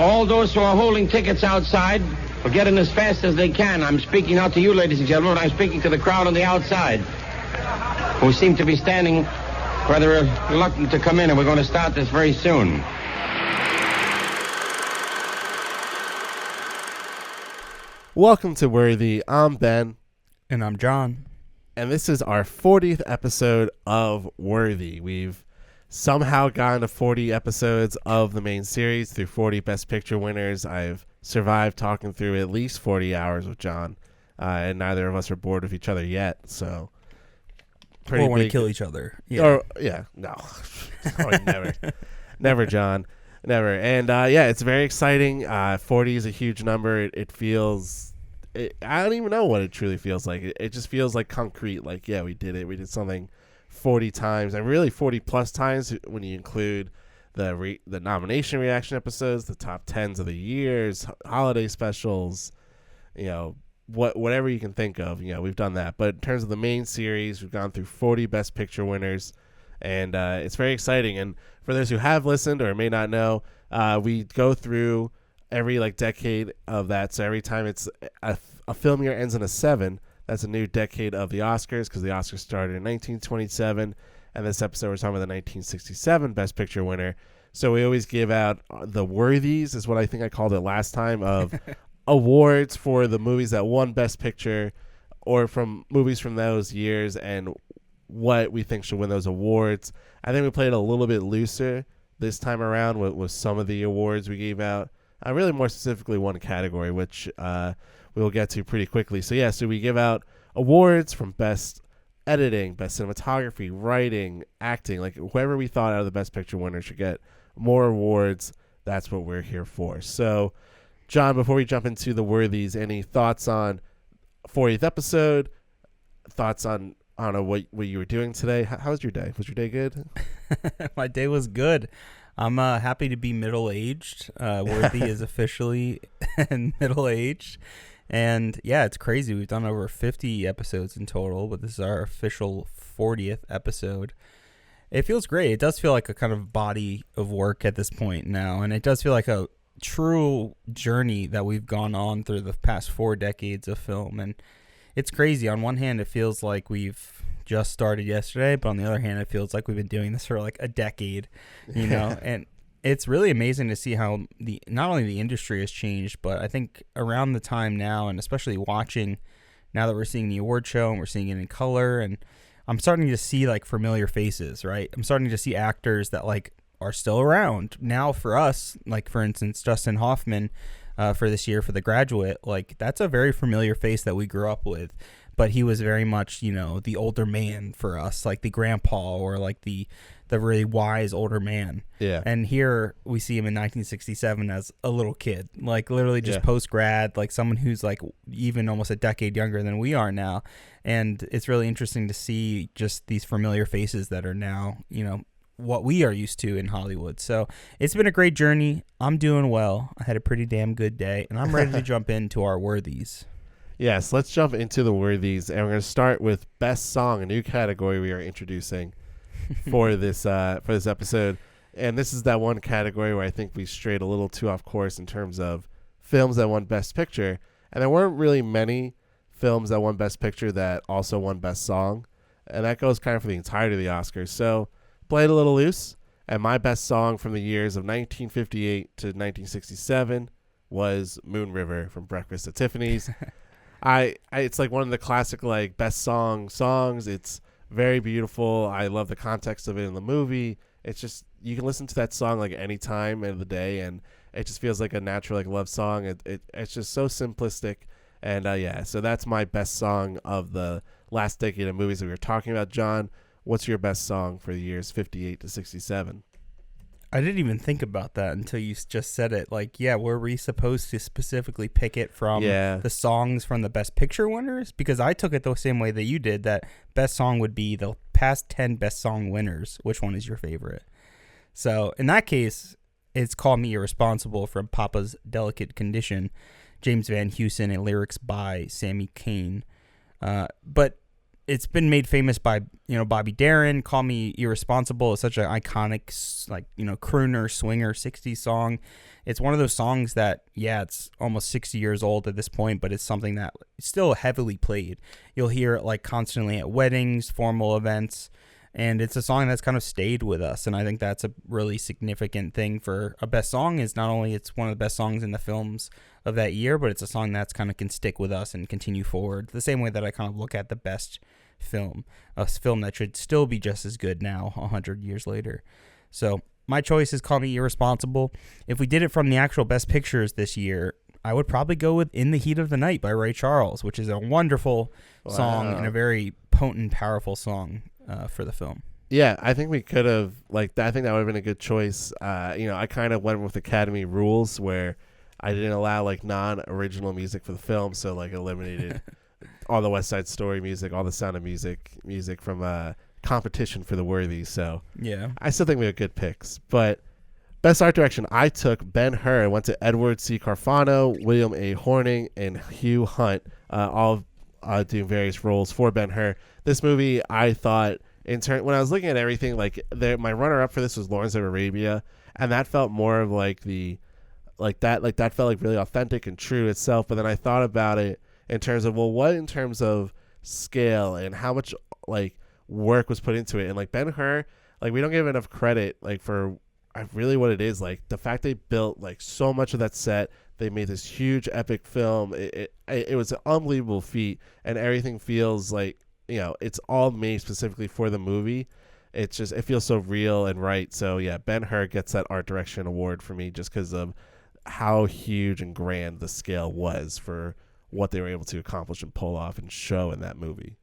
All those who are holding tickets outside will get in as fast as they can. I'm speaking not to you, ladies and gentlemen, but I'm speaking to the crowd on the outside, who seem to be standing rather reluctant to come in, and we're going to start this very soon. Welcome to Worthy. I'm Ben. And I'm John. And this is our 40th episode of Worthy. We've somehow gotten to 40 episodes of the main series through 40 Best Picture winners. I've survived talking through at least 40 hours with John, and neither of us are bored with each other yet. So, or want to kill each other. No. Never. Never, John. Never. And it's very exciting. 40 is a huge number. It feels, I don't even know what it truly feels like. It just feels like concrete. Like, yeah, we did it. We did something 40 times, and really 40 plus times when you include the nomination reaction episodes, the top 10s of the years, holiday specials, whatever you can think of. We've done that. But in terms of the main series, we've gone through 40 Best Picture winners. And it's very exciting. And for those who have listened or may not know, we go through every decade of that. So every time it's a film year ends in a 7, that's a new decade of the Oscars, because the Oscars started in 1927. And this episode we're talking about the 1967 Best Picture winner. So we always give out the worthies, is what I think I called it last time, of awards for the movies that won Best Picture or from movies from those years, and what we think should win those awards. I think we played a little bit looser this time around with some of the awards we gave out. Really more specifically one category, which we will get to pretty quickly. So we give out awards from Best Editing, Best Cinematography, Writing, Acting. Whoever we thought out of the Best Picture winner should get more awards. That's what we're here for. So, John, before we jump into the worthies, any thoughts on 40th episode? Thoughts on, I don't know, what you were doing today? How was your day? Was your day good? My day was good. I'm happy to be middle-aged. Worthy is officially middle-aged. And, yeah, it's crazy. We've done over 50 episodes in total, but this is our official 40th episode. It feels great. It does feel like a kind of body of work at this point now, and it does feel like a true journey that we've gone on through the past 4 decades of film. And it's crazy. On one hand, it feels like we've just started yesterday, but on the other hand, it feels like we've been doing this for a decade, and it's really amazing to see how not only the industry has changed, but I think around the time now, and especially watching now that we're seeing the award show and we're seeing it in color, and I'm starting to see familiar faces, right? I'm starting to see actors that are still around now for us, for instance, Dustin Hoffman, for this year for The Graduate. That's a very familiar face that we grew up with, but he was very much, the older man for us, the grandpa, or the really wise older man. Yeah. And here we see him in 1967 as a little kid, literally just post-grad, someone who's even almost a decade younger than we are now. And it's really interesting to see just these familiar faces that are now, what we are used to in Hollywood. So it's been a great journey. I'm doing well. I had a pretty damn good day, and I'm ready to jump into our worthies. Yes, let's jump into the worthies, and we're going to start with Best Song, a new category we are introducing for this episode. And this is that one category where I think we strayed a little too off course in terms of films that won Best Picture, and there weren't really many films that won Best Picture that also won Best Song, and that goes kind of for the entirety of the Oscars. So played a little loose, and my best song from the years of 1958 to 1967 was Moon River from Breakfast at Tiffany's. It's one of the classic best songs. It's very beautiful. I love the context of it in the movie. It's just, you can listen to that song any time of the day, and it just feels like a natural love song. It's just so simplistic, and so that's my best song of the last decade of movies that we were talking about. John, what's your best song for the years 58 to 67? I didn't even think about that until you just said it. Were we supposed to specifically pick it from the songs from the Best Picture winners? Because I took it the same way that you did, that best song would be the past 10 best song winners. Which one is your favorite? So in that case, it's Call Me Irresponsible from Papa's Delicate Condition, James Van Heusen, and lyrics by Sammy Cain. But it's been made famous by, Bobby Darin. Call Me Irresponsible is such an iconic, crooner, swinger 60s song. It's one of those songs that, it's almost 60 years old at this point, but it's something that is still heavily played. You'll hear it like constantly at weddings, formal events, and it's a song that's kind of stayed with us. And I think that's a really significant thing for a best song, is not only it's one of the best songs in the films of that year, but it's a song that's kind of can stick with us and continue forward. The same way that I kind of look at the best film, a film that should still be just as good now, 100 years later. So my choice is Call Me Irresponsible. If we did it from the actual Best Pictures this year, I would probably go with In the Heat of the Night by Ray Charles, which is a wonderful song and a very potent, powerful song for the film. Yeah, I think we could have, I think that would have been a good choice. I kind of went with Academy rules where I didn't allow, non-original music for the film, so, eliminated all the West Side Story music, all the Sound of Music from competition for the worthy. So yeah, I still think we have good picks. But best art direction, I took Ben-Hur. I went to Edward C. Carfano, William A. Horning, and Hugh Hunt, all doing various roles for Ben-Hur. This movie, I thought, when I was looking at everything, my runner-up for this was Lawrence of Arabia, and that felt more of that felt really authentic and true itself. But then I thought about it in terms of, what in terms of scale and how much work was put into it. And Ben-Hur, we don't give enough credit for really what it is. The fact they built so much of that set, they made this huge epic film. It was an unbelievable feat, and everything feels it's all made specifically for the movie. It feels so real and right. So yeah, Ben-Hur gets that art direction award for me just because of how huge and grand the scale was for what they were able to accomplish and pull off and show in that movie.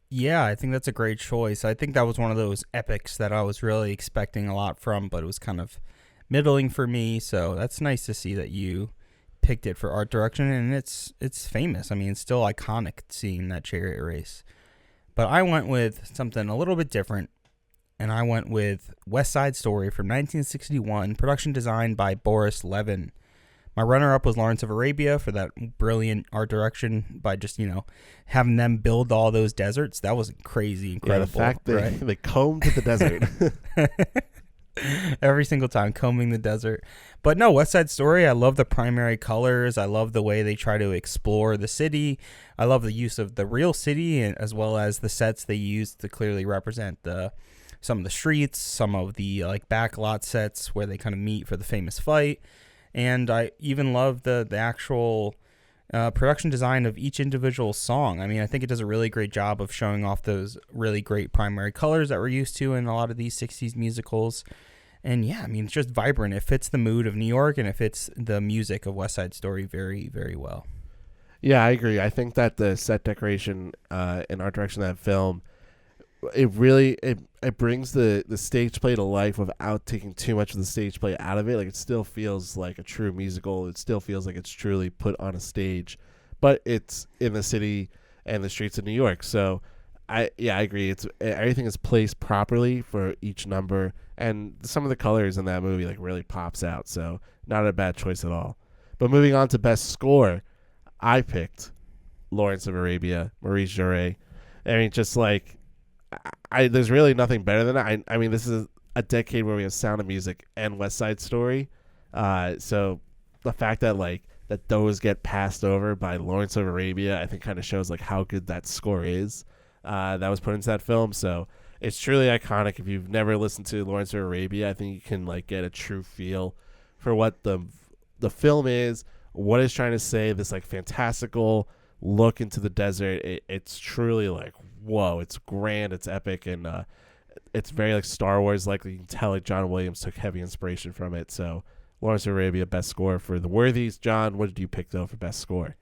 Yeah, I think that's a great choice. I think that was one of those epics that I was really expecting a lot from, but it was kind of middling for me. So that's nice to see that you picked it for art direction, and it's famous. I mean, it's still iconic seeing that chariot race. But I went with something a little bit different, and I went with West Side Story from 1961, production design by Boris Levin. My runner-up was Lawrence of Arabia for that brilliant art direction by just, having them build all those deserts. That was crazy, incredible. Yeah, the fact that they combed the desert. Every single time, combing the desert. But no, West Side Story, I love the primary colors. I love the way they try to explore the city. I love the use of the real city, as well as the sets they use to clearly represent some of the streets, some of the backlot sets where they kind of meet for the famous fight. And I even love the actual production design of each individual song. I mean, I think it does a really great job of showing off those really great primary colors that we're used to in a lot of these 60s musicals. And yeah, I mean, it's just vibrant. It fits the mood of New York, and it fits the music of West Side Story very, very well. Yeah, I agree. I think that the set decoration and art direction of that film, it really it brings the stage play to life without taking too much of the stage play out of it. It still feels like a true musical. It still feels like it's truly put on a stage, but it's in the city and the streets of New York. So I agree. Everything is placed properly for each number, and some of the colors in that movie really pops out. So not a bad choice at all. But moving on to best score, I picked Lawrence of Arabia, Maurice Jarre. I mean, just there's really nothing better than that. I mean, this is a decade where we have Sound of Music and West Side Story. So the fact that that those get passed over by Lawrence of Arabia, I think kind of shows how good that score is that was put into that film. So it's truly iconic. If you've never listened to Lawrence of Arabia, I think you can get a true feel for what the film is, what it's trying to say. This fantastical look into the desert. It's truly whoa, it's grand, it's epic, and it's very Star Wars. You can tell John Williams took heavy inspiration from it. So Lawrence of Arabia, best score for the worthies. John, what did you pick though for best score?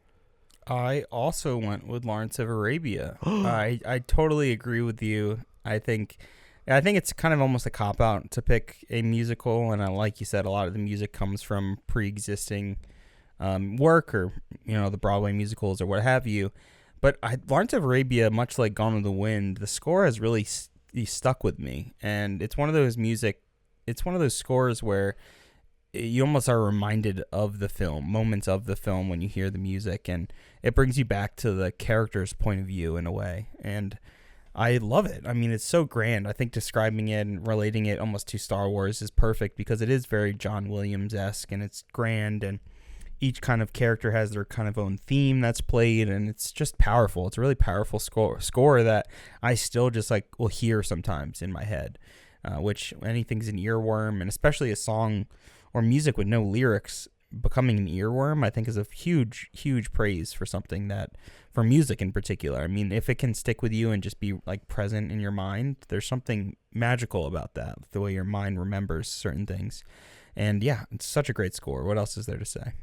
I also went with Lawrence of Arabia. I totally agree with you. I think it's kind of almost a cop-out to pick a musical, and like you said, a lot of the music comes from pre-existing work or the Broadway musicals or what have you. But Lawrence of Arabia, much like Gone with the Wind, the score has really stuck with me, and it's one of those scores where you almost are reminded of the film, moments of the film when you hear the music, and it brings you back to the character's point of view in a way. And I love it. I mean, it's so grand. I think describing it and relating it almost to Star Wars is perfect because it is very John Williams-esque, and it's grand, and each kind of character has their kind of own theme that's played, and it's just powerful. It's a really powerful score that I still just like will hear sometimes in my head, which anything's an earworm, and especially a song or music with no lyrics becoming an earworm, I think is a huge, huge praise for something that, for music in particular. I mean, if it can stick with you and just be like present in your mind, there's something magical about that, the way your mind remembers certain things. And yeah, it's such a great score. What else is there to say?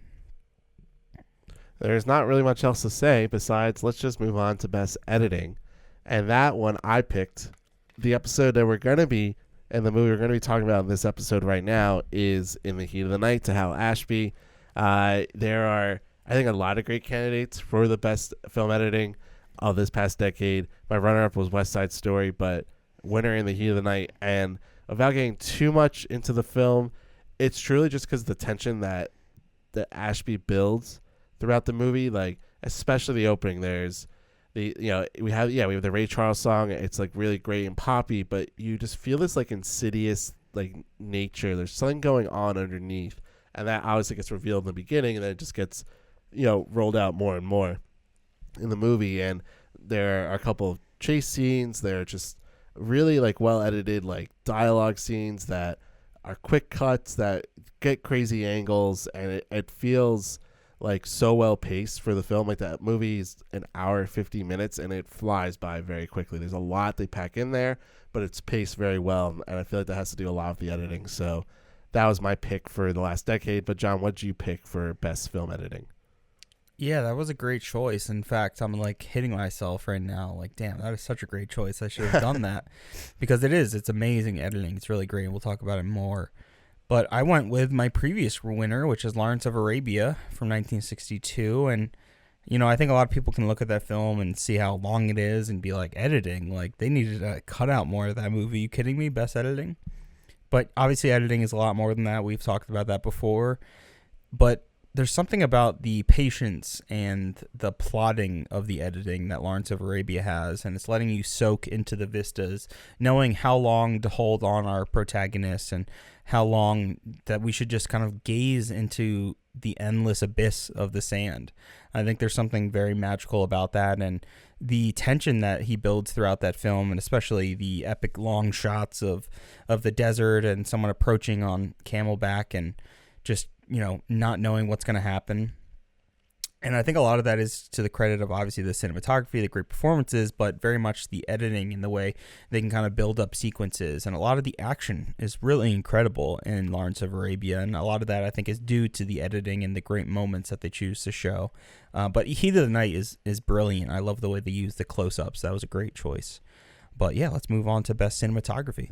There's not really much else to say besides let's just move on to best editing. And that one I picked. The episode that we're going to be, and the movie we're going to be talking about in this episode right now, is In the Heat of the Night to Hal Ashby. There are, I think, a lot of great candidates for the best film editing of this past decade. My runner-up was West Side Story, but winner In the Heat of the Night. And without getting too much into the film, it's truly just because of the tension that Ashby builds throughout the movie, like especially the opening. There's we have the Ray Charles song. It's like really great and poppy, but you just feel this like insidious like nature. There's something going on underneath, and that obviously gets revealed in the beginning, and then it just gets rolled out more and more in the movie. And there are a couple of chase scenes. They're just really like well edited, like dialogue scenes that are quick cuts that get crazy angles, and it feels like so well paced for the film. Like that movie is an hour 50 minutes and it flies by very quickly. There's a lot they pack in there, but it's paced very well, and I feel like that has to do a lot with the editing. So that was my pick for the last decade. But John, what did you pick for best film editing? Yeah, that was a great choice. In fact, I'm like hitting myself right now. Like, damn, that is such a great choice. I should have done that because it's amazing editing. It's really great. We'll talk about it more. But I went with my previous winner, which is Lawrence of Arabia from 1962. And, I think a lot of people can look at that film and see how long it is and be like, editing, like they needed to cut out more of that movie. You kidding me? Best editing? But obviously editing is a lot more than that. We've talked about that before. But there's something about the patience and the plotting of the editing that Lawrence of Arabia has, and it's letting you soak into the vistas, knowing how long to hold on our protagonists and how long that we should just kind of gaze into the endless abyss of the sand. I think there's something very magical about that, and the tension that he builds throughout that film, and especially the epic long shots of the desert and someone approaching on camelback and just not knowing what's going to happen. And I think a lot of that is to the credit of obviously the cinematography, the great performances, but very much the editing and the way they can kind of build up sequences. And a lot of the action is really incredible in Lawrence of Arabia. And a lot of that I think is due to the editing and the great moments that they choose to show. But Heat of the Night is brilliant. I love the way they use the close-ups. That was a great choice. But yeah, let's move on to best cinematography.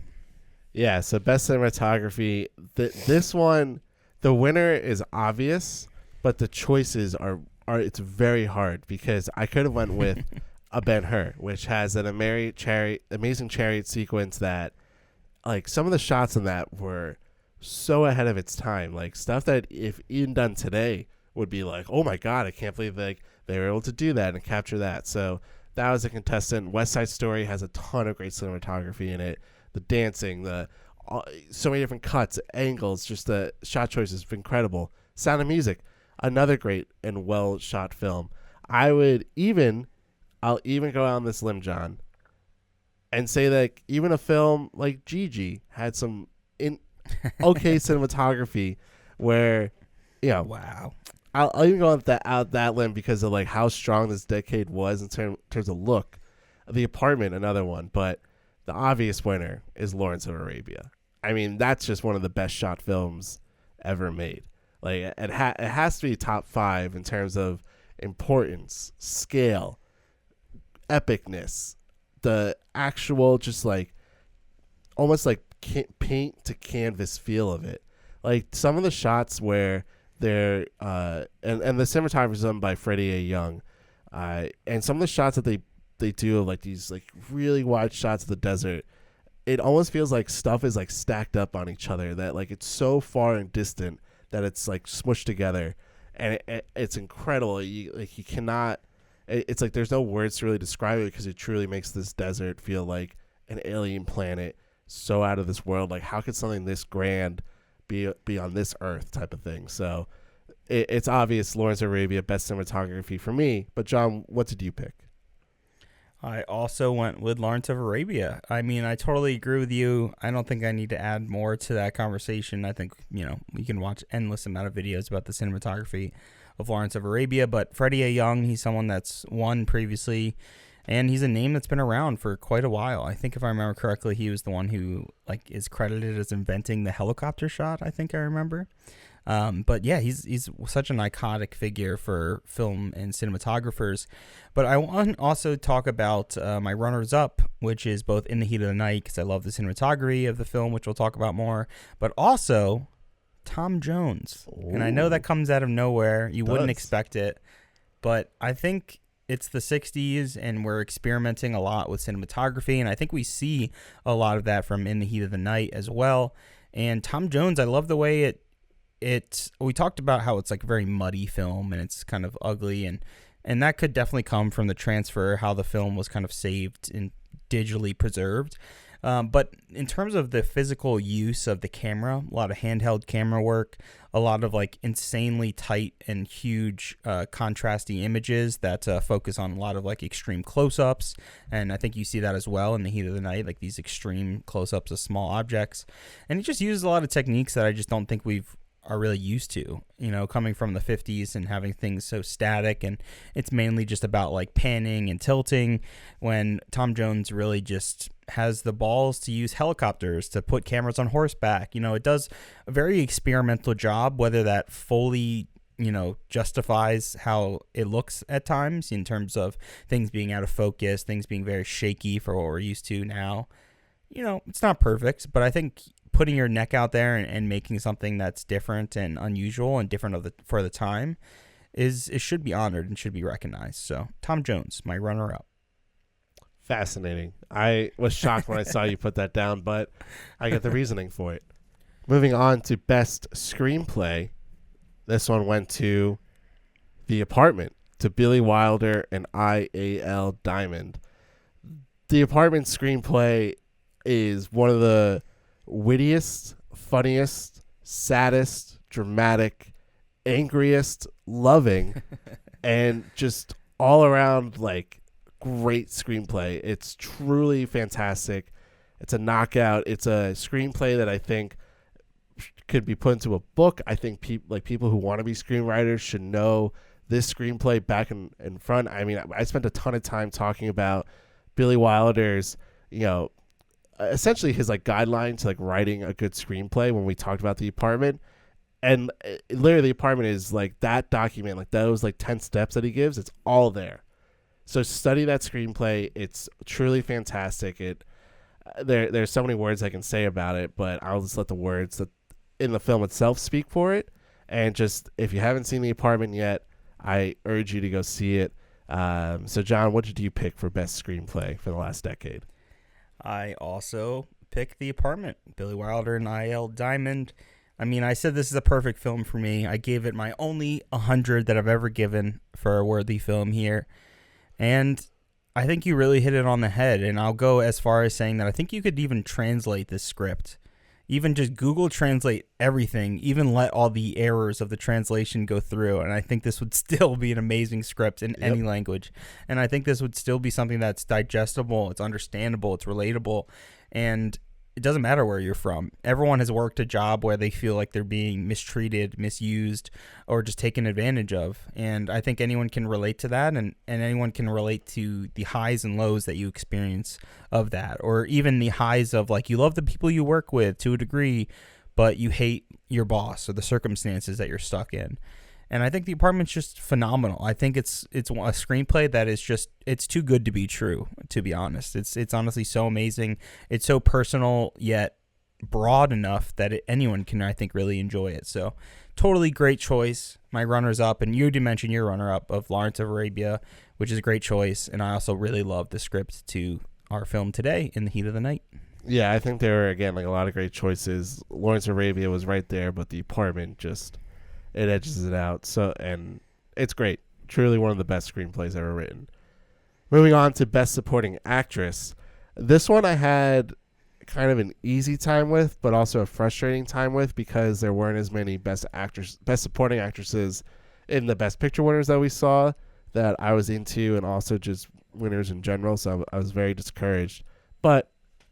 Yeah, so best cinematography. This one, the winner is obvious, but the choices are it's very hard because I could have went with a Ben-Hur, which has an amazing chariot sequence that, like, some of the shots in that were so ahead of its time, like stuff that if even done today would be like, oh my god, I can't believe they were able to do that and capture that. So that was a contestant. West Side Story has a ton of great cinematography in it. The dancing, so many different cuts, angles, just the shot choices, incredible. Sound of Music, another great and well shot film. I'll even go on this limb, John, and say that even a film like Gigi had some okay cinematography where, Wow. I'll even go out that limb because of like how strong this decade was in terms of look. The Apartment, another one, but the obvious winner is Lawrence of Arabia. I mean, that's just one of the best shot films ever made. Like it has to be top 5 in terms of importance, scale, epicness, the actual just like almost like paint to canvas feel of it. Like some of the shots where they're and the cinematography is done by Freddie A. Young, and some of the shots that they do of like these like really wide shots of the desert, it almost feels like stuff is like stacked up on each other, that like it's so far and distant that it's like smushed together, and it's incredible. You cannot. It's like there's no words to really describe it because it truly makes this desert feel like an alien planet, so out of this world. Like, how could something this grand be on this earth type of thing? So it's obvious Lawrence of Arabia, best cinematography for me. But John, what did you pick? I also went with Lawrence of Arabia. I mean, I totally agree with you. I don't think I need to add more to that conversation. I think, we can watch endless amount of videos about the cinematography of Lawrence of Arabia, but Freddie A. Young, he's someone that's won previously, and he's a name that's been around for quite a while. I think if I remember correctly, he was the one who is credited as inventing the helicopter shot, I think I remember. But yeah, he's such an iconic figure for film and cinematographers. But I want to also talk about my runners-up, which is both In the Heat of the Night, because I love the cinematography of the film, which we'll talk about more, but also Tom Jones. Ooh. And I know that comes out of nowhere. You wouldn't expect it, but I think it's the 60s, and we're experimenting a lot with cinematography, and I think we see a lot of that from In the Heat of the Night as well. And Tom Jones, I love the way we talked about how it's like a very muddy film and it's kind of ugly, and that could definitely come from the transfer, how the film was kind of saved and digitally preserved. But in terms of the physical use of the camera, a lot of handheld camera work, a lot of like insanely tight and huge contrasty images that focus on a lot of like extreme close-ups. And I think you see that as well in The Heat of the Night, like these extreme close-ups of small objects. And he just uses a lot of techniques that I just don't think are really used to, coming from the 50s and having things so static, and it's mainly just about like panning and tilting, when Tom Jones really just has the balls to use helicopters, to put cameras on horseback. It does a very experimental job, whether that fully justifies how it looks at times in terms of things being out of focus, things being very shaky for what we're used to now. It's not perfect, but I think putting your neck out there and making something that's different and unusual and different for the time it should be honored and should be recognized. So Tom Jones, my runner-up. Fascinating. I was shocked when I saw you put that down, but I get the reasoning for it. Moving on to best screenplay, this one went to The Apartment, to Billy Wilder and I.A.L. Diamond. The Apartment screenplay is one of the wittiest, funniest, saddest, dramatic, angriest, loving, and just all around like great screenplay. It's truly fantastic. It's a knockout. It's a screenplay that I think could be put into a book. I think people who want to be screenwriters should know this screenplay back and front. I mean, I spent a ton of time talking about Billy Wilder's, essentially his like guideline to like writing a good screenplay when we talked about The Apartment. And literally The Apartment is like that document, like those like 10 steps that he gives, it's all there. So study that screenplay. It's truly fantastic. There's so many words I can say about it, but I'll just let the words that in the film itself speak for it. And just, if you haven't seen The Apartment yet, I urge you to go see it. So John, what did you pick for best screenplay for the last decade? I also picked The Apartment, Billy Wilder and I.L. Diamond. I mean, I said this is a perfect film for me. I gave it my only 100 that I've ever given for a worthy film here. And I think you really hit it on the head. And I'll go as far as saying that I think you could even translate this script. Even just Google Translate everything, even let all the errors of the translation go through. And I think this would still be an amazing script in any language. And I think this would still be something that's digestible, it's understandable, it's relatable. And it doesn't matter where you're from. Everyone has worked a job where they feel like they're being mistreated, misused, or just taken advantage of. And I think anyone can relate to that, and anyone can relate to the highs and lows that you experience of that. Or even the highs of like you love the people you work with to a degree, but you hate your boss or the circumstances that you're stuck in. And I think The Apartment's just phenomenal. I think it's a screenplay that is just, it's too good to be true, to be honest. It's honestly so amazing. It's so personal, yet broad enough that anyone can, I think, really enjoy it. So totally great choice. My runners up, and you did mention your runner up of Lawrence of Arabia, which is a great choice. And I also really love the script to our film today, In the Heat of the Night. Yeah, I think there were, again, like a lot of great choices. Lawrence of Arabia was right there, but The Apartment just, it edges it out. So, and it's great. Truly one of the best screenplays ever written. Moving on to Best Supporting Actress. This one I had kind of an easy time with, but also a frustrating time with because there weren't as many Best Supporting Actresses in the Best Picture winners that we saw that I was into, and also just winners in general. So I was very discouraged. But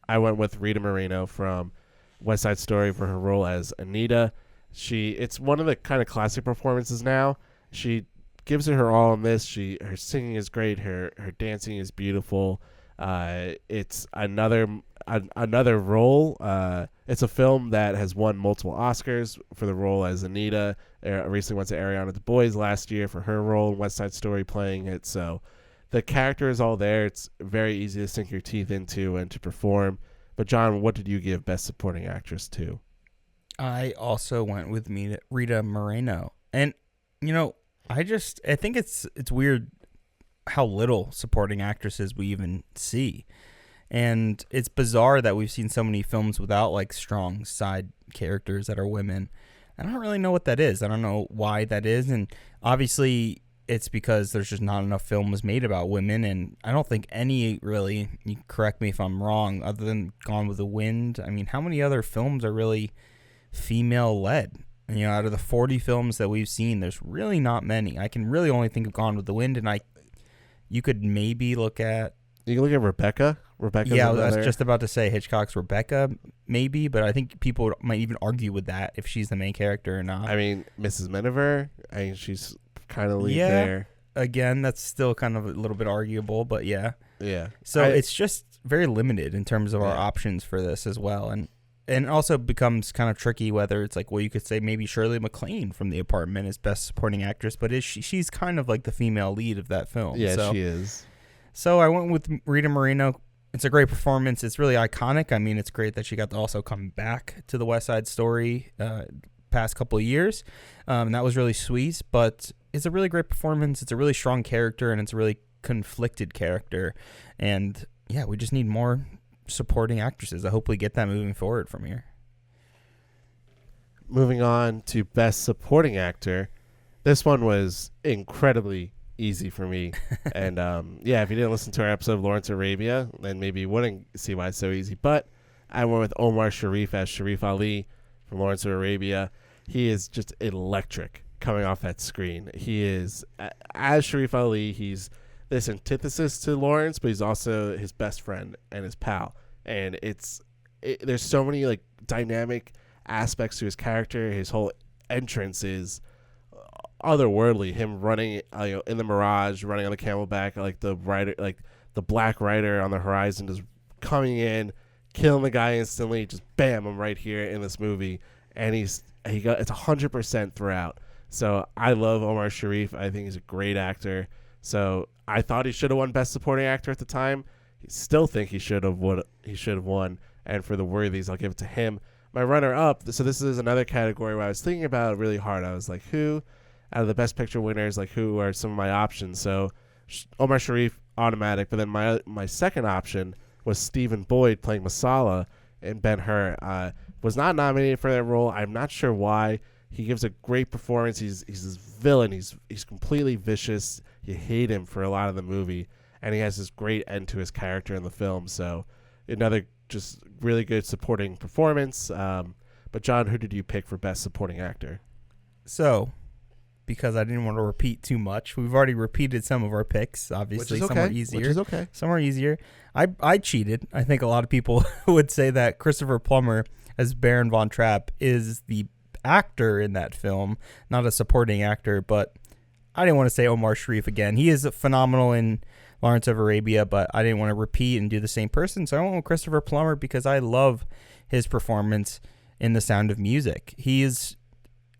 I went with Rita Moreno from West Side Story for her role as Anita. It's one of the kind of classic performances now. She gives it her all in this. Her singing is great. Her dancing is beautiful. It's another role. It's a film that has won multiple Oscars for the role as Anita. Recently went to Ariana DeBose last year for her role in West Side Story playing it. So the character is all there. It's very easy to sink your teeth into and to perform. But John, what did you give Best Supporting Actress to? I also went with Rita Moreno. And, I think it's weird how little supporting actresses we even see. And it's bizarre that we've seen so many films without like strong side characters that are women. I don't really know what that is. I don't know why that is. And obviously it's because there's just not enough films made about women. And I don't think any really, you correct me if I'm wrong, other than Gone with the Wind. I mean, how many other films are really female led? Out of the 40 films that we've seen, there's really not many. I can really only think of Gone with the Wind, and you could maybe look at... You can look at Rebecca. Rebecca's yeah, I was just about to say Hitchcock's Rebecca, maybe, but I think people might even argue with that if she's the main character or not. I mean, Mrs. Miniver, she's kind of lead there. Again, that's still kind of a little bit arguable, but yeah. Yeah. So it's just very limited in terms of our options for this as well, and it also becomes kind of tricky whether it's like, well, you could say maybe Shirley MacLaine from The Apartment is Best Supporting Actress, but she's kind of like the female lead of that film. Yeah, she is. So I went with Rita Moreno. It's a great performance. It's really iconic. I mean, it's great that she got to also come back to the West Side Story past couple of years. And that was really sweet, but it's a really great performance. It's a really strong character, and it's a really conflicted character. And yeah, we just need more supporting actresses. I hope we get that moving forward from here. Moving on to Best Supporting Actor. This one was incredibly easy for me. And if you didn't listen to our episode of Lawrence of Arabia, then maybe you wouldn't see why it's so easy. But I went with Omar Sharif as Sharif Ali from Lawrence of Arabia. He is just electric coming off that screen. He is, as Sharif Ali, he's this antithesis to Lawrence, but he's also his best friend and his pal. And there's so many like dynamic aspects to his character. His whole entrance is otherworldly. Him running in the mirage, running on the camelback, like the black rider on the horizon, just coming in, killing the guy instantly. Just bam, I'm right here in this movie, and it's 100% throughout. So I love Omar Sharif. I think he's a great actor. So I thought he should have won Best Supporting Actor at the time. I still think he should have won. And for the worthies, I'll give it to him. My runner-up, so this is another category where I was thinking about it really hard. I was like, who out of the Best Picture winners, like who are some of my options? So Omar Sharif, automatic. But then my second option was Stephen Boyd playing Masala in Ben-Hur. Was not nominated for that role. I'm not sure why. He gives a great performance. He's this villain. He's completely vicious. You hate him for a lot of the movie, and he has this great end to his character in the film. So another just really good supporting performance. But John, who did you pick for Best Supporting Actor? So, because I didn't want to repeat too much, we've already repeated some of our picks. Obviously, some are easier. Which is okay. Some are easier. I cheated. I think a lot of people would say that Christopher Plummer as Baron von Trapp is the actor in that film, not a supporting actor. But I didn't want to say Omar Sharif again. He is phenomenal in Lawrence of Arabia, but I didn't want to repeat and do the same person. So I went with Christopher Plummer because I love his performance in The Sound of Music. He's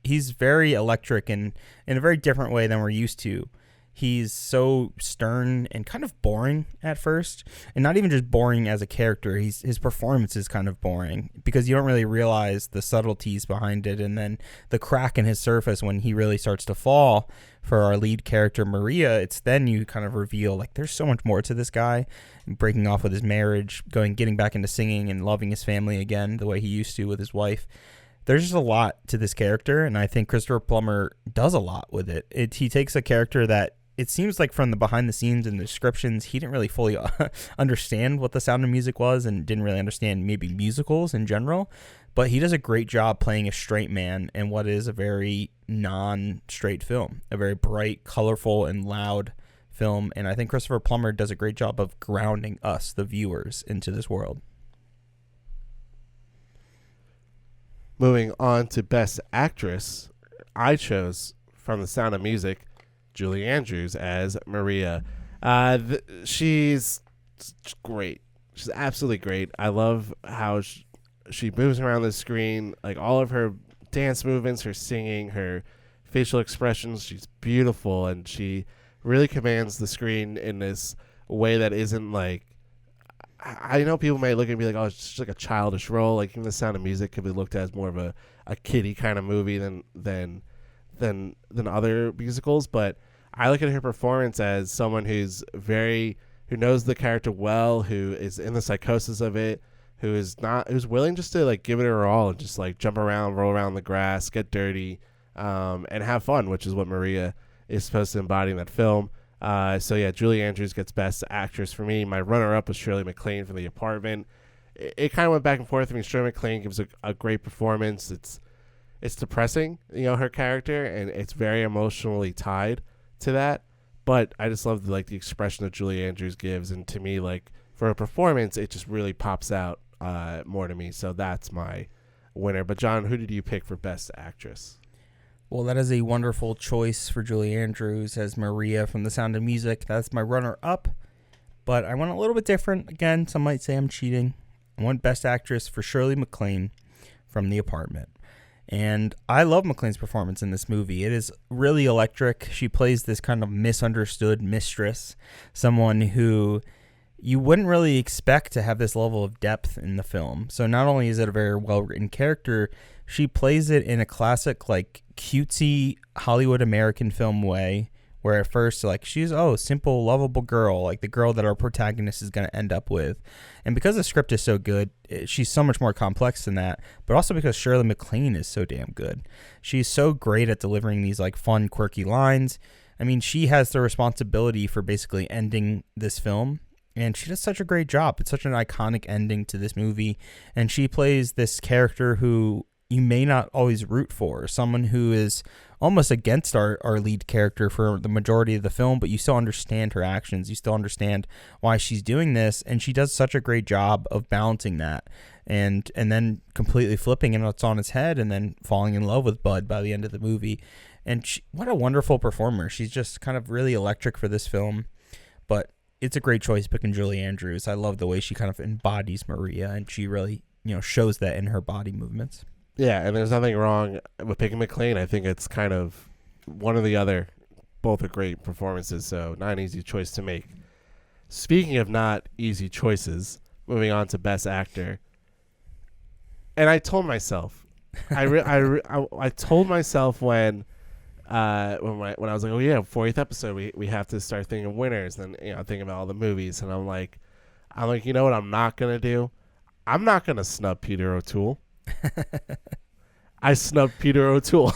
very electric and in a very different way than we're used to. He's so stern and kind of boring at first, and not even just boring as a character. His performance is kind of boring because you don't really realize the subtleties behind it, and then the crack in his surface when he really starts to fall for our lead character Maria. It's then you kind of reveal like there's so much more to this guy, breaking off with his marriage, getting back into singing and loving his family again the way he used to with his wife. There's just a lot to this character, and I think Christopher Plummer does a lot with it. He takes a character that it seems like from the behind the scenes and the descriptions, he didn't really fully understand what The Sound of Music was and didn't really understand maybe musicals in general. But he does a great job playing a straight man in what is a very non-straight film, a very bright, colorful, and loud film. And I think Christopher Plummer does a great job of grounding us, the viewers, into this world. Moving on to Best Actress, I chose from The Sound of Music Julie Andrews as Maria. She's great. She's absolutely great. I love how she moves around the screen, like all of her dance movements, her singing, her facial expressions. She's beautiful, and she really commands the screen in this way that isn't like, I know people may look at me like, oh, it's just like a childish role. Like even The Sound of Music could be looked at as more of a kiddie kind of movie than other musicals, but I look at her performance as someone who knows the character well, who is in the psychosis of it, who's willing just to like give it her all and just like jump around, roll around the grass, get dirty, and have fun, which is what Maria is supposed to embody in that film. So yeah, Julie Andrews gets Best Actress for me. My runner-up was Shirley MacLaine from The Apartment. It kind of went back and forth. I mean, Shirley MacLaine gives a great performance. It's depressing, her character, and it's very emotionally tied to that. But I just love the expression that Julie Andrews gives, and to me, like for a performance, it just really pops out more to me. So that's my winner. But John, who did you pick for Best Actress? Well, that is a wonderful choice for Julie Andrews as Maria from The Sound of Music. That's my runner-up, but I went a little bit different. Again, some might say I'm cheating. I went Best Actress for Shirley MacLaine from The Apartment. And I love MacLaine's performance in this movie. It is really electric. She plays this kind of misunderstood mistress, someone who you wouldn't really expect to have this level of depth in the film. So not only is it a very well-written character, she plays it in a classic, like, cutesy Hollywood American film way, where at first, like, she's, simple, lovable girl, like the girl that our protagonist is going to end up with. And because the script is so good, she's so much more complex than that, but also because Shirley MacLaine is so damn good. She's so great at delivering these, like, fun, quirky lines. I mean, she has the responsibility for basically ending this film, and she does such a great job. It's such an iconic ending to this movie, and she plays this character who you may not always root for, someone who is almost against our lead character for the majority of the film, but you still understand her actions. You still understand why she's doing this, and she does such a great job of balancing that and then completely flipping it on its head and then falling in love with Bud by the end of the movie. And what a wonderful performer. She's just kind of really electric for this film, but it's a great choice picking Julie Andrews. I love the way she kind of embodies Maria, and she really, shows that in her body movements. Yeah, and there's nothing wrong with picking MacLaine. I think it's kind of one or the other. Both are great performances, so not an easy choice to make. Speaking of not easy choices, moving on to Best Actor. And I told myself, I told myself when I was like, oh yeah, 40th episode, we have to start thinking of winners, and thinking about all the movies, and I'm like, you know what I'm not gonna do? I'm not gonna snub Peter O'Toole. I snubbed Peter O'Toole.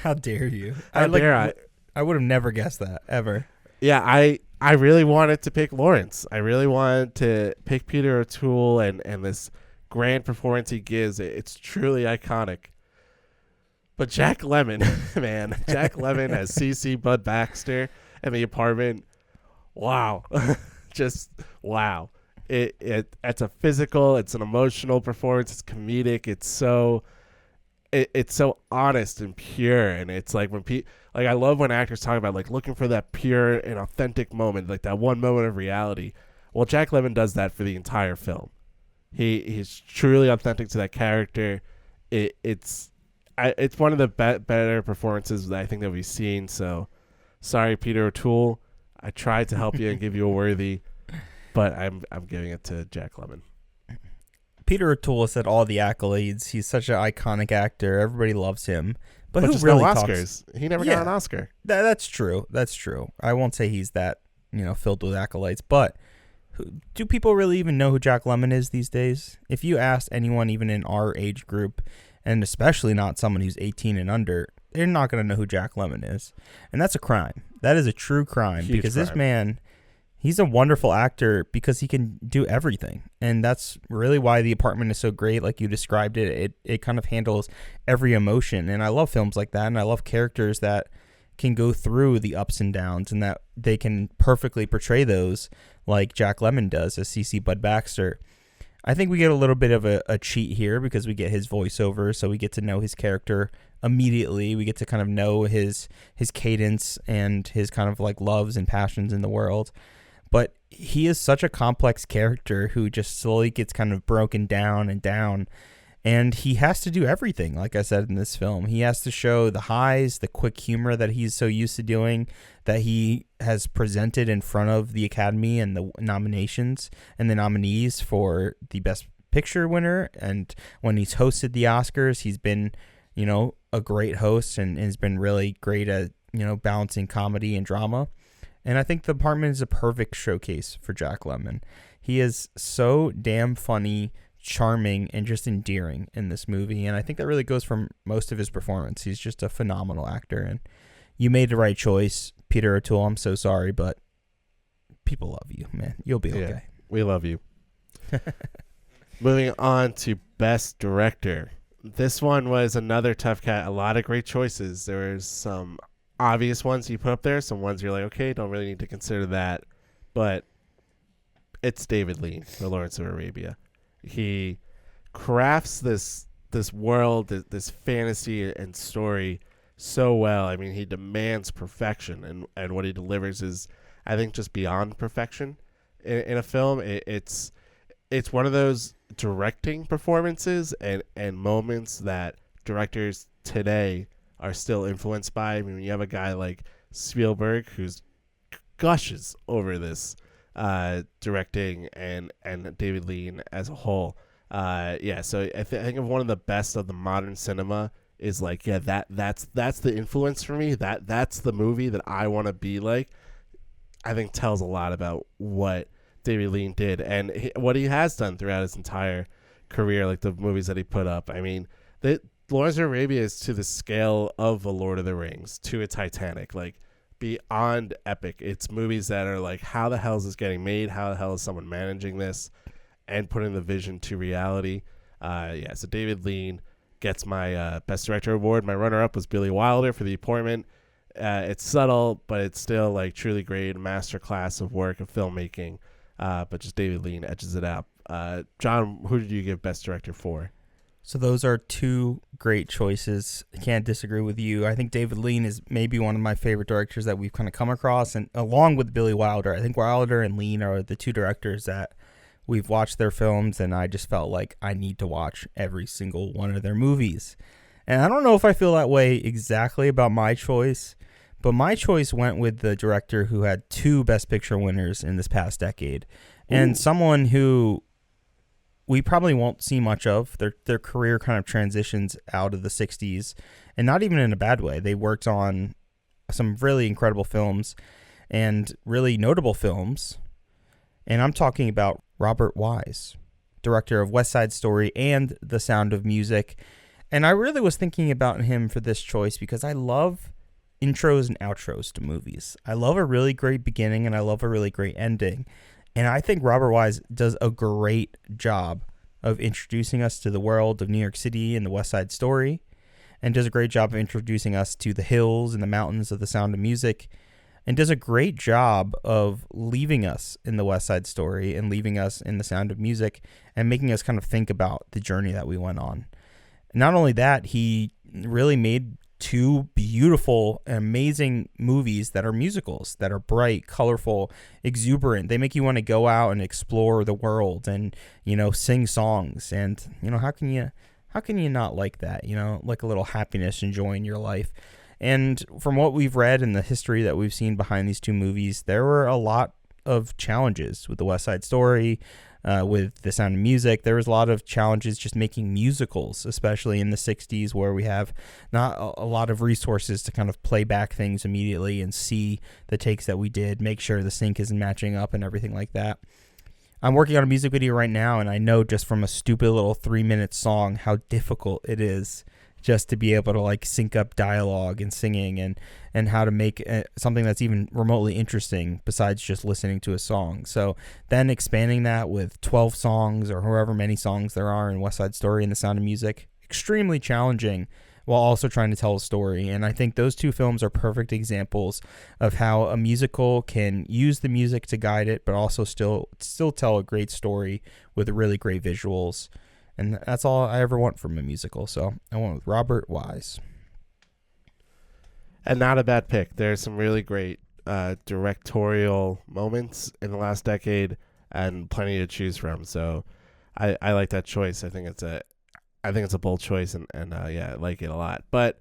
How dare you? I would have never guessed that, ever. Yeah, I really wanted to pick Lawrence. I really wanted to pick Peter O'Toole and this grand performance he gives. It's truly iconic. But Jack Lemmon, man. Jack Lemmon as CC Bud Baxter in The Apartment. Wow. Just wow. It's a physical, it's an emotional performance, it's comedic, it's so honest and pure, and it's like when I love when actors talk about like looking for that pure and authentic moment, like that one moment of reality. Well, Jack Lemmon does that for the entire film. He's truly authentic to that character. It's one of the better performances that I think that we've seen. So Sorry, Peter O'Toole. I tried to help you and give you a worthy, but I'm giving it to Jack Lemmon. Peter O'Toole has had all the accolades. He's such an iconic actor. Everybody loves him. But who just really no talks? Oscars. He never got an Oscar. That's true. That's true. I won't say he's that, filled with accolades. But do people really even know who Jack Lemmon is these days? If you ask anyone, even in our age group, and especially not someone who's 18 and under, they're not going to know who Jack Lemmon is. And that's a crime. That is a true crime. Huge because crime. This man, he's a wonderful actor because he can do everything. And that's really why The Apartment is so great. Like you described it, it kind of handles every emotion. And I love films like that. And I love characters that can go through the ups and downs and that they can perfectly portray those like Jack Lemmon does as C.C. Bud Baxter. I think we get a little bit of a cheat here because we get his voiceover, so we get to know his character immediately. We get to kind of know his cadence and his kind of like loves and passions in the world. But he is such a complex character who just slowly gets kind of broken down. And he has to do everything, like I said in this film. He has to show the highs, the quick humor that he's so used to doing, that he has presented in front of the Academy and the nominations and the nominees for the Best Picture winner. And when he's hosted the Oscars, he's been, a great host and has been really great at, balancing comedy and drama. And I think The Apartment is a perfect showcase for Jack Lemmon. He is so damn funny, charming, and just endearing in this movie. And I think that really goes from most of his performance. He's just a phenomenal actor. And you made the right choice, Peter O'Toole. I'm so sorry, but people love you, man. You'll be okay. Yeah, we love you. Moving on to Best Director. This one was another tough cat. A lot of great choices. There was some obvious ones you put up there, some ones you're like, okay, don't really need to consider that, but it's David Lean for Lawrence of Arabia. He crafts this world, this fantasy and story so well. I mean, he demands perfection, and what he delivers is, I think, just beyond perfection in a film. It's one of those directing performances and moments that directors today are still influenced by. I mean, when you have a guy like Spielberg who's gushes over this directing and David Lean as a whole. So I think of one of the best of the modern cinema is like, that's the influence for me. That's the movie that I want to be like. I think tells a lot about what David Lean did and what he has done throughout his entire career, like the movies that he put up. I mean, Lawrence of Arabia is to the scale of a Lord of the Rings, to a Titanic, like beyond epic. It's movies that are like, how the hell is this getting made? How the hell is someone managing this and putting the vision to reality? So David Lean gets my Best Director award. My runner-up was Billy Wilder for The Appointment. It's subtle, but it's still like truly great, masterclass of work of filmmaking. But just David Lean edges it out. John, who did you give Best Director for? So those are two great choices. I can't disagree with you. I think David Lean is maybe one of my favorite directors that we've kind of come across, and along with Billy Wilder. I think Wilder and Lean are the two directors that we've watched their films, and I just felt like I need to watch every single one of their movies. And I don't know if I feel that way exactly about my choice, but my choice went with the director who had 2 Best Picture winners in this past decade, and someone who we probably won't see much of. Their career kind of transitions out of the 60s, and not even in a bad way. They worked on some really incredible films and really notable films, and I'm talking about Robert Wise, director of West Side Story and The Sound of Music. And I really was thinking about him for this choice because I love intros and outros to movies. I love a really great beginning and I love a really great ending. And I think Robert Wise does a great job of introducing us to the world of New York City and the West Side Story, and does a great job of introducing us to the hills and the mountains of The Sound of Music, and does a great job of leaving us in the West Side Story and leaving us in The Sound of Music and making us kind of think about the journey that we went on. Not only that, he really made 2 beautiful and amazing movies that are musicals, that are bright, colorful, exuberant. They make you want to go out and explore the world and, sing songs. And, how can you not like that? Like a little happiness and joy in your life. And from what we've read and the history that we've seen behind these two movies, there were a lot of challenges with the West Side Story, with The Sound of Music. There was a lot of challenges just making musicals, especially in the 60s, where we have not a lot of resources to kind of play back things immediately and see the takes that we did, make sure the sync isn't matching up and everything like that. I'm working on a music video right now, and I know just from a stupid little 3-minute song how difficult it is just to be able to like sync up dialogue and singing and how to make something that's even remotely interesting besides just listening to a song. So then expanding that with 12 songs or however many songs there are in West Side Story and The Sound of Music, extremely challenging while also trying to tell a story. And I think those two films are perfect examples of how a musical can use the music to guide it, but also still tell a great story with really great visuals. And that's all I ever want from a musical. So I went with Robert Wise. And not a bad pick. There's some really great directorial moments in the last decade and plenty to choose from. So I like that choice. I think it's a bold choice, and I like it a lot. But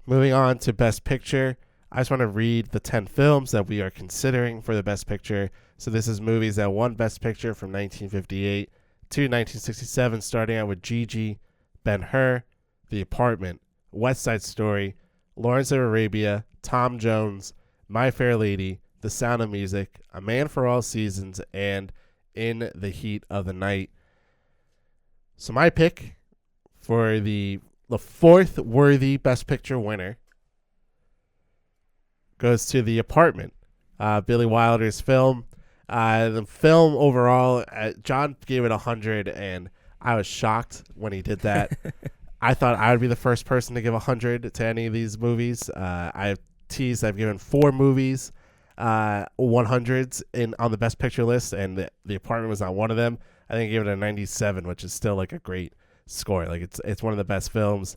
moving on to Best Picture, I just want to read the 10 films that we are considering for the Best Picture. So this is movies that won Best Picture from 1958 to 1967, starting out with Gigi, Ben-Hur, The Apartment, West Side Story, Lawrence of Arabia, Tom Jones, My Fair Lady, The Sound of Music, A Man for All Seasons, and In the Heat of the Night. So my pick for the fourth worthy Best Picture winner goes to The Apartment, Billy Wilder's film. The film overall, John gave it 100, and I was shocked when he did that. I thought I would be the first person to give 100 to any of these movies. I've teased I've given 4 movies 100s on the Best Picture list, and the Apartment was not one of them. I think I gave it a 97, which is still like a great score. Like it's one of the best films.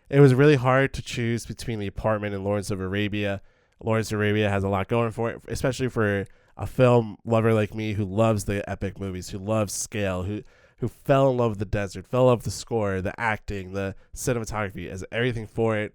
It was really hard to choose between The Apartment and Lawrence of Arabia. Lawrence of Arabia has a lot going for it, especially for a film lover like me who loves the epic movies, who loves scale, who fell in love with the desert, fell in love with the score, the acting, the cinematography, as everything for it.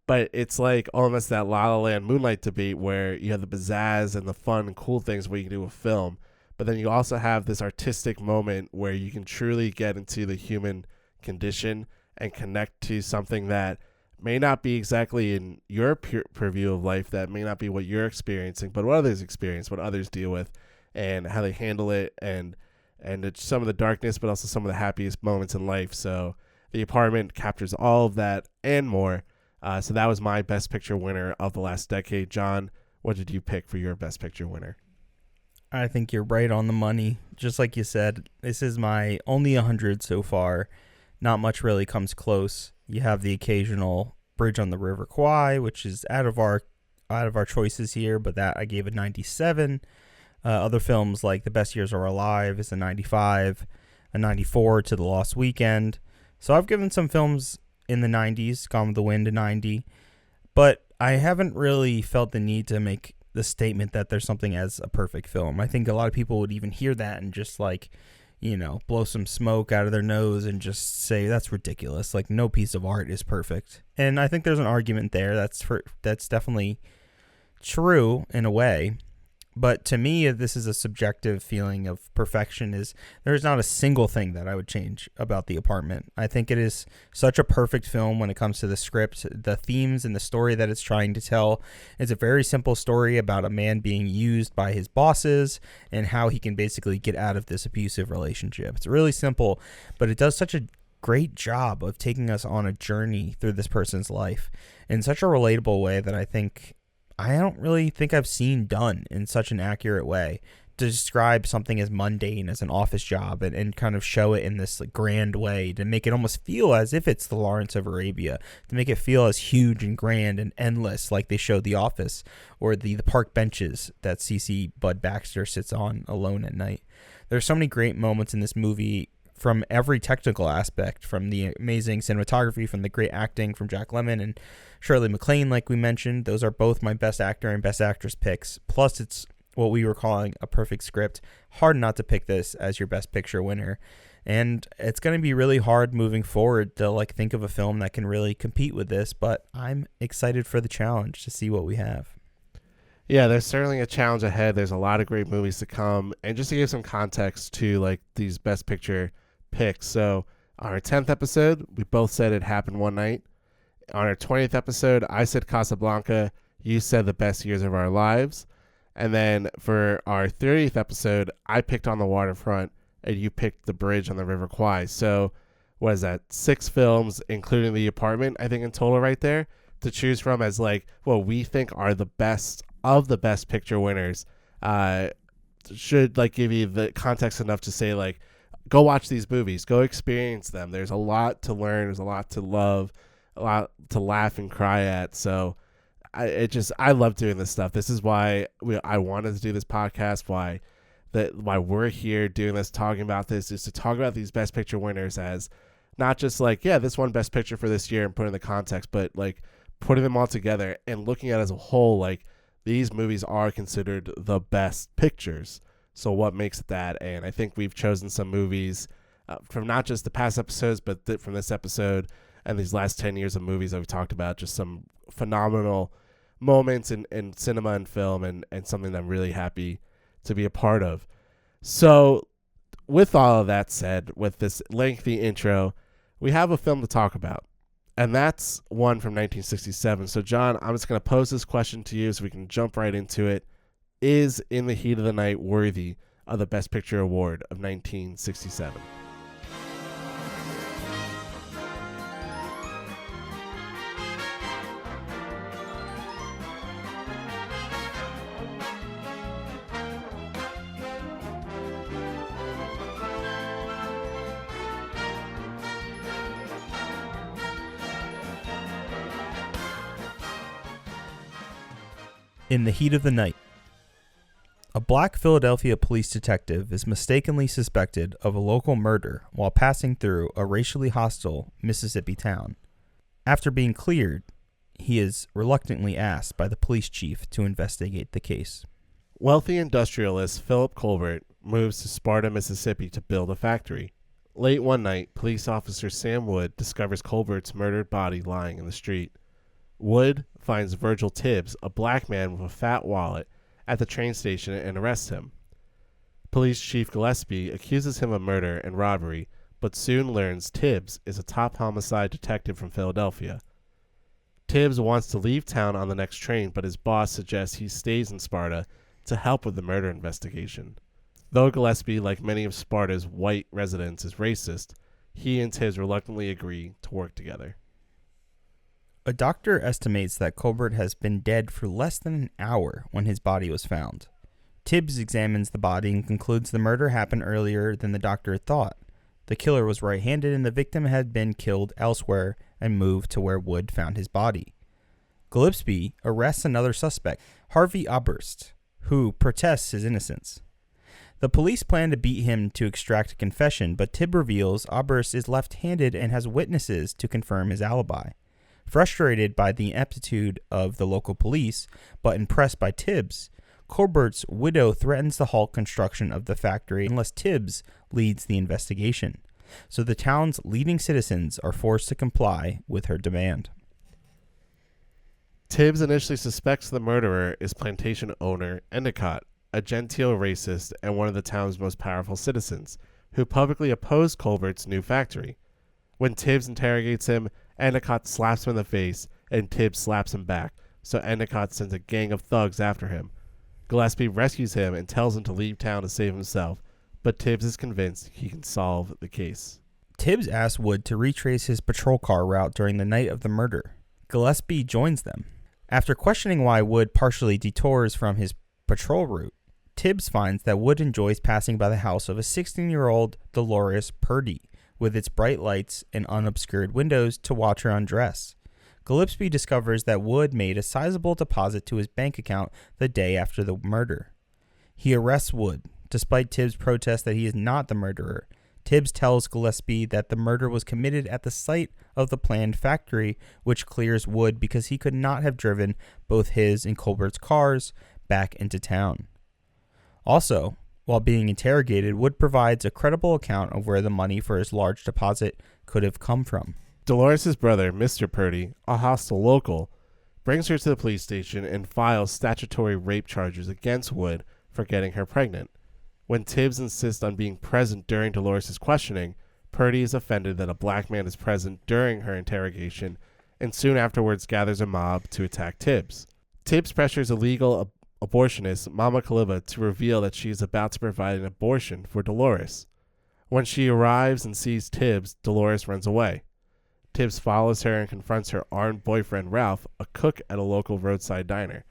But it's like almost that La La Land Moonlight debate where you have the pizzazz and the fun and cool things what you can do with film, but then you also have this artistic moment where you can truly get into the human condition and connect to something that may not be exactly in your purview of life, that may not be what you're experiencing, but what others experience, what others deal with, and how they handle it, and it's some of the darkness, but also some of the happiest moments in life. So The Apartment captures all of that and more. So that was my Best Picture winner of the last decade. John, what did you pick for your Best Picture winner? I think you're right on the money. Just like you said, this is my only 100 so far. Not much really comes close. You have the occasional Bridge on the River Kwai, which is out of our choices here, but that I gave a 97. Other films like The Best Years Are Alive is a 95, a 94 to The Lost Weekend. So I've given some films in the 90s, Gone with the Wind a 90, but I haven't really felt the need to make the statement that there's something as a perfect film. I think a lot of people would even hear that and just blow some smoke out of their nose and just say that's ridiculous. Like, no piece of art is perfect. And I think there's an argument there. That's definitely true in a way. But to me, this is a subjective feeling of perfection. There's not a single thing that I would change about The Apartment. I think it is such a perfect film when it comes to the script, the themes, and the story that it's trying to tell. It's a very simple story about a man being used by his bosses and how he can basically get out of this abusive relationship. It's really simple, but it does such a great job of taking us on a journey through this person's life in such a relatable way that I don't really think I've seen done in such an accurate way to describe something as mundane as an office job and kind of show it in this grand way to make it almost feel as if it's the Lawrence of Arabia, to make it feel as huge and grand and endless like they showed The Office or the park benches that CC Bud Baxter sits on alone at night. There's so many great moments in this movie from every technical aspect, from the amazing cinematography, from the great acting from Jack Lemmon and Shirley MacLaine, like we mentioned. Those are both my Best Actor and Best Actress picks. Plus, it's what we were calling a perfect script. Hard not to pick this as your Best Picture winner. And it's going to be really hard moving forward to like think of a film that can really compete with this, but I'm excited for the challenge to see what we have. Yeah, there's certainly a challenge ahead. There's a lot of great movies to come. And just to give some context to like these Best Picture picks. So on our 10th episode, we both said It Happened One Night. On our 20th episode, I said Casablanca. You said The Best Years of Our Lives. And then for our 30th episode, I picked On the Waterfront, and you picked The Bridge on the River Kwai. So what is that? 6 films, including The Apartment, I think in total right there, to choose from as like what we think are the best of the Best Picture winners. Should like give you the context enough to say like, go watch these movies, go experience them. There's a lot to learn. There's a lot to love, a lot to laugh and cry at. So I love doing this stuff. This is why I wanted to do this podcast. Why we're here doing this, talking about this, is to talk about these Best Picture winners as not just like, yeah, this won Best Picture for this year and put in the context, but like putting them all together and looking at it as a whole. Like these movies are considered the best pictures. So what makes it that? And I think we've chosen some movies from not just the past episodes, but from this episode and these last 10 years of movies that we've talked about, just some phenomenal moments in cinema and film, and something that I'm really happy to be a part of. So with all of that said, with this lengthy intro, we have a film to talk about, and that's one from 1967. So John, I'm just going to pose this question to you so we can jump right into it. Is In the Heat of the Night worthy of the Best Picture Award of 1967? In the Heat of the Night. A black Philadelphia police detective is mistakenly suspected of a local murder while passing through a racially hostile Mississippi town. After being cleared, he is reluctantly asked by the police chief to investigate the case. Wealthy industrialist Philip Colbert moves to Sparta, Mississippi to build a factory. Late one night, police officer Sam Wood discovers Colbert's murdered body lying in the street. Wood finds Virgil Tibbs, a black man with a fat wallet, at the train station and arrests him. Police Chief Gillespie accuses him of murder and robbery, but soon learns Tibbs is a top homicide detective from Philadelphia. Tibbs wants to leave town on the next train, but his boss suggests he stays in Sparta to help with the murder investigation. Though Gillespie, like many of Sparta's white residents, is racist, he and Tibbs reluctantly agree to work together. A doctor estimates that Colbert has been dead for less than an hour when his body was found. Tibbs examines the body and concludes the murder happened earlier than the doctor had thought. The killer was right-handed and the victim had been killed elsewhere and moved to where Wood found his body. Gillespie arrests another suspect, Harvey Oberst, who protests his innocence. The police plan to beat him to extract a confession, but Tibbs reveals Oberst is left-handed and has witnesses to confirm his alibi. Frustrated by the ineptitude of the local police, but impressed by Tibbs, Colbert's widow threatens to halt construction of the factory unless Tibbs leads the investigation. So the town's leading citizens are forced to comply with her demand. Tibbs initially suspects the murderer is plantation owner Endicott, a genteel racist and one of the town's most powerful citizens, who publicly opposed Colbert's new factory. When Tibbs interrogates him, Endicott slaps him in the face, and Tibbs slaps him back, so Endicott sends a gang of thugs after him. Gillespie rescues him and tells him to leave town to save himself, but Tibbs is convinced he can solve the case. Tibbs asks Wood to retrace his patrol car route during the night of the murder. Gillespie joins them. After questioning why Wood partially detours from his patrol route, Tibbs finds that Wood enjoys passing by the house of a 16-year-old Dolores Purdy, with its bright lights and unobscured windows to watch her undress. Gillespie discovers that Wood made a sizable deposit to his bank account the day after the murder. He arrests Wood, despite Tibbs' protest that he is not the murderer. Tibbs tells Gillespie that the murder was committed at the site of the planned factory, which clears Wood because he could not have driven both his and Colbert's cars back into town. Also, while being interrogated, Wood provides a credible account of where the money for his large deposit could have come from. Dolores' brother, Mr. Purdy, a hostile local, brings her to the police station and files statutory rape charges against Wood for getting her pregnant. When Tibbs insists on being present during Dolores' questioning, Purdy is offended that a black man is present during her interrogation and soon afterwards gathers a mob to attack Tibbs. Tibbs pressures illegal abortionist Mama Kaliba to reveal that she is about to provide an abortion for Dolores. When she arrives and sees Tibbs, Dolores runs away. Tibbs follows her and confronts her armed boyfriend Ralph, a cook at a local roadside diner.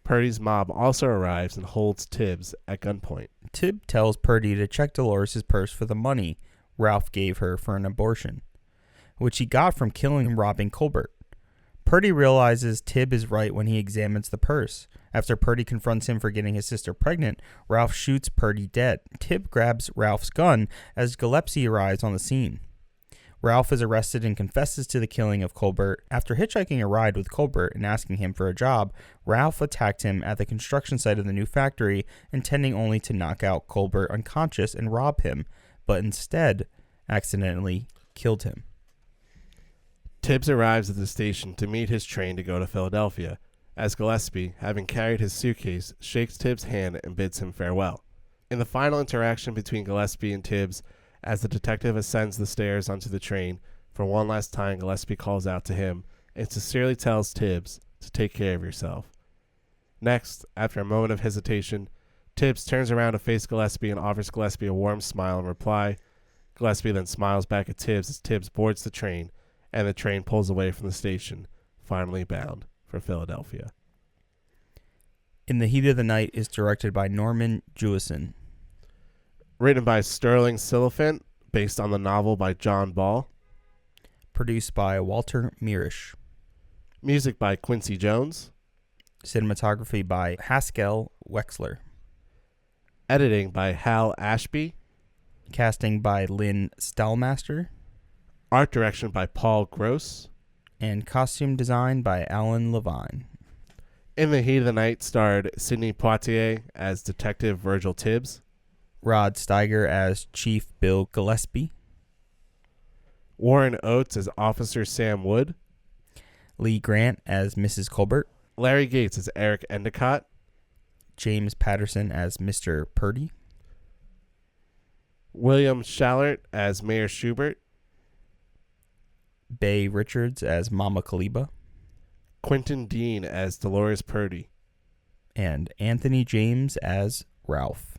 Purdy's mob also arrives and holds Tibbs at gunpoint. Tibbs tells Purdy to check Dolores' purse for the money Ralph gave her for an abortion, which he got from killing and robbing Colbert. Purdy realizes Tibbs is right when he examines the purse. After Purdy confronts him for getting his sister pregnant, Ralph shoots Purdy dead. Tibbs grabs Ralph's gun as Gillespie arrives on the scene. Ralph is arrested and confesses to the killing of Colbert. After hitchhiking a ride with Colbert and asking him for a job, Ralph attacked him at the construction site of the new factory, intending only to knock out Colbert unconscious and rob him, but instead accidentally killed him. Tibbs arrives at the station to meet his train to go to Philadelphia, as Gillespie, having carried his suitcase, shakes Tibbs' hand and bids him farewell. In the final interaction between Gillespie and Tibbs, as the detective ascends the stairs onto the train, for one last time Gillespie calls out to him and sincerely tells Tibbs to take care of yourself. Next, after a moment of hesitation, Tibbs turns around to face Gillespie and offers Gillespie a warm smile in reply. Gillespie then smiles back at Tibbs as Tibbs boards the train, and the train pulls away from the station, finally bound for Philadelphia. In the Heat of the Night is directed by Norman Jewison. Written by Sterling Siliphant, based on the novel by John Ball. Produced by Walter Mirisch. Music by Quincy Jones. Cinematography by Haskell Wexler. Editing by Hal Ashby. Casting by Lynn Stallmaster. Art direction by Paul Gross. And costume design by Alan Levine. In the Heat of the Night starred Sidney Poitier as Detective Virgil Tibbs. Rod Steiger as Chief Bill Gillespie. Warren Oates as Officer Sam Wood. Lee Grant as Mrs. Colbert. Larry Gates as Eric Endicott. James Patterson as Mr. Purdy. William Schallert as Mayor Schubert. Bay Richards as Mama Kaliba. Quentin Dean as Dolores Purdy. And Anthony James as Ralph.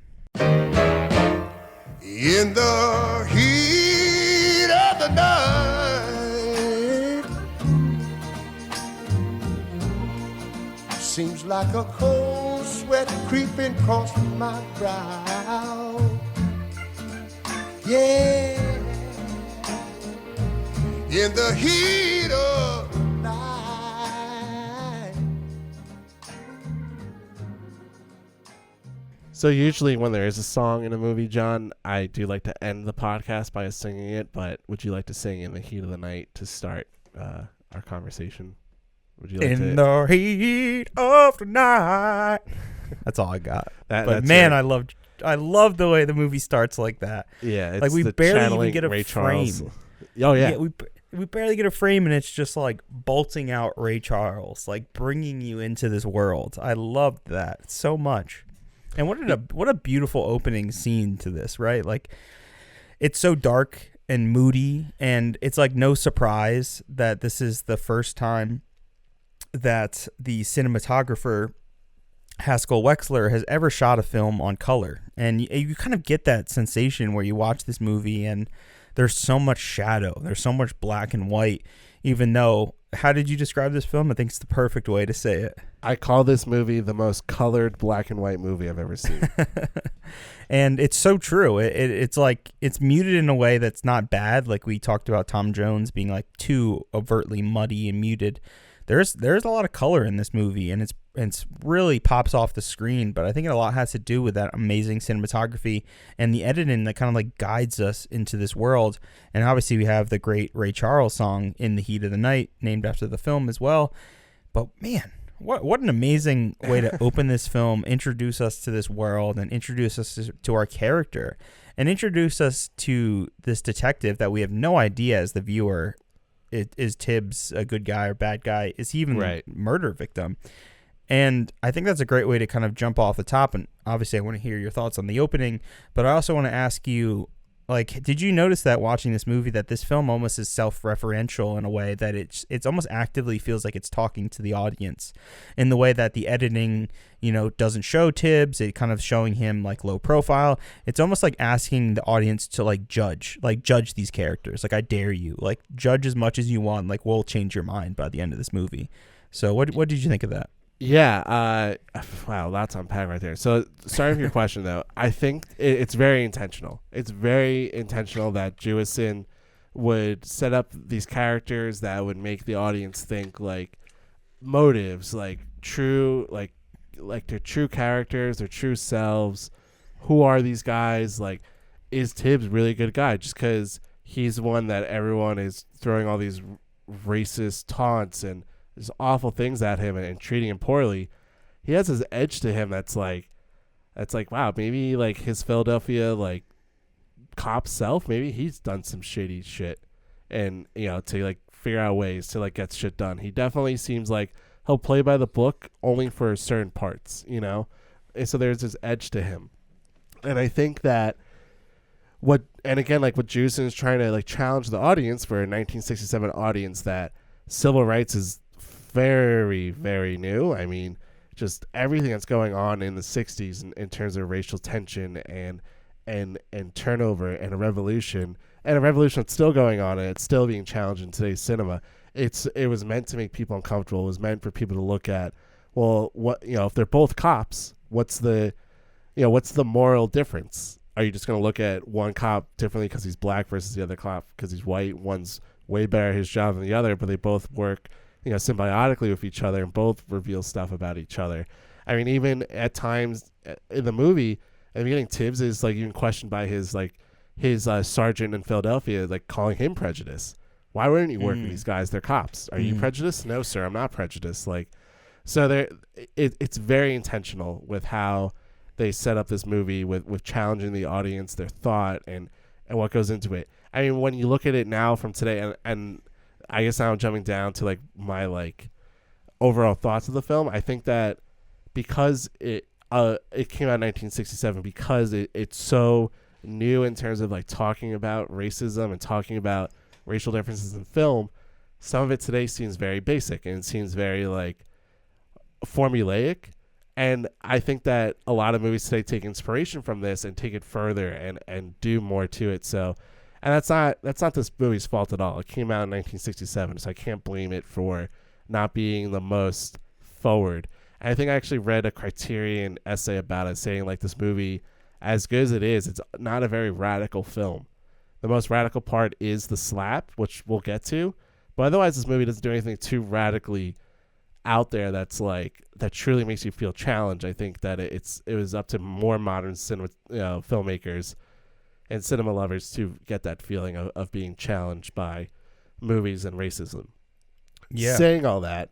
In the heat of the night, seems like a cold sweat creeping across my brow. Yeah, in the heat of the night. So usually when there is a song in a movie, John, I do like to end the podcast by singing it, but would you like to sing In the Heat of the Night to start our conversation? Would you like In the heat of the night. That's all I got. But man, I love the way the movie starts like that. Yeah, it's like we the barely even get a Ray frame. Charles. Oh yeah, we barely get a frame, and it's just like bolting out Ray Charles, like bringing you into this world. I loved that so much. And what a beautiful opening scene to this, right? Like, it's so dark and moody, and it's like no surprise that this is the first time that the cinematographer Haskell Wexler has ever shot a film on color. And you kind of get that sensation where you watch this movie and there's so much shadow, there's so much black and white, even though, how did you describe this film? I think it's the perfect way to say it. I call this movie the most colored black and white movie I've ever seen. And it's so true. It's like, it's muted in a way that's not bad. Like we talked about Tom Jones being like too overtly muddy and muted. There's a lot of color in this movie, and it's really pops off the screen. But I think a lot has to do with that amazing cinematography and the editing that kind of like guides us into this world. And obviously we have the great Ray Charles song In the Heat of the Night, named after the film as well. But man, What an amazing way to open this film, introduce us to this world, and introduce us to our character, and introduce us to this detective that we have no idea as the viewer. Is Tibbs a good guy or bad guy? Is he even a murder victim? And I think that's a great way to kind of jump off the top. And obviously I want to hear your thoughts on the opening, but I also want to ask you, like, did you notice that watching this movie that this film almost is self-referential in a way that it's almost actively feels like it's talking to the audience in the way that the editing, doesn't show Tibbs, it kind of showing him like low profile. It's almost like asking the audience to judge these characters. Like, I dare you, like, judge as much as you want. Like, we'll change your mind by the end of this movie. So what did you think of that? Yeah, wow, lots to unpack right there. So, sorry for your question, though. I think it's very intentional. It's very intentional that Jewison would set up these characters that would make the audience think, like, motives, like, true, like they're true characters, their true selves. Who are these guys? Like, is Tibbs really a good guy? Just because he's one that everyone is throwing all these racist taunts and there's awful things at him and treating him poorly. He has this edge to him that's like, wow, maybe like his Philadelphia like cop self, maybe he's done some shady shit, and to like figure out ways to like get shit done. He definitely seems like he'll play by the book only for certain parts, and so there's this edge to him, and I think that what Jewison is trying to like challenge the audience for a 1967 audience that civil rights is very, very new. I mean, just everything that's going on in the 60s in terms of racial tension and turnover and a revolution that's still going on, and it's still being challenged in today's cinema. It was meant to make people uncomfortable. It was meant for people to look at, well, what, if they're both cops, what's the moral difference? Are you just going to look at one cop differently because he's black versus the other cop because he's white? One's way better at his job than the other, but they both work symbiotically with each other and both reveal stuff about each other. I mean, even at times in the movie, at the beginning, Tibbs is like even questioned by his sergeant in Philadelphia, like calling him prejudiced. Why wouldn't you work with these guys? They're cops. Are you prejudiced? No, sir, I'm not prejudiced. Like, so it's very intentional with how they set up this movie with challenging the audience, their thought, and what goes into it. I mean, when you look at it now from today, and I guess now I'm jumping down to like my like overall thoughts of the film. I think that because it came out in 1967, because it's so new in terms of like talking about racism and talking about racial differences in film, some of it today seems very basic and it seems very like formulaic. And I think that a lot of movies today take inspiration from this and take it further and do more to it. So. And that's not this movie's fault at all. It came out in 1967, so I can't blame it for not being the most forward. And I think I actually read a Criterion essay about it, saying like this movie, as good as it is, it's not a very radical film. The most radical part is the slap, which we'll get to. But otherwise, this movie doesn't do anything too radically out there that truly makes you feel challenged. I think that it was up to more modern cinema filmmakers and cinema lovers to get that feeling of being challenged by movies and racism. Yeah. Saying all that,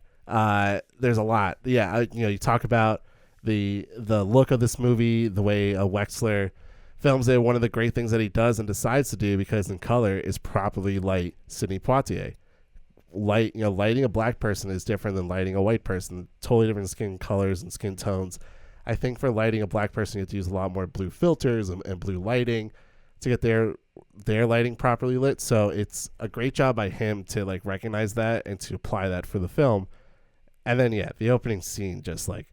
there's a lot. Yeah, you talk about the look of this movie, the way Wexler films it. One of the great things that he does and decides to do, because in color, is properly light Sidney Poitier. Lighting a black person is different than lighting a white person. Totally different skin colors and skin tones. I think for lighting a black person, you have to use a lot more blue filters and blue lighting to get their lighting properly lit. So it's a great job by him to like recognize that and to apply that for the film. And then the opening scene, just like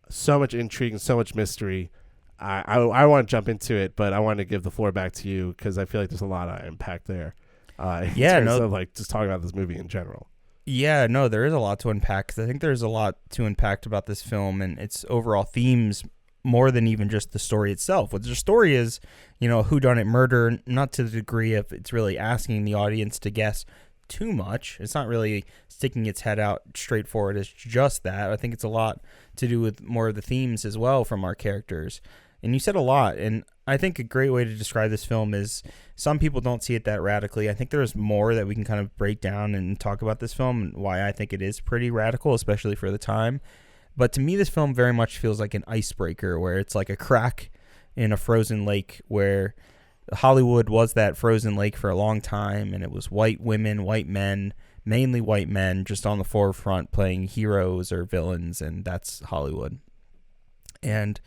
so much intrigue and so much mystery. I want to jump into it, but I want to give the floor back to you because I feel like there's a lot of impact there. In terms of like just talking about this movie in general. Yeah, no, there is a lot to unpack, because I think there's a lot to unpack about this film and its overall themes, more than even just the story itself. What the story is, a whodunit murder, not to the degree of it's really asking the audience to guess too much. It's not really sticking its head out straightforward as just that. I think it's a lot to do with more of the themes as well from our characters. And you said a lot, and I think a great way to describe this film is some people don't see it that radically. I think there's more that we can kind of break down and talk about this film and why I think it is pretty radical, especially for the time. But to me, this film very much feels like an icebreaker, where it's like a crack in a frozen lake, where Hollywood was that frozen lake for a long time, and it was white women, white men, mainly white men, just on the forefront playing heroes or villains, and that's Hollywood. And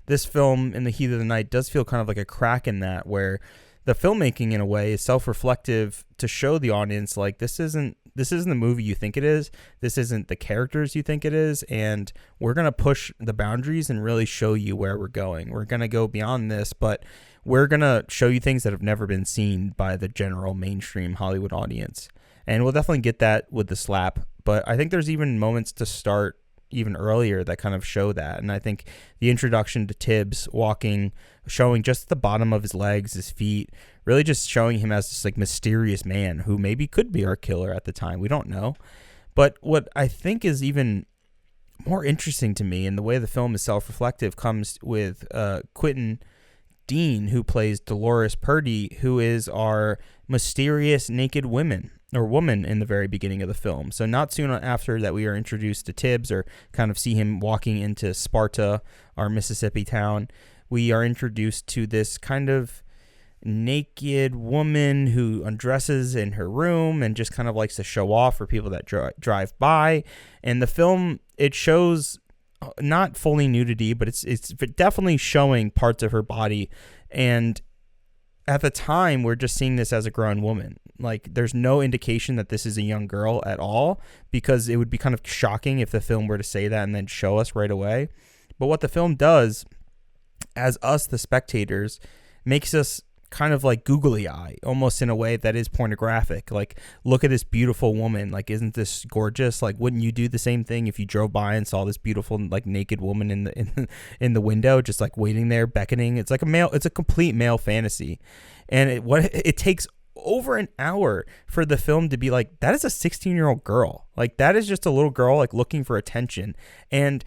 this film, In the Heat of the Night, does feel kind of like a crack in that, where the filmmaking, in a way, is self-reflective to show the audience, like, this isn't the movie you think it is. This isn't the characters you think it is. And we're going to push the boundaries and really show you where we're going. We're going to go beyond this, but we're going to show you things that have never been seen by the general mainstream Hollywood audience. And we'll definitely get that with The Slap. But I think there's even moments to start even earlier that kind of show that. And I think the introduction to Tibbs walking, showing just the bottom of his legs, his feet, really just showing him as this like mysterious man who maybe could be our killer at the time. We don't know. But what I think is even more interesting to me, and the way the film is self-reflective, comes with Quentin Dean, who plays Dolores Purdy, who is our mysterious naked woman in the very beginning of the film. So not soon after that we are introduced to Tibbs, or kind of see him walking into Sparta, our Mississippi town, we are introduced to this kind of naked woman who undresses in her room and just kind of likes to show off for people that drive by. And the film, it shows not fully nudity, but it's definitely showing parts of her body. And at the time, we're just seeing this as a grown woman. Like, there's no indication that this is a young girl at all, because it would be kind of shocking if the film were to say that and then show us right away. But what the film does, as us, the spectators, makes us kind of like googly eye, almost in a way that is pornographic. Like, look at this beautiful woman. Like, isn't this gorgeous? Like, wouldn't you do the same thing if you drove by and saw this beautiful, like, naked woman in the window, just like waiting there, beckoning? It's like it's a complete male fantasy. And it takes over an hour for the film to be like, that is a 16-year-old girl. Like, that is just a little girl, like, looking for attention. And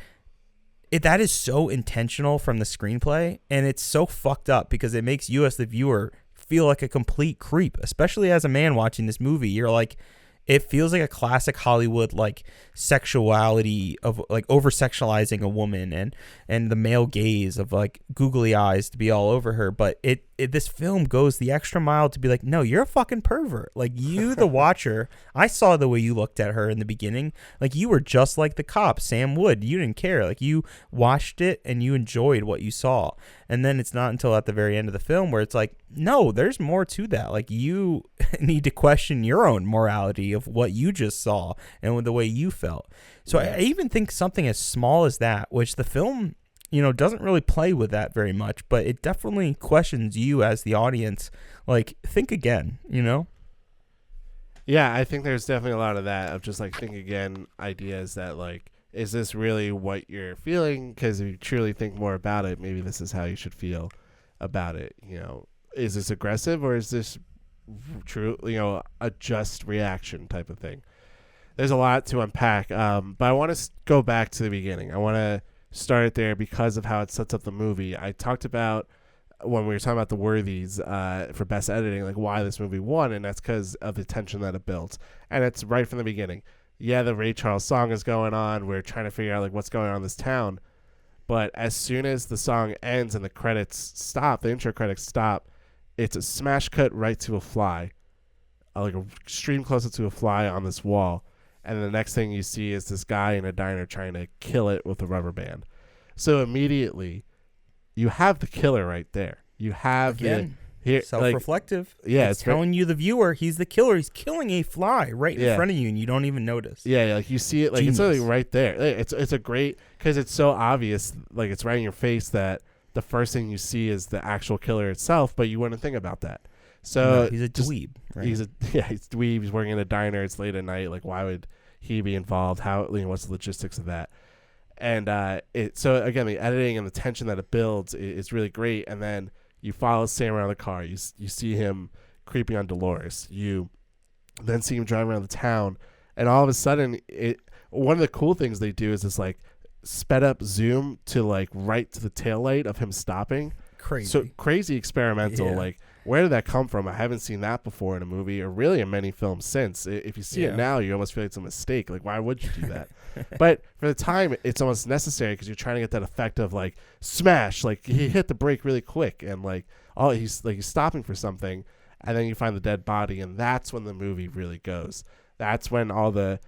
that is so intentional from the screenplay, and it's so fucked up because it makes you as the viewer feel like a complete creep, especially as a man watching this movie. You're like, it feels like a classic Hollywood, like, sexuality of, like, over-sexualizing a woman and the male gaze of, like, googly eyes to be all over her. But this film goes the extra mile to be like, no, you're a fucking pervert. Like, you, the watcher, I saw the way you looked at her in the beginning. Like, you were just like the cop, Sam Wood. You didn't care. Like, you watched it and you enjoyed what you saw. And then it's not until at the very end of the film where it's like, no, there's more to that. Like, you need to question your own morality of what you just saw and with the way you felt. So I even think something as small as that, which the film, doesn't really play with that very much, but it definitely questions you as the audience. Like, think again, Yeah, I think there's definitely a lot of that, of just like think again ideas that, like, is this really what you're feeling? Because if you truly think more about it, maybe this is how you should feel about it. Is this aggressive, or is this true, a just reaction type of thing? There's a lot to unpack, but I want to go back to the beginning. I want to start it there because of how it sets up the movie. I talked about, when we were talking about the Worthies for best editing, like, why this movie won, and that's because of the tension that it builds. And it's right from the beginning. Yeah, the Ray Charles song is going on. We're trying to figure out, like, what's going on in this town. But as soon as the song ends and the credits stop, the intro credits stop, it's a smash cut right to a fly, like a extreme close-up to a fly on this wall. And the next thing you see is this guy in a diner trying to kill it with a rubber band. So immediately, you have the killer right there. You have self-reflective. Like, yeah, it's telling you, the viewer, he's the killer. He's killing a fly right in front of you, and you don't even notice. Yeah, like, you see it, like, Genius. it's literally right there. It's a great, because it's so obvious, like, it's right in your face that the first thing you see is the actual killer itself, but you wouldn't think about that. So no, he's a dweeb. Right? He's dweeb. He's working in a diner. It's late at night. Like, why would he be involved? How, what's the logistics of that? And so again, the editing and the tension that it builds is really great. And then you follow Sam around the car. You see him creeping on Dolores. You then see him driving around the town, and all of a sudden, one of the cool things they do is this, like, sped up zoom to, like, right to the taillight of him stopping. crazy. So crazy experimental. Yeah. Like, where did that come from? I haven't seen that before in a movie, or really in many films since. If you see it now, you almost feel like it's a mistake. Like, why would you do that? But for the time, it's almost necessary because you're trying to get that effect of like smash. Like, he hit the brake really quick, and like, oh, he's stopping for something, and then you find the dead body, and that's when the movie really goes. That's when all the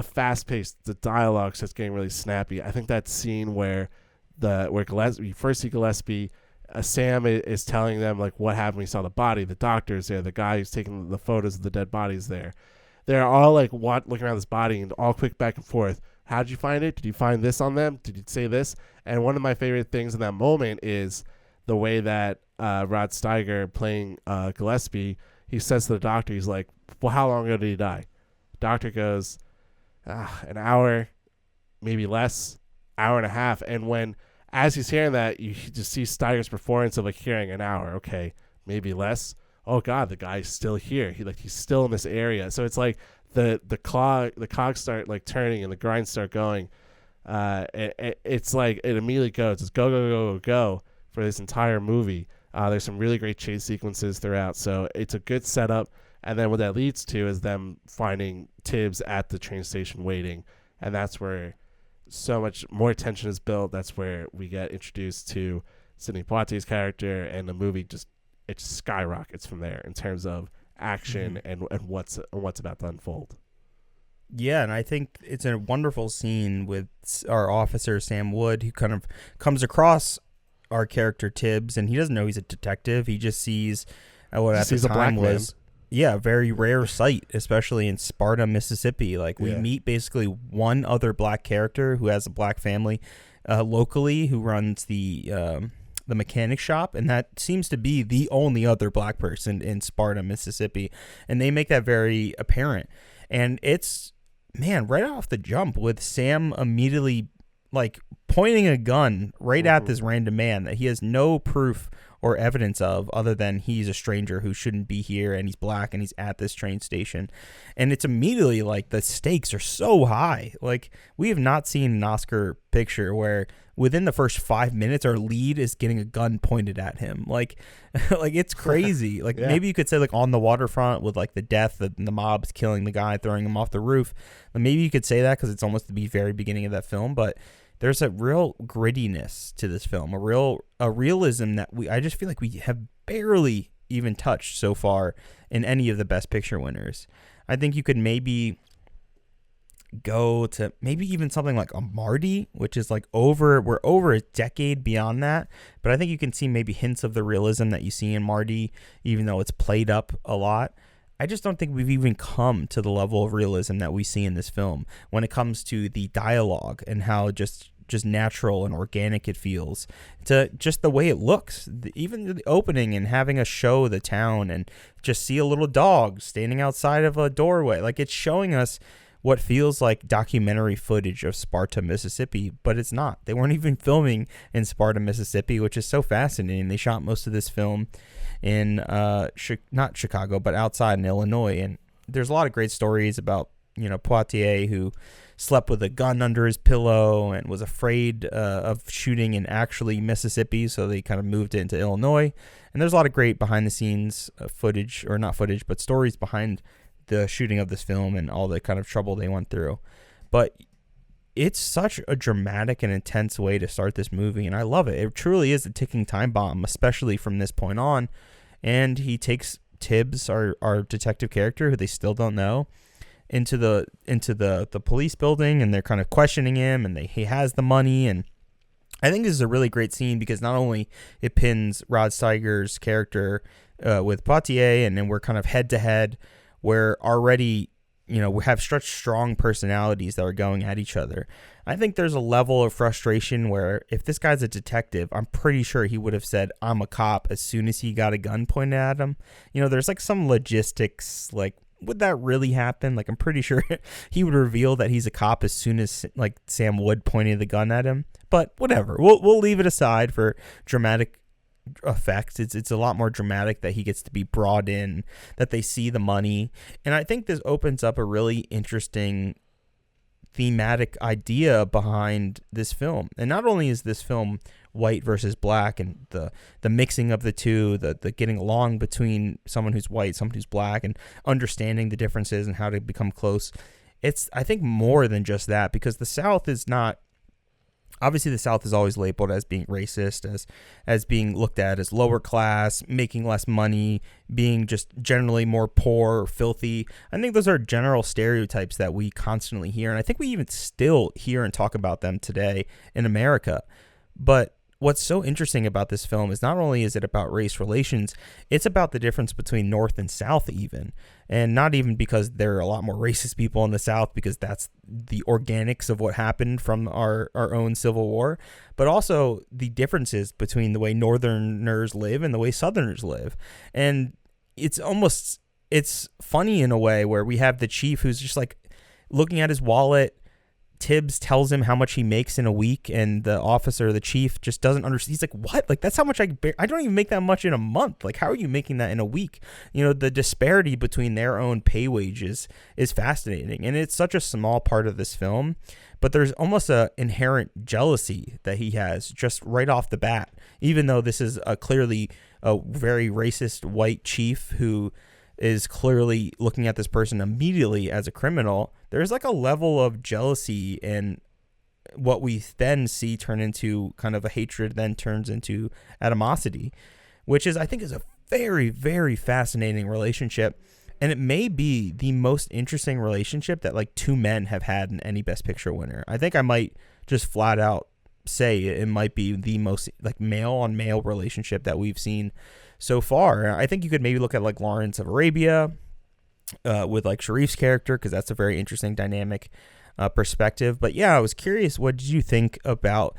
fast paced, the dialogue starts getting really snappy. I think that scene where Gillespie, you first see Gillespie, Sam is telling them like what happened when he saw the body. The doctor's there. The guy who's taking the photos of the dead bodies there. They're all like looking around this body and all quick back and forth. How did you find it? Did you find this on them? Did you say this? And one of my favorite things in that moment is the way that Rod Steiger playing Gillespie, he says to the doctor, he's like, well, how long ago did he die? Doctor goes, an hour, maybe less, hour and a half. And as he's hearing that, you just see Steiger's performance of like hearing an hour, okay, maybe less. Oh God, the guy's still here. He's still in this area. So it's like the cogs start like turning and the grinds start going. It's like it immediately goes. It's go go go go go for this entire movie. There's some really great chase sequences throughout. So it's a good setup. And then what that leads to is them finding Tibbs at the train station waiting, and that's where so much more tension is built. That's where we get introduced to Sidney Poitier's character, and the movie it skyrockets from there in terms of action and what's about to unfold. Yeah, and I think it's a wonderful scene with our officer Sam Wood, who kind of comes across our character Tibbs, and he doesn't know he's a detective. He just sees what at the time was a very rare sight, especially in Sparta, Mississippi. Like, we meet basically one other black character who has a black family locally, who runs the mechanic shop, and that seems to be the only other black person in Sparta, Mississippi, and they make that very apparent. And it's, man, right off the jump with Sam immediately like pointing a gun right at this random man that he has no proof or evidence of other than he's a stranger who shouldn't be here, and he's black, and he's at this train station. And it's immediately like the stakes are so high. Like, we have not seen an Oscar picture where within the first 5 minutes our lead is getting a gun pointed at him. Like it's crazy. Like, maybe you could say like On the Waterfront with like the death, the mob's killing the guy, throwing him off the roof. But maybe you could say that because it's almost the very beginning of that film. But there's a real grittiness to this film, a realism that I just feel like we have barely even touched so far in any of the Best Picture winners. I think you could maybe go to maybe even something like a Marty, which is like we're over a decade beyond that. But I think you can see maybe hints of the realism that you see in Marty, even though it's played up a lot. I just don't think we've even come to the level of realism that we see in this film when it comes to the dialogue and how just natural and organic it feels, to just the way it looks. Even the opening and having us show the town and just see a little dog standing outside of a doorway. Like, it's showing us what feels like documentary footage of Sparta, Mississippi, but it's not. They weren't even filming in Sparta, Mississippi, which is so fascinating. They shot most of this film in not Chicago, but outside in Illinois. And there's a lot of great stories about, Poitier, who slept with a gun under his pillow and was afraid of shooting in actually Mississippi, so they kind of moved it into Illinois. And there's a lot of great behind the scenes footage, or not footage, but stories behind the shooting of this film and all the kind of trouble they went through. But it's such a dramatic and intense way to start this movie, and I love it. It truly is a ticking time bomb, especially from this point on. And he takes Tibbs, our detective character, who they still don't know, into the police building, and they're kind of questioning him, and he has the money. And I think this is a really great scene because not only it pins Rod Steiger's character with Poitier, and then we're kind of head to head, where already, we have such strong personalities that are going at each other. I think there's a level of frustration where if this guy's a detective, I'm pretty sure he would have said, I'm a cop, as soon as he got a gun pointed at him. There's like some logistics, like, would that really happen? Like, I'm pretty sure he would reveal that he's a cop as soon as like Sam Wood pointed the gun at him. But whatever, we'll leave it aside for dramatic effect. It's a lot more dramatic that he gets to be brought in, that they see the money. And I think this opens up a really interesting thematic idea behind this film. And not only is this film white versus black and the mixing of the two, the getting along between someone who's white, someone who's black, and understanding the differences and how to become close. It's, I think, more than just that, because the South is not, obviously the South is always labeled as being racist, as being looked at as lower class, making less money, being just generally more poor or filthy. I think those are general stereotypes that we constantly hear, and I think we even still hear and talk about them today in America. But what's so interesting about this film is not only is it about race relations, it's about the difference between North and South even. And not even because there are a lot more racist people in the South, because that's the organics of what happened from our own Civil War, but also the differences between the way Northerners live and the way Southerners live. And it's funny in a way where we have the chief who's just like looking at his wallet. Tibbs tells him how much he makes in a week, and the officer, the chief, just doesn't understand. He's like, what? Like, that's how much I don't even make that much in a month. Like, how are you making that in a week? You know, the disparity between their own pay wages is fascinating. And it's such a small part of this film, but there's almost a inherent jealousy that he has just right off the bat, even though this is clearly a very racist white chief who is clearly looking at this person immediately as a criminal. There's like a level of jealousy, and what we then see turn into kind of a hatred then turns into animosity, which is, I think, is a very, very fascinating relationship. And it may be the most interesting relationship that like two men have had in any Best Picture winner. I think I might just flat out say it might be the most like male on male relationship that we've seen so far. I think you could maybe look at like Lawrence of Arabia with like Sharif's character, because that's a very interesting dynamic perspective. But yeah, I was curious, what did you think about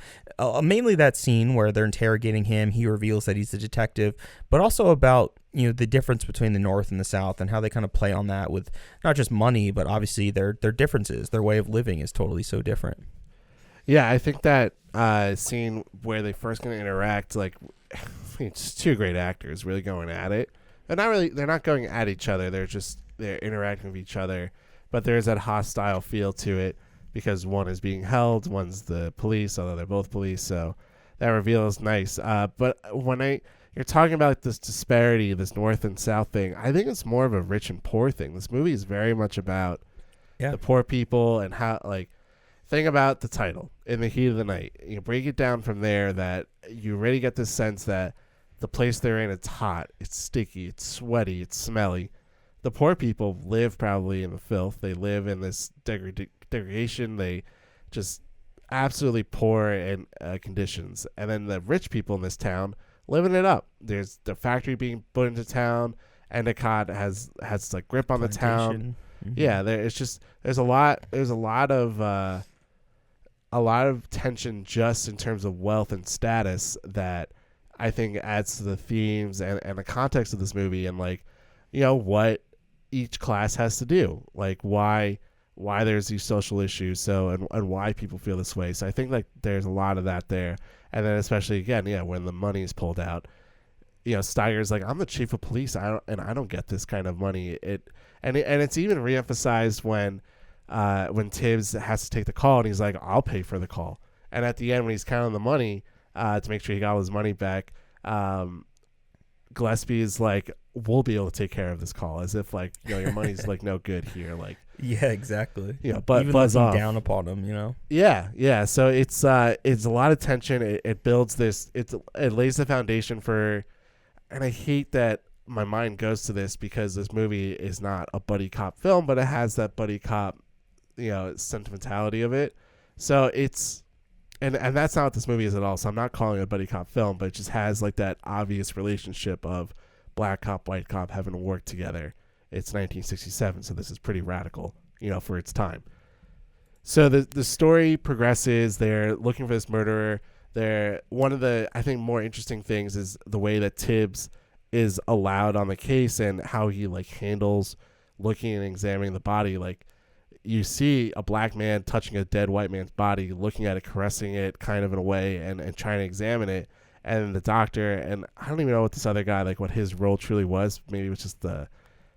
mainly that scene where they're interrogating him, he reveals that he's a detective, but also about, you know, the difference between the North and the South and how they kind of play on that with not just money, but obviously their differences, their way of living is totally so different. Yeah, I think that scene where they first going to interact, like, it's two great actors really going at it. They're not going at each other. They're interacting with each other, but there's that hostile feel to it because one is being held, one's the police, although they're both police. So that reveal is nice. But when you're talking about this disparity, this North and South thing, I think it's more of a rich and poor thing. This movie is very much about the poor people and how, like, think about the title, In the Heat of the Night. You break it down from there, that you really get this sense that the place they're in, it's hot, it's sticky, it's sweaty, it's smelly. The poor people live probably in the filth. They live in this degradation. They just absolutely poor in conditions. And then the rich people in this town living it up. There's the factory being put into town. Endicott has like grip on the town. Mm-hmm. Yeah, there's a lot of tension just in terms of wealth and status that I think adds to the themes and the context of this movie, and like, you know, what each class has to do, like why there's these social issues, so and why people feel this way. So I think like there's a lot of that there, and then especially again, when the money is pulled out, you know, Steiger's like, I'm the chief of police, I don't get this kind of money. And it's even reemphasized when Tibbs has to take the call, and he's like, I'll pay for the call. And at the end, when he's counting the money to make sure he got all his money back, Gillespie is like, we'll be able to take care of this call, as if like, you know, your money's like no good here. Like, yeah, exactly. You know, but even buzz off down upon him, you know. Yeah. So it's a lot of tension. It builds this. It lays the foundation for, and I hate that my mind goes to this because this movie is not a buddy cop film, but it has that buddy cop, you know, sentimentality of it. So it's, and that's not what this movie is at all. So I'm not calling it a buddy cop film, but it just has like that obvious relationship of black cop, white cop having to work together. It's 1967, so this is pretty radical, you know, for its time. So the story progresses. They're looking for this murderer. One of the, I think, more interesting things is the way that Tibbs is allowed on the case and how he like handles looking and examining the body. Like, you see a black man touching a dead white man's body, looking at it, caressing it kind of in a way, and trying to examine it. And the doctor, and I don't even know what this other guy, like what his role truly was. Maybe it was just the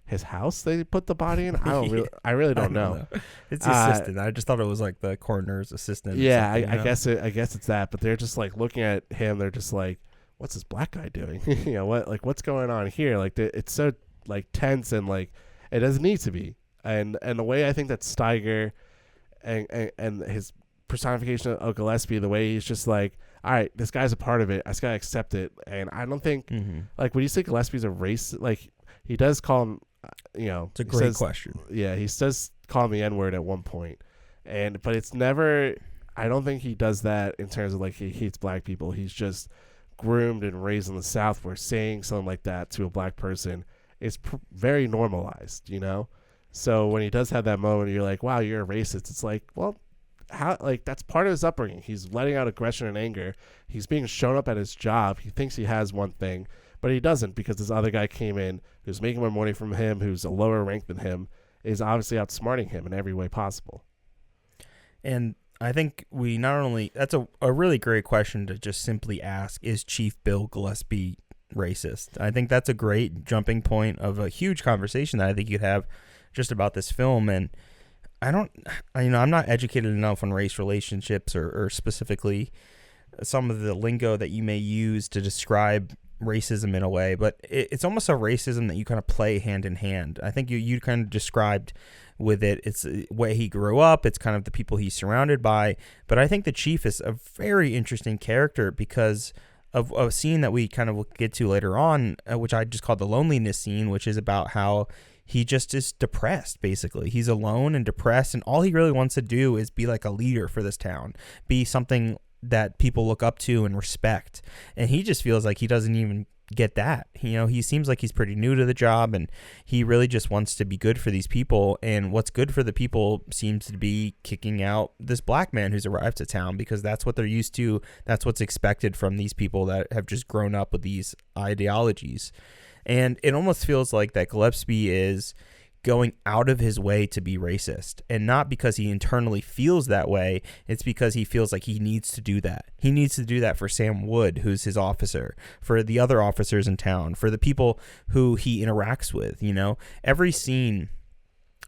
his house they put the body in. I really don't know. It's the assistant. I just thought it was like the coroner's assistant. Yeah, I guess it's that. But they're just like looking at him. They're just like, what's this black guy doing? What's going on here? Like it's so like tense and like it doesn't need to be. And the way I think that Steiger and his personification of Gillespie, the way he's just like, all right, this guy's a part of it. I just gotta accept it. And I don't think like when you say Gillespie's a race, like he does call him, it's a great question. Yeah, he does call him the N-word at one point, but it's never. I don't think he does that in terms of like he hates black people. He's just groomed and raised in the South, where saying something like that to a black person is very normalized. So when he does have that moment, you're like, wow, you're a racist. It's like, well, how, like, that's part of his upbringing. He's letting out aggression and anger. He's being shown up at his job. He thinks he has one thing, but he doesn't, because this other guy came in who's making more money from him, who's a lower rank than him, is obviously outsmarting him in every way possible. And I think we not only, that's a really great question to just simply ask, is Chief Bill Gillespie racist? I think that's a great jumping point of a huge conversation that I think you'd have just about this film. And I'm not educated enough on race relationships or specifically some of the lingo that you may use to describe racism in a way, but it's almost a racism that you kind of play hand in hand. I think you kind of described with it, it's the way he grew up, it's kind of the people he's surrounded by, but I think the chief is a very interesting character because of a scene that we kind of will get to later on, which I just called the loneliness scene, which is about how he just is depressed, basically. He's alone and depressed, and all he really wants to do is be like a leader for this town, be something that people look up to and respect. And he just feels like he doesn't even get that. He seems like he's pretty new to the job, and he really just wants to be good for these people. And what's good for the people seems to be kicking out this black man who's arrived to town, because that's what they're used to. That's what's expected from these people that have just grown up with these ideologies. And it almost feels like that Gillespie is going out of his way to be racist, and not because he internally feels that way. It's because he feels like he needs to do that. He needs to do that for Sam Wood, who's his officer, for the other officers in town, for the people who he interacts with. Every scene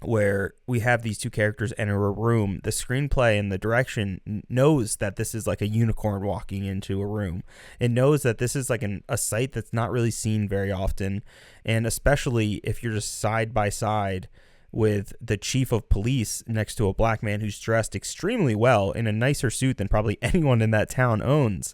where we have these two characters enter a room, the screenplay and the direction knows that this is like a unicorn walking into a room. It knows that this is like a sight that's not really seen very often. And especially if you're just side by side with the chief of police next to a black man who's dressed extremely well in a nicer suit than probably anyone in that town owns.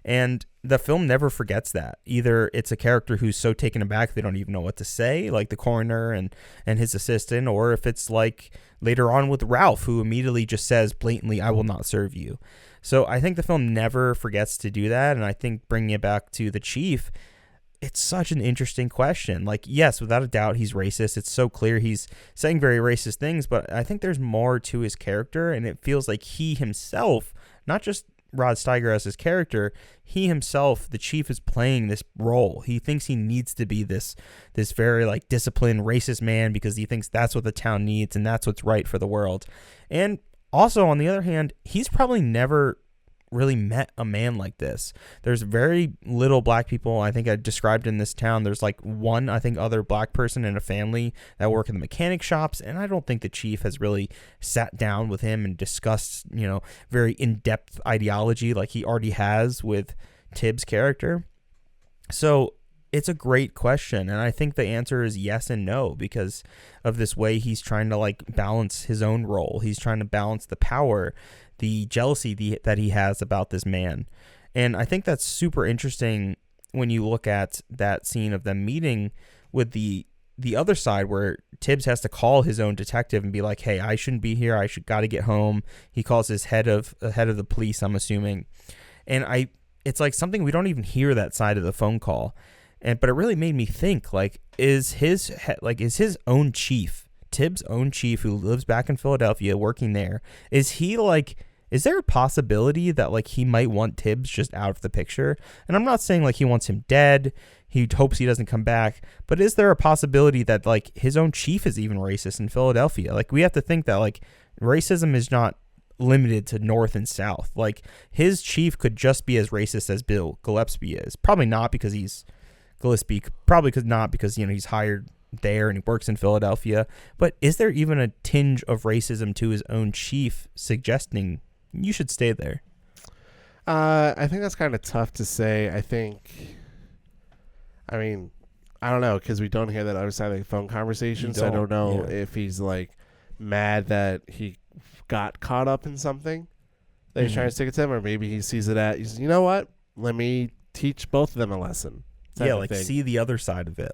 And the film never forgets that. Either it's a character who's so taken aback they don't even know what to say, like the coroner and his assistant, or if it's like later on with Ralph, who immediately just says blatantly, "I will not serve you." So I think the film never forgets to do that. And I think bringing it back to the chief, it's such an interesting question. Like, yes, without a doubt, he's racist. It's so clear he's saying very racist things, but I think there's more to his character, and it feels like he himself, not just Rod Steiger as his character, he himself, the chief, is playing this role. He thinks he needs to be this very like disciplined racist man because he thinks that's what the town needs and that's what's right for the world. And also, on the other hand, he's probably never really met a man like this. There's very little black people, I think I described in this town. There's like one, I think, other black person in a family that work in the mechanic shops, and I don't think the chief has really sat down with him and discussed, very in-depth ideology like he already has with Tibbs' character. So it's a great question, and I think the answer is yes and no because of this way he's trying to like balance his own role. He's trying to balance the power, the jealousy that he has about this man. And I think that's super interesting when you look at that scene of them meeting with the other side, where Tibbs has to call his own detective and be like, "Hey, I shouldn't be here. I got to get home." He calls his head of the police, I'm assuming. And it's like something we don't even hear that side of the phone call. But it really made me think, like, is his own chief, Tibbs' own chief, who lives back in Philadelphia working there, is there a possibility that like he might want Tibbs just out of the picture? And I'm not saying like he wants him dead, he hopes he doesn't come back, but is there a possibility that like his own chief is even racist in Philadelphia? Like, we have to think that like racism is not limited to North and South. Like, his chief could just be as racist as Bill Gillespie is. Probably not because he's hired there and he works in Philadelphia. But is there even a tinge of racism to his own chief suggesting you should stay there? I think that's kind of tough to say. I mean, I don't know, because we don't hear that other side of the phone conversation, so I don't know if he's like mad that he got caught up in something that he's trying to stick it to him, or maybe he sees it at, you know what, let me teach both of them a lesson. See the other side of it,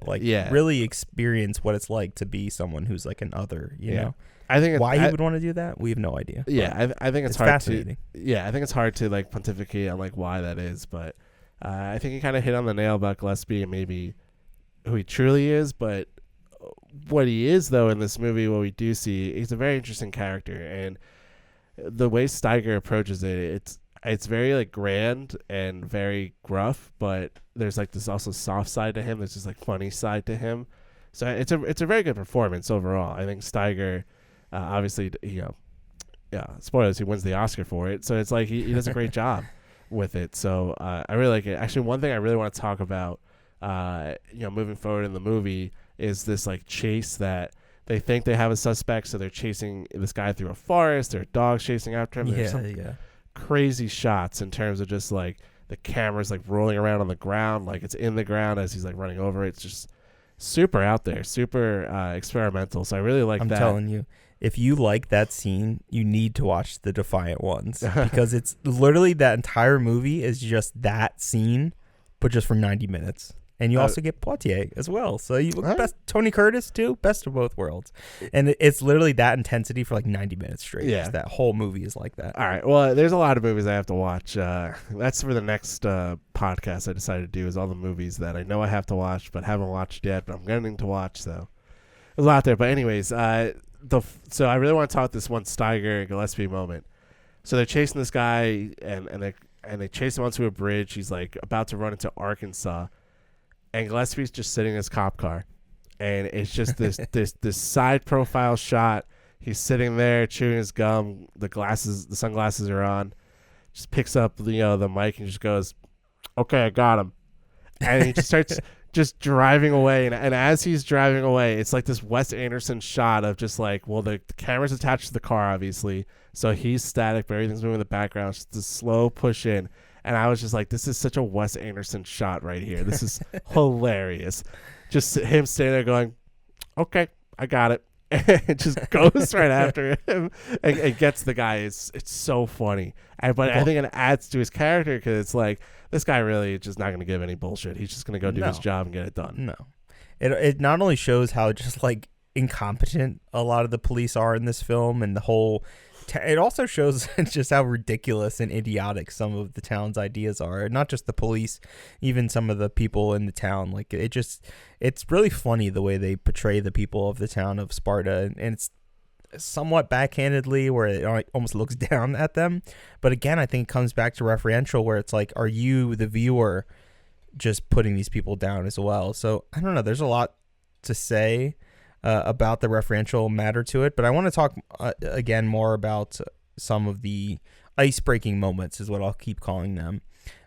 really experience what it's like to be someone who's like an other, you know. I think why he would want to do that, we have no idea. Yeah, I think it's hard fascinating. I think it's hard to like pontificate on like why that is, but I think he kind of hit on the nail about Gillespie and maybe who he truly is, but what he is though in this movie, what we do see, he's a very interesting character, and the way Steiger approaches it, it's very like grand and very gruff, but there's like this also soft side to him. There's just like funny side to him. So it's a very good performance overall. I think Steiger, obviously, spoilers, he wins the Oscar for it. So it's like he does a great job with it. So I really like it. Actually, one thing I really want to talk about, moving forward in the movie is this like chase that they think they have a suspect, so they're chasing this guy through a forest. There are dogs chasing after him. There's some crazy shots in terms of just like the camera's like rolling around on the ground, like it's in the ground as he's like running over. It's just super out there, super experimental. So I really like that. I'm telling you, if you like that scene, you need to watch The Defiant Ones, because it's literally that entire movie is just that scene, but just for 90 minutes. And you also get Poitier as well. So you best Tony Curtis too, best of both worlds. And it's literally that intensity for like 90 minutes straight. Yeah. That whole movie is like that. All right. Well, there's a lot of movies I have to watch. That's for the next podcast I decided to do, is all the movies that I know I have to watch but haven't watched yet, but I'm getting to watch. So there's a lot there. But anyways, so I really want to talk this one Steiger Gillespie moment. So they're chasing this guy and they chase him onto a bridge. He's like about to run into Arkansas. And Gillespie's just sitting in his cop car, and it's just this side profile shot. He's sitting there chewing his gum. The sunglasses are on. Just picks up the mic and just goes, "Okay, I got him." And he just starts just driving away. And as he's driving away, it's like this Wes Anderson shot of just like, well, the camera's attached to the car, obviously, so he's static, but everything's moving in the background. It's just a slow push in. And I was just like, this is such a Wes Anderson shot right here. This is hilarious. Just him standing there going, okay, I got it. And just goes right after him and gets the guy. It's so funny. But I think it adds to his character, because it's like, this guy really is just not going to give any bullshit. He's just going to go do his job and get it done. No. It not only shows how just like incompetent a lot of the police are in this film, and the whole... It also shows just how ridiculous and idiotic some of the town's ideas are. Not just the police, even some of the people in the town. Like it's really funny the way they portray the people of the town of Sparta, and it's somewhat backhandedly, where it almost looks down at them. But again, I think it comes back to referential, where it's like, are you, the viewer, just putting these people down as well? So I don't know. There's a lot to say about the referential matter to it, but I want to talk again more about some of the ice-breaking moments, is what I'll keep calling them.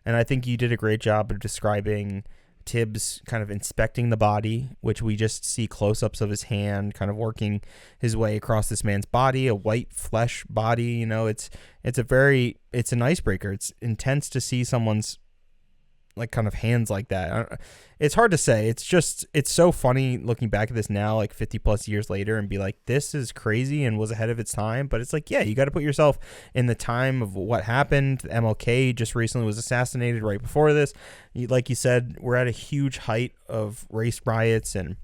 And I think you did a great job of describing Tibbs kind of inspecting the body, which we just see close-ups of his hand kind of working his way across this man's body, a white flesh body. It's an icebreaker. It's intense to see someone's like kind of hands like that. It's hard to say. It's so funny looking back at this now, like 50 plus years later, and be like, this is crazy and was ahead of its time. But it's like, yeah, you got to put yourself in the time of what happened. MLK just recently was assassinated right before this. Like you said, we're at a huge height of race riots and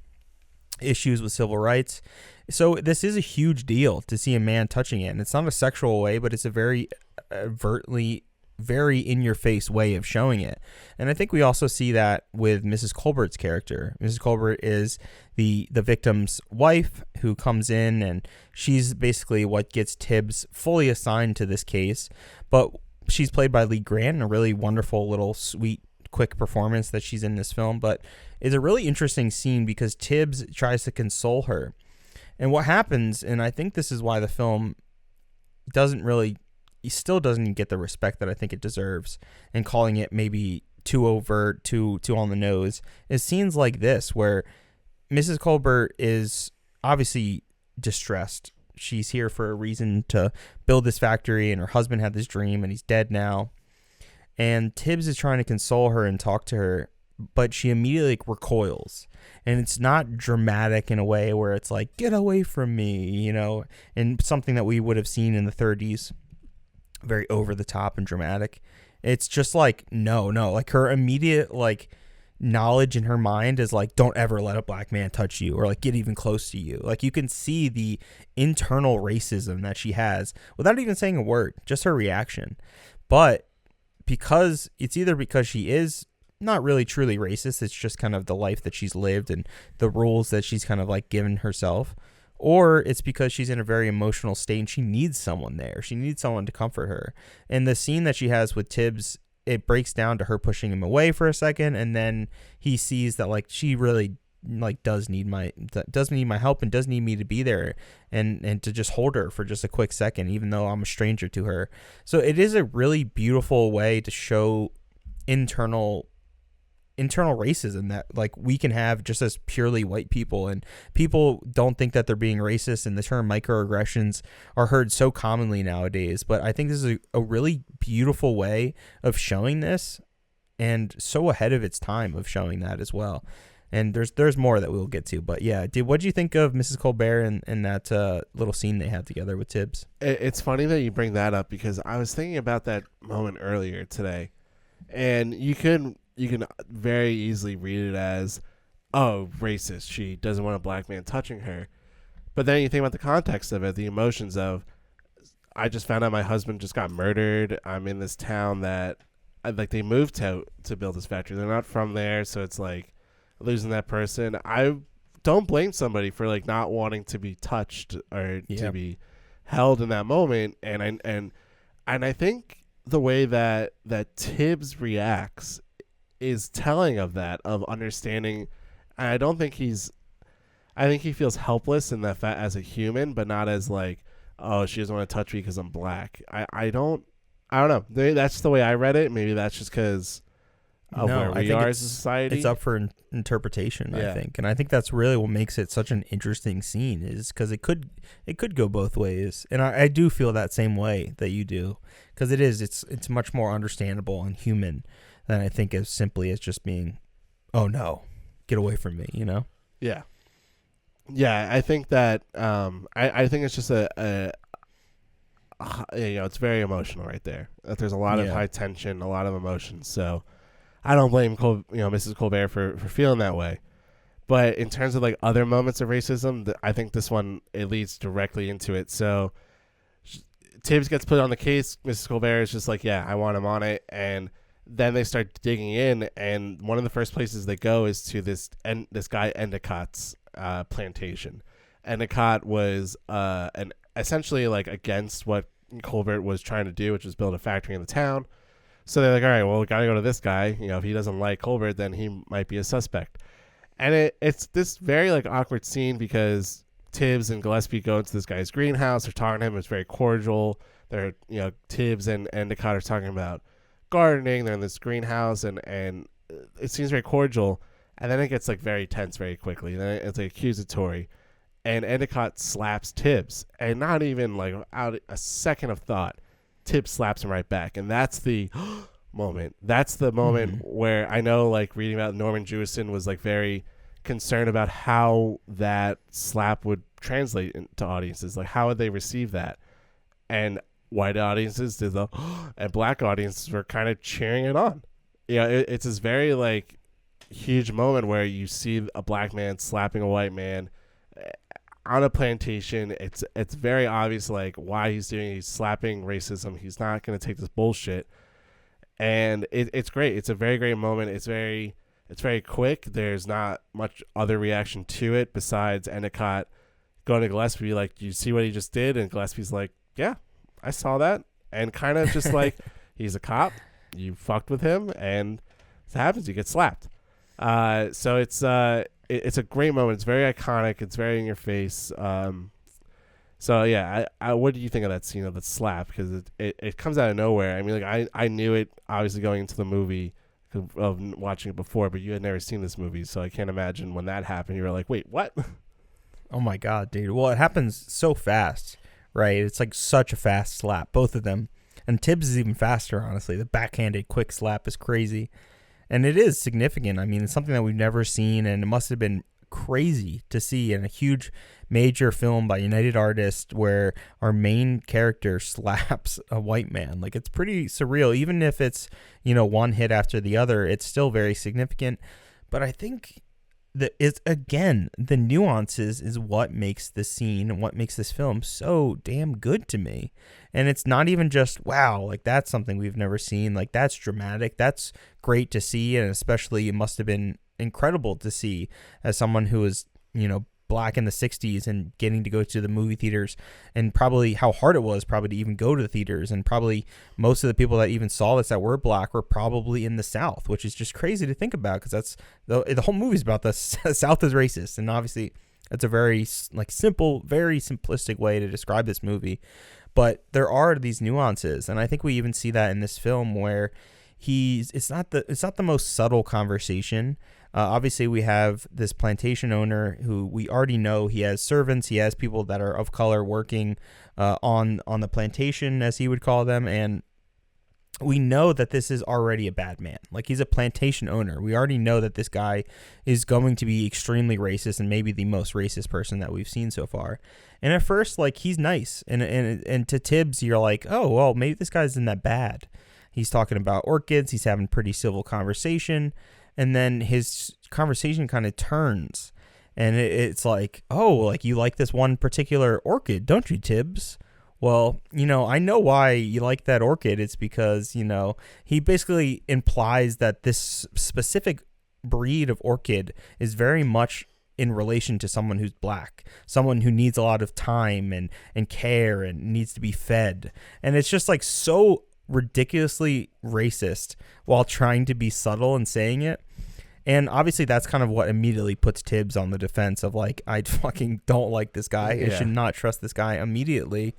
issues with civil rights. So this is a huge deal to see a man touching it. And it's not a sexual way, but it's a very overtly, very in-your-face way of showing it. And I think we also see that with Mrs. Colbert's character. Mrs. Colbert is the victim's wife who comes in, and she's basically what gets Tibbs fully assigned to this case. But she's played by Lee Grant in a really wonderful little sweet, quick performance that she's in this film. But it's a really interesting scene because Tibbs tries to console her. And what happens, and I think this is why the film he still doesn't get the respect that I think it deserves, and calling it maybe too overt, too on the nose, is scenes like this where Mrs. Colbert is obviously distressed. She's here for a reason to build this factory, and her husband had this dream, and he's dead now. And Tibbs is trying to console her and talk to her, but she immediately recoils. And it's not dramatic in a way where it's like, get away from me, and something that we would have seen in the 30s. Very over the top and dramatic. It's just like, no. Like her immediate knowledge in her mind is like, don't ever let a black man touch you or like get even close to you. Like you can see the internal racism that she has without even saying a word, just her reaction. But because she is not really truly racist, it's just kind of the life that she's lived and the rules that she's kind of like given herself, or it's because she's in a very emotional state and she needs someone there. She needs someone to comfort her. And the scene that she has with Tibbs, it breaks down to her pushing him away for a second, and then he sees that like she really does need my help and does need me to be there and to just hold her for just a quick second, even though I'm a stranger to her. So it is a really beautiful way to show internal racism that like we can have just as purely white people, and people don't think that they're being racist, and the term microaggressions are heard so commonly nowadays. But I think this is a really beautiful way of showing this, and so ahead of its time of showing that as well. And there's more that we'll get to, but yeah, what do you think of Mrs. Colbert and that little scene they had together with Tibbs? It's funny that you bring that up because I was thinking about that moment earlier today, and you can very easily read it as, oh, racist. She doesn't want a black man touching her. But then you think about the context of it, the emotions of, I just found out my husband just got murdered. I'm in this town that, they moved to build this factory. They're not from there, so it's like losing that person. I don't blame somebody for like not wanting to be touched or to be held in that moment. And I think the way that Tibbs reacts is telling of that, of understanding. I think he feels helpless in that fact as a human, but not as like, oh, she doesn't want to touch me because I'm black. I don't know. Maybe that's the way I read it. Maybe that's just because of where we are as a society. It's up for interpretation, I think. And I think that's really what makes it such an interesting scene, is because it could go both ways. And I do feel that same way that you do, because it's much more understandable and human than I think as simply as just being, oh no, get away from me, Yeah. Yeah, I think that I think it's just it's very emotional right there. That there's a lot of high tension, a lot of emotions. So I don't blame Mrs. Colbert for feeling that way. But in terms of like other moments of racism, I think this one, it leads directly into it. So Tibbs gets put on the case. Mrs. Colbert is just like, yeah, I want him on it. And then they start digging in, and one of the first places they go is to this guy Endicott's plantation. Endicott was essentially like against what Colbert was trying to do, which was build a factory in the town. So they're like, all right, well, we got to go to this guy. If he doesn't like Colbert, then he might be a suspect. And it's this very like awkward scene because Tibbs and Gillespie go into this guy's greenhouse. They're talking to him. It's very cordial. They're Tibbs and Endicott are talking about gardening. They're in this greenhouse, and it seems very cordial, and then it gets like very tense very quickly. Then it's like accusatory, and Endicott slaps Tibbs, and not even like out a second of thought, Tibbs slaps him right back. And that's the moment. That's the moment where I know, like, reading about Norman Jewison was like very concerned about how that slap would translate into audiences. Like, how would they receive that? And white audiences did and black audiences were kind of cheering it on. It's this very like huge moment where you see a black man slapping a white man on a plantation. It's very obvious like why he's doing it. He's slapping racism. He's not going to take this bullshit. And it's great. It's a very great moment. It's very quick. There's not much other reaction to it besides Endicott going to Gillespie like, do you see what he just did? And Gillespie's like, yeah, I saw that, and kind of just like, he's a cop, you fucked with him, and it happens, you get slapped. So it's a great moment. It's very iconic. It's very in your face. So yeah, I what do you think of that scene of the slap? Because it comes out of nowhere. I mean, like I knew it obviously going into the movie of watching it before, but you had never seen this movie, so I can't imagine when that happened. You were like, wait, what? Oh my God, dude. Well, it happens so fast, right? It's like such a fast slap, both of them. And Tibbs is even faster, honestly. The backhanded quick slap is crazy. And it is significant. I mean, it's something that we've never seen, and it must have been crazy to see in a huge major film by United Artists where our main character slaps a white man. Like, it's pretty surreal. Even if it's, one hit after the other, it's still very significant. But I think the nuances is what makes the scene and what makes this film so damn good to me. And it's not even just, wow, like that's something we've never seen. Like, that's dramatic. That's great to see. And especially it must have been incredible to see as someone who was, black in the 60s and getting to go to the movie theaters, and probably how hard it was probably to even go to the theaters. And probably most of the people that even saw this that were black were probably in the South, which is just crazy to think about, because that's the whole movie's about the South is racist. And obviously that's a very simple, very simplistic way to describe this movie. But there are these nuances. And I think we even see that in this film where it's not the most subtle conversation. Obviously, we have this plantation owner who we already know he has servants. He has people that are of color working on the plantation, as he would call them. And we know that this is already a bad man. Like, he's a plantation owner. We already know that this guy is going to be extremely racist and maybe the most racist person that we've seen so far. And at first, he's nice. And to Tibbs, you're like, oh, well, maybe this guy isn't that bad. He's talking about orchids. He's having pretty civil conversation. And then his conversation kind of turns, and it's like, oh, like, you like this one particular orchid, don't you, Tibbs? Well, I know why you like that orchid. It's because, he basically implies that this specific breed of orchid is very much in relation to someone who's black, someone who needs a lot of time and care and needs to be fed. And it's just so ridiculously racist while trying to be subtle and saying it. And obviously that's kind of what immediately puts Tibbs on the defense of I fucking don't like this guy. Yeah. I should not trust this guy immediately.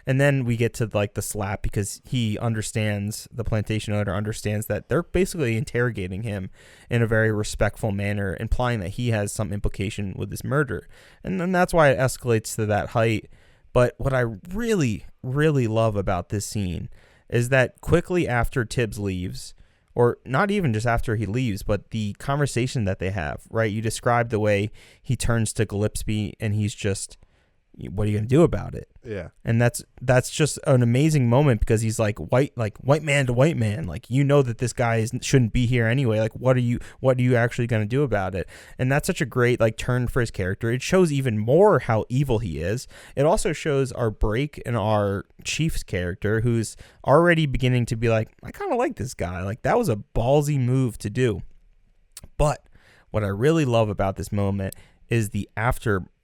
And then we get to the slap, because he understands, the plantation owner understands that they're basically interrogating him in a very respectful manner, implying that he has some implication with this murder. And then that's why it escalates to that height. But what I really, really love about this scene is that quickly after Tibbs leaves, or not even just after he leaves, but the conversation that they have, right? You described the way he turns to Gillespie and he's just, what are you going to do about it? Yeah. And that's just an amazing moment, because he's white man to white man. That this guy shouldn't be here anyway. What are you actually going to do about it? And that's such a great turn for his character. It shows even more how evil he is. It also shows our break in our Chief's character, who's already beginning to be I kind of like this guy. That was a ballsy move to do. But what I really love about this moment is the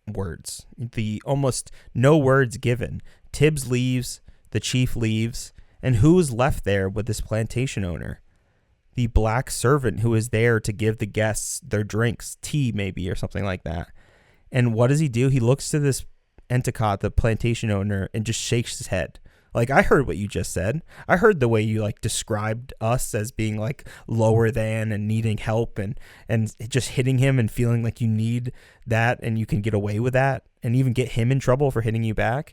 words, the almost no words given. Tibbs leaves, the chief leaves, and who is left there with this plantation owner? The black servant who is there to give the guests their drinks, tea maybe, or something like that. And what does he do? He looks to this Endicott, the plantation owner, and just shakes his head. I heard what you just said. I heard the way you described us as being lower than and needing help, and just hitting him and feeling you need that and you can get away with that and even get him in trouble for hitting you back.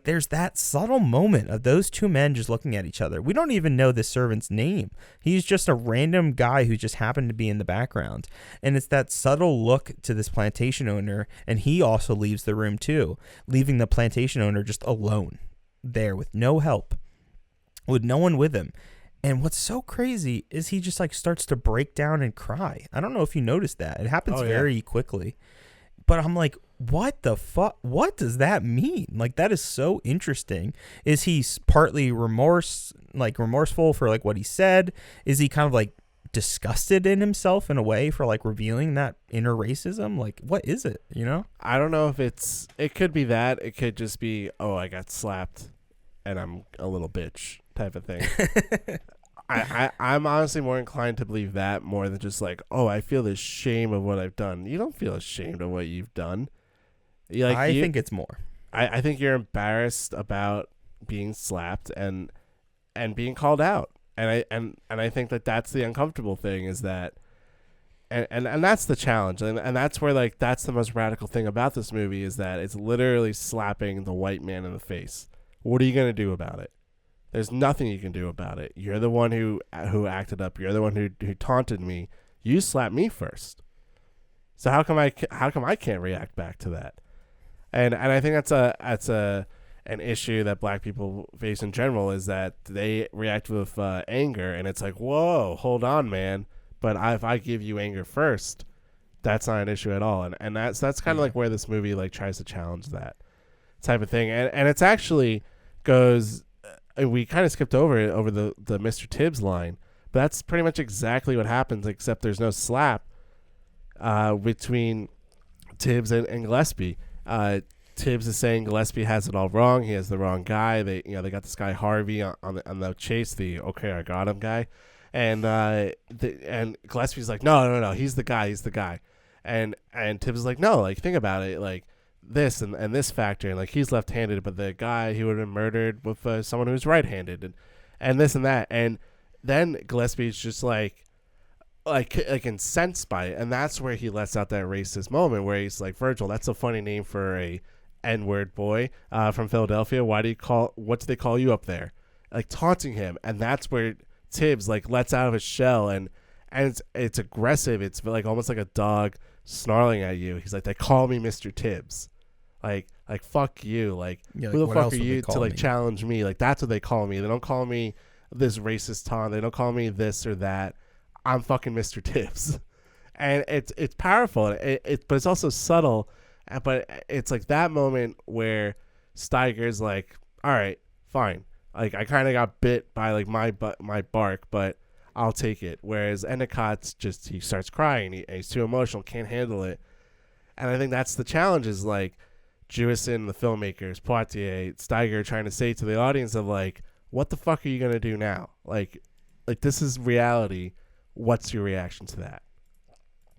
There's that subtle moment of those two men just looking at each other. We don't even know this servant's name. He's just a random guy who just happened to be in the background. And it's that subtle look to this plantation owner, and he also leaves the room too, leaving the plantation owner just alone there with no help, with no one with him. And what's so crazy is he just starts to break down and cry. I don't know if you noticed that. It happens very quickly. But I'm what the fuck? What does that mean? That is so interesting. Is he partly remorseful for what he said? Is he kind of disgusted in himself in a way for revealing that inner racism? What is it, I don't know if it could be that. It could just be, oh, I got slapped and I'm a little bitch type of thing. I'm honestly more inclined to believe that more than just oh, I feel the shame of what I've done. You don't feel ashamed of what you've done. I think it's more. I think you're embarrassed about being slapped and being called out. I think that that's the uncomfortable thing is that, and that's the challenge, and that's where like that's the most radical thing about this movie is that it's literally slapping the white man in the face. What are you gonna do about it? There's nothing you can do about it. You're the one who acted up. You're the one who taunted me. You slapped me first. So how come I can't react back to that? And I think that's an issue that black people face in general is that they react with anger, and it's like, whoa, hold on, man. But if I give you anger first, that's not an issue at all. And that's kind of like where this movie like tries to challenge that type of thing. And it's actually goes. We kind of skipped over the Mr. Tibbs line, but that's pretty much exactly what happens, except there's no slap between Tibbs and Gillespie. Tibbs is saying Gillespie has it all wrong. He has the wrong guy. They got this guy Harvey on the chase, the okay, I got him guy, and Gillespie's like, no, he's the guy, and Tibbs is like, no, like think about it, like this and this factor, and like he's left-handed, but the guy he would have been murdered with someone who's right-handed, and this and that, and then Gillespie's just like incensed by it, and that's where he lets out that racist moment where he's like, Virgil, that's a funny name for a N-word boy from Philadelphia. What do they call you up there? Like taunting him, and that's where Tibbs like lets out of his shell, and it's aggressive. It's like almost like a dog snarling at you. He's like, they call me Mr. Tibbs. Like fuck you. Like, yeah, who like, the fuck are you to like me? challenge me? Like that's what they call me. They don't call me this racist taunt. They don't call me this or that. I'm fucking Mr. Tibbs. And it's powerful. But it's also subtle. But it's like that moment where Steiger's like, all right, fine. Like I kind of got bit by like my bark, but I'll take it. Whereas Endicott's just, he starts crying. He's too emotional, can't handle it. And I think that's the challenge is like Jewison, the filmmakers, Poitier, Steiger trying to say to the audience of like, what the fuck are you going to do now? Like this is reality. What's your reaction to that?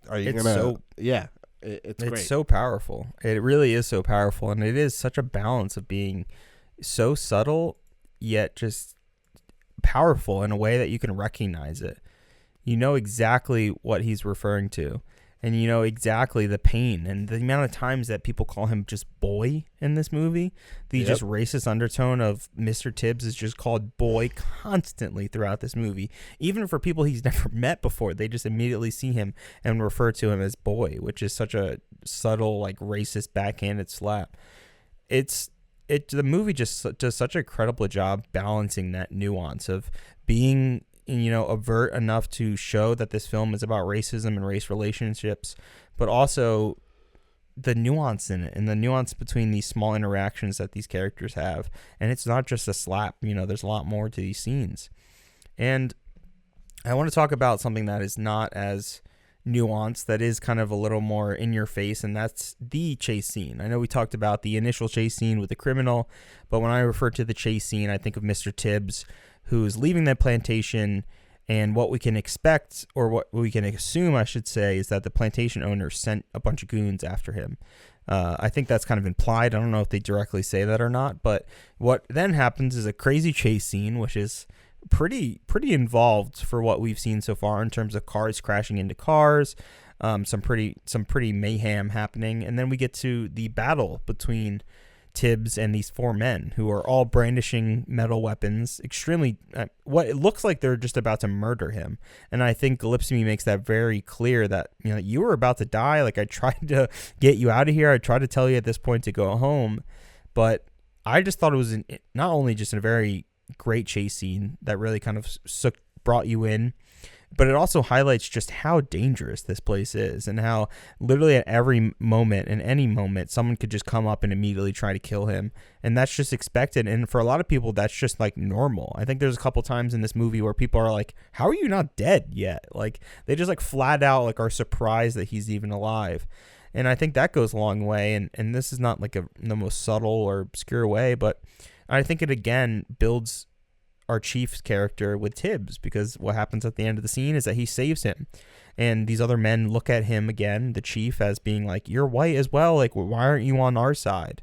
Are you going to... Yeah, it's great. It's so powerful. It really is so powerful. And it is such a balance of being so subtle, yet just powerful in a way that you can recognize it. You know exactly what he's referring to. And you know exactly the pain and the amount of times that people call him just boy in this movie. The just racist undertone of Mr. Tibbs is just called boy constantly throughout this movie. Even for people he's never met before, they just immediately see him and refer to him as boy, which is such a subtle, like racist backhanded slap. The movie just does such a incredible job balancing that nuance of being, you know, overt enough to show that this film is about racism and race relationships, but also the nuance in it and the nuance between these small interactions that these characters have. And it's not just a slap, you know, there's a lot more to these scenes. And I want to talk about something that is not as nuanced, that is kind of a little more in your face, and that's the chase scene. I know we talked about the initial chase scene with the criminal, but when I refer to the chase scene, I think of Mr. Tibbs, who's leaving that plantation, and what we can expect, or what we can assume, I should say, is that the plantation owner sent a bunch of goons after him. I think that's kind of implied. I don't know if they directly say that or not, but what then happens is a crazy chase scene, which is pretty involved for what we've seen so far in terms of cars crashing into cars, some pretty mayhem happening, and then we get to the battle between Tibbs and these four men who are all brandishing metal weapons, extremely what it looks like they're just about to murder him. And I think Gillespie makes that very clear that, you know, you were about to die. Like, I tried to get you out of here. I tried to tell you at this point to go home, but I just thought it was not only just a very great chase scene that really kind of brought you in, but it also highlights just how dangerous this place is and how literally at every moment, in any moment, someone could just come up and immediately try to kill him. And that's just expected. And for a lot of people, that's just like normal. I think there's a couple times in this movie where people are like, how are you not dead yet? Like, they just like flat out like are surprised that he's even alive. And I think that goes a long way. And this is not like the most subtle or obscure way, but I think it again builds our chief's character with Tibbs, because what happens at the end of the scene is that he saves him, and these other men look at him again, the chief, as being like, you're white as well, like why aren't you on our side?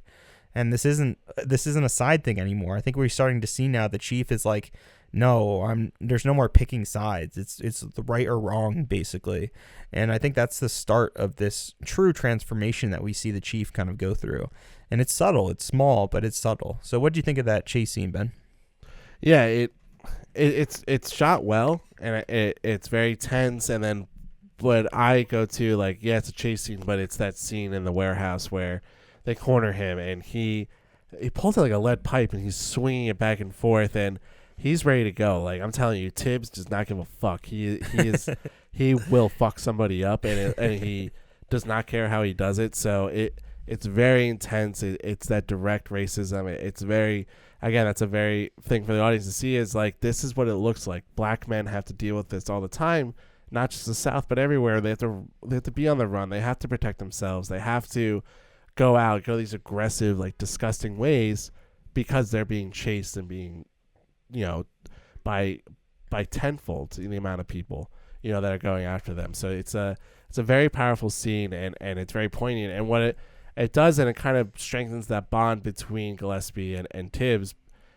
And this isn't a side thing anymore. I think we're starting to see now the chief is like no, there's no more picking sides. It's the right or wrong, basically. And I think that's the start of this true transformation that we see the chief kind of go through. And it's subtle. It's small, but it's subtle. So what do you think of that chase scene, Ben? Yeah, it's shot well, and it's very tense. And then what I go to, like, yeah, it's a chase scene, but it's that scene in the warehouse where they corner him, and he pulls out like a lead pipe, and he's swinging it back and forth, and he's ready to go. Like, I'm telling you, Tibbs does not give a fuck. He will fuck somebody up, and he does not care how he does it. So it's very intense. It's that direct racism. It's very, again, that's a very thing for the audience to see, is like, this is what it looks like. Black men have to deal with this all the time, not just the South, but everywhere. They have to be on the run. They have to protect themselves. They have to go these aggressive, like, disgusting ways because they're being chased and being, by tenfold the amount of people, that are going after them. So it's a very powerful scene, and it's very poignant. And what it does, and it kind of strengthens that bond between Gillespie and Tibbs.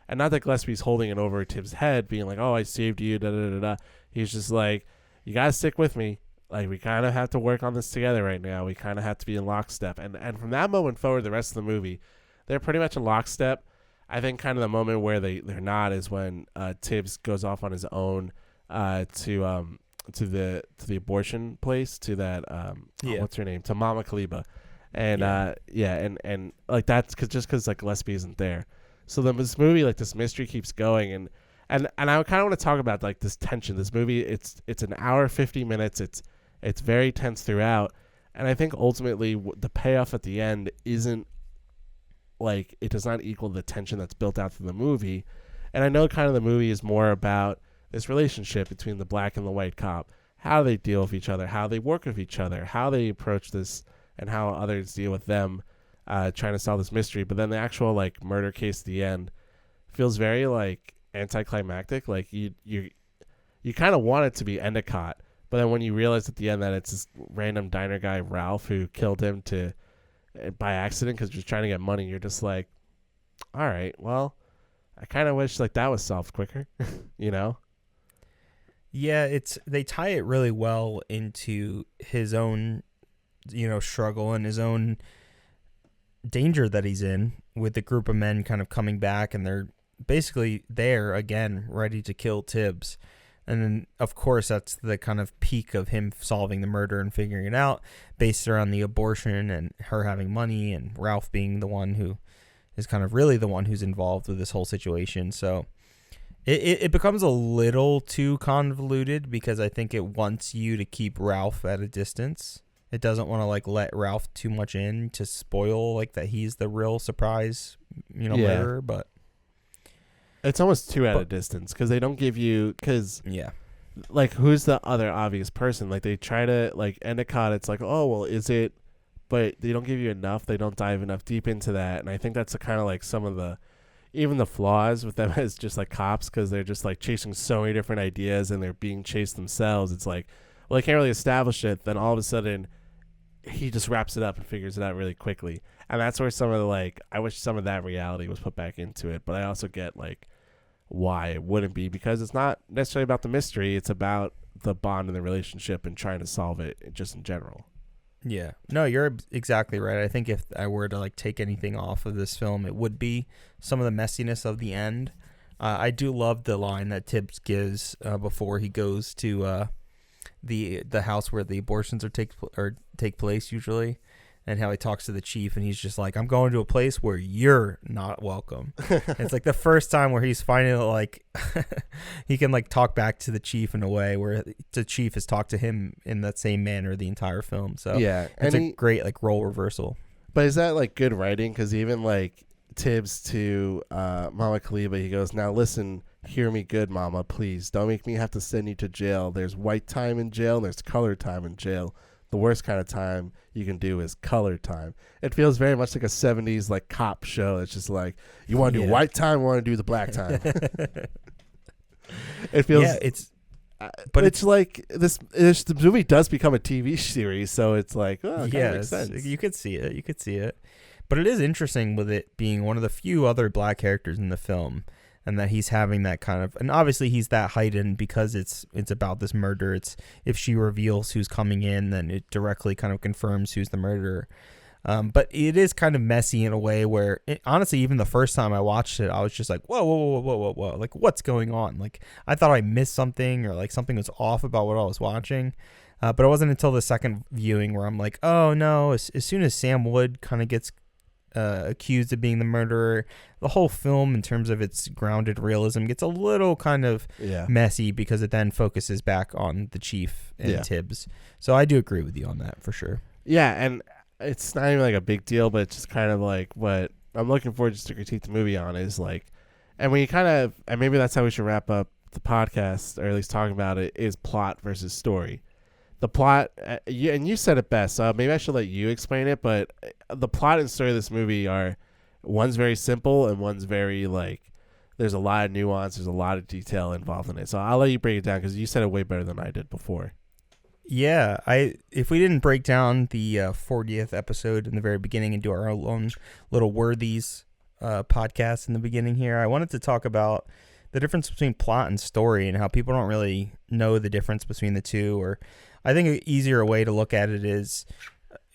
And not that Gillespie's holding it over Tibbs' head, being like, oh, I saved you, da-da-da-da. He's just like, you got to stick with me. Like, we kind of have to work on this together right now. We kind of have to be in lockstep. And from that moment forward, the rest of the movie, they're pretty much in lockstep. I think kind of the moment where they're not is when Tibbs goes off on his own to the abortion place, to that what's her name, to Mama Kaliba, and and like, that's because like Gillespie isn't there. So then this movie, like, this mystery keeps going, and I kind of want to talk about, like, this tension. This movie, it's an hour 50 minutes. It's very tense throughout, and I think ultimately the payoff at the end isn't, like, it does not equal the tension that's built out through the movie. And I know kind of the movie is more about this relationship between the black and the white cop, how they deal with each other, how they work with each other, how they approach this, and how others deal with them, trying to solve this mystery. But then the actual, like, murder case at the end feels very, like, anticlimactic. Like, you kind of want it to be Endicott, but then when you realize at the end that it's this random diner guy Ralph who killed him by accident because he was trying to get money, you're just like, all right, well, I kind of wish, like, that was solved quicker. Yeah, they tie it really well into his own struggle and his own danger that he's in, with the group of men kind of coming back, and they're basically there again, ready to kill Tibbs. And then, of course, that's the kind of peak of him solving the murder and figuring it out, based around the abortion and her having money, and Ralph being the one who is kind of really the one who's involved with this whole situation. So it becomes a little too convoluted, because I think it wants you to keep Ralph at a distance. It doesn't want to, like, let Ralph too much in to spoil, like, that he's the real surprise, murderer, but it's almost too at a distance, because they don't give you, like, who's the other obvious person? Like, they try to, like, Endicott, it's like, oh, well, is it, but they don't give you enough. They don't dive enough deep into that. And I think that's kind of like some of even the flaws with them as just, like, cops, because they're just, like, chasing so many different ideas, and they're being chased themselves. It's like, well, they can't really establish it. Then all of a sudden, he just wraps it up and figures it out really quickly. And that's where some of the, like, I wish some of that reality was put back into it. But I also get, like, why it wouldn't be, because it's not necessarily about the mystery. It's about the bond and the relationship and trying to solve it just in general. Yeah. No, you're exactly right. I think if I were to, like, take anything off of this film, it would be some of the messiness of the end. I do love the line that Tibbs gives before he goes to the house where the abortions take place usually, and how he talks to the chief, and he's just like, I'm going to a place where you're not welcome. It's like the first time where he's finally, like, he can, like, talk back to the chief in a way where the chief has talked to him in that same manner the entire film. So yeah, it's a great, like, role reversal. But is that, like, good writing? Because even, like, Tibbs to Mama Kaliba, he goes, now listen, hear me good, Mama, please. Don't make me have to send you to jail. There's white time in jail, and there's color time in jail. The worst kind of time you can do is color time. It feels very much like a 70s, like, cop show. It's just like, you want to do white time, you want to do the black time. It feels... Yeah, but it's like, the movie does become a TV series, so it's like, oh, it makes sense. You could see it. But it is interesting with it being one of the few other black characters in the film and that he's having that kind of, and obviously he's that heightened because it's about this murder. It's if she reveals who's coming in, then it directly kind of confirms who's the murderer. But it is kind of messy in a way where, honestly, even the first time I watched it, I was just like, whoa, like, what's going on? Like, I thought I missed something, or like something was off about what I was watching. But it wasn't until the second viewing where I'm like, oh no, as soon as Sam Wood kind of gets accused of being the murderer, the whole film, in terms of its grounded realism, gets a little kind of messy, because it then focuses back on the chief and Tibbs. So I do agree with you on that for sure. Yeah, and it's not even like a big deal, but it's just kind of like what I'm looking for just to critique the movie on is like, and when you kind of, and maybe that's how we should wrap up the podcast, or at least talking about it, is plot versus story. The plot, and you said it best, so maybe I should let you explain it, but the plot and story of this movie are, one's very simple and one's very like, there's a lot of nuance, there's a lot of detail involved in it. So I'll let you break it down because you said it way better than I did before. Yeah, if we didn't break down the 40th episode in the very beginning and do our own little worthies podcast in the beginning here, I wanted to talk about the difference between plot and story and how people don't really know the difference between the two. Or I think an easier way to look at it is,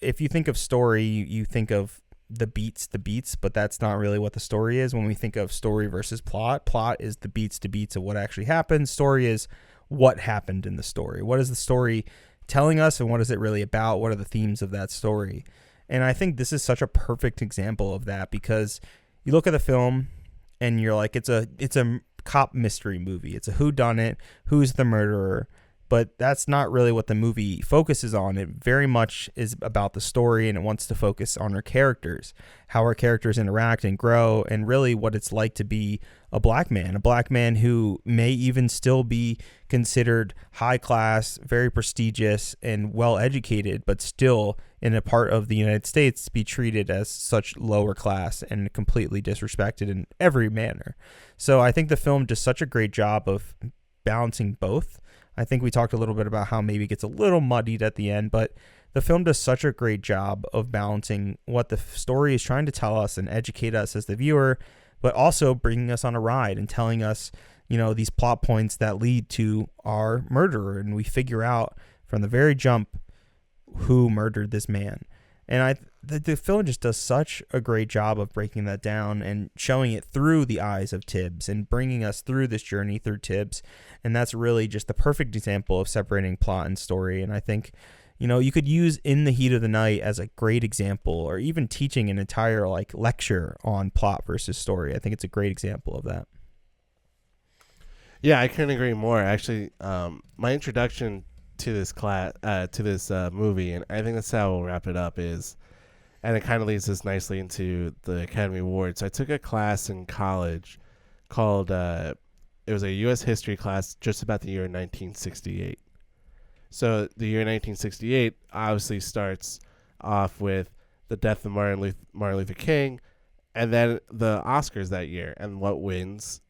if you think of story, you think of the beats, but that's not really what the story is. When we think of story versus plot is the beats to beats of what actually happened. Story is what happened in the story. What is the story telling us, and what is it really about? What are the themes of that story? And I think this is such a perfect example of that, because you look at the film and you're like, it's a cop mystery movie. It's a whodunit, who's the murderer, but that's not really what the movie focuses on. It very much is about the story, and it wants to focus on our characters, how our characters interact and grow, and really what it's like to be a black man who may even still be considered high class, very prestigious, and well educated, but still in a part of the United States be treated as such lower class and completely disrespected in every manner. So I think the film does such a great job of balancing both. I think we talked a little bit about how maybe it gets a little muddied at the end, but the film does such a great job of balancing what the story is trying to tell us and educate us as the viewer, but also bringing us on a ride and telling us, these plot points that lead to our murderer. And we figure out from the very jump who murdered this man. And the film just does such a great job of breaking that down and showing it through the eyes of Tibbs and bringing us through this journey through Tibbs. And that's really just the perfect example of separating plot and story. And I think, you could use In the Heat of the Night as a great example, or even teaching an entire lecture on plot versus story. I think it's a great example of that. Yeah, I couldn't agree more. Actually, my introduction to this movie, and I think that's how we'll wrap it up, is, and it kind of leads us nicely into the Academy Awards. I took a class in college called, it was a U.S. history class just about the year 1968. So the year 1968 obviously starts off with the death of Martin Luther King, and then the Oscars that year, and what wins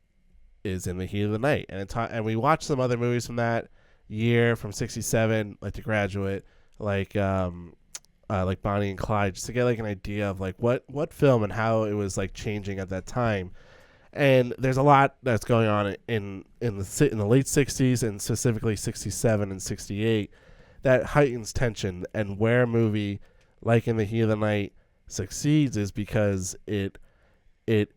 is In the Heat of the Night. And we watched some other movies from that year, from 67, like The Graduate, like Bonnie and Clyde, just to get an idea of what film and how it was changing at that time. And there's a lot that's going on in the late 60s, and specifically 67 and 68, that heightens tension. And where a movie like In the Heat of the Night succeeds is because it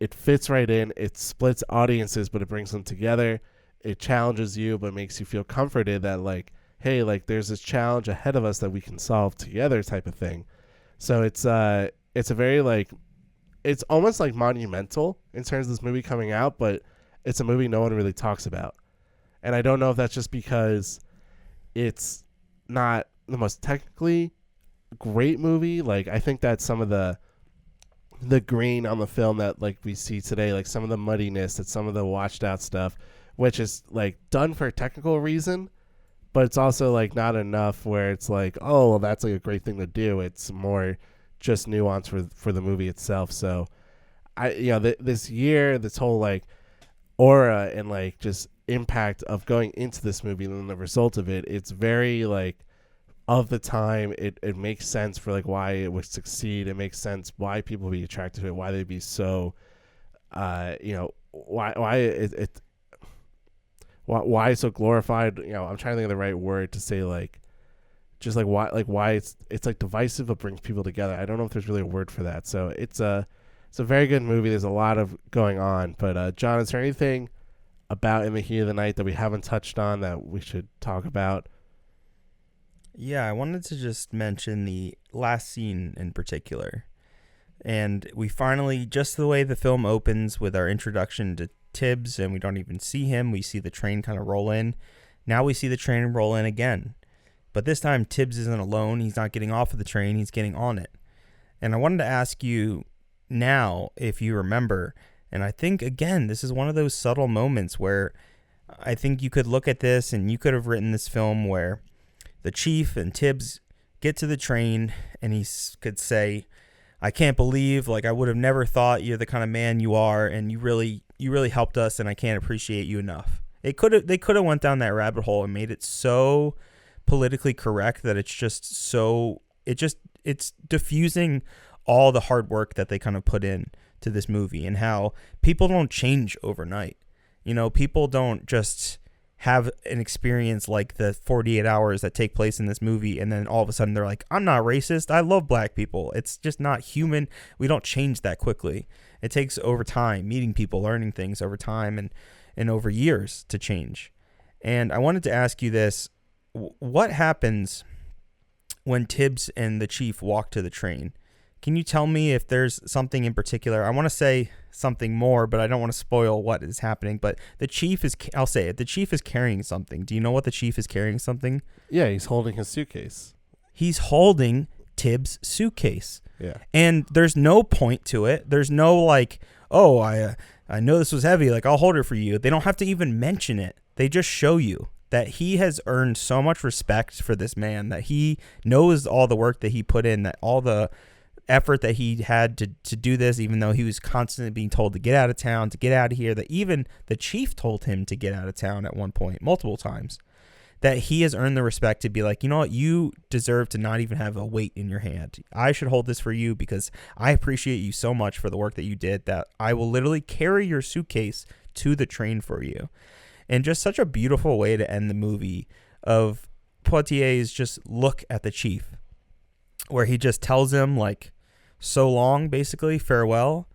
fits right in. It splits audiences, but it brings them together. It challenges you, but makes you feel comforted that hey, there's this challenge ahead of us that we can solve together, type of thing. So it's a very it's almost monumental in terms of this movie coming out, but it's a movie no one really talks about. And I don't know if that's just because it's not the most technically great movie. I think that some of the grain on the film that we see today, some of the muddiness, that some of the washed out stuff, which is done for a technical reason, but it's also not enough where it's oh, well, that's a great thing to do. It's more just nuance for the movie itself. So this year, this whole aura and just impact of going into this movie and then the result of it, it's very of the time. It makes sense for why it would succeed. It makes sense why people would be attracted to it, why they'd be so why so glorified? I'm trying to think of the right word to say, like, just like why it's like divisive but brings people together. I don't know if there's really a word for that. So it's a very good movie. There's a lot of going on. But John, is there anything about In the Heat of the Night that we haven't touched on that we should talk about? Yeah, I wanted to just mention the last scene in particular. And we finally, just the way the film opens with our introduction to Tibbs, and we don't even see him. We see the train kind of roll in. Now we see the train roll in again. But this time, Tibbs isn't alone. He's not getting off of the train. He's getting on it. And I wanted to ask you now, if you remember, and I think, again, this is one of those subtle moments where I think you could look at this and you could have written this film where the chief and Tibbs get to the train and he could say, I can't believe, like, I would have never thought you're the kind of man you are, and you really helped us, and I can't appreciate you enough. They could have went down that rabbit hole and made it so politically correct that it's diffusing all the hard work that they kind of put in to this movie, and how people don't change overnight. People don't just have an experience like the 48 hours that take place in this movie and then all of a sudden they're like, I'm not racist, I love black people. It's just not human. We don't change that quickly. It takes over time, meeting people, learning things over time and over years to change. And I wanted to ask you this. What happens when Tibbs and the chief walk to the train? Can you tell me if there's something in particular? I want to say something more, but I don't want to spoil what is happening. But the chief I'll say it. The chief is carrying something. Do you know what the chief is carrying something? Yeah, he's holding his suitcase. He's holding Tibbs' suitcase. Yeah. And there's no point to it. There's no like, oh, I know this was heavy. Like, I'll hold it for you. They don't have to even mention it. They just show you that he has earned so much respect for this man, that he knows all the work that he put in, that all the effort that he had to do this, even though he was constantly being told to get out of town, to get out of here, that even the chief told him to get out of town at one point, multiple times, that he has earned the respect to be like, you know what, you deserve to not even have a weight in your hand. I should hold this for you because I appreciate you so much for the work that you did that I will literally carry your suitcase to the train for you. And just such a beautiful way to end the movie of Poitier's just look at the chief, where he just tells him, like, so long, basically, farewell.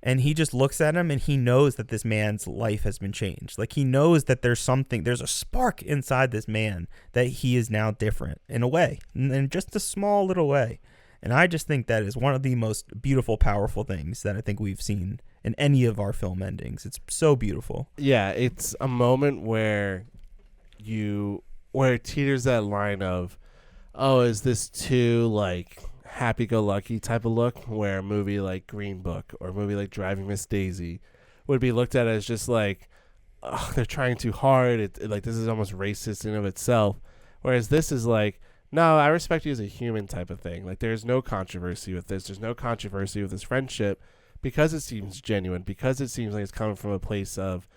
And he just looks at him and he knows that this man's life has been changed. Like, he knows that there's a spark inside this man, that he is now different in a way, in just a small little way. And I just think that is one of the most beautiful, powerful things that I think we've seen in any of our film endings. It's so beautiful. Yeah, it's a moment where it teeters that line of, oh, is this too, like, happy-go-lucky type of look, where a movie like Green Book or a movie like Driving Miss Daisy would be looked at as just like, oh, they're trying too hard. Like, this is almost racist in of itself. Whereas this is like, no, I respect you as a human type of thing. Like, there's no controversy with this. There's no controversy with this friendship because it seems genuine, because it seems like it's coming from a place of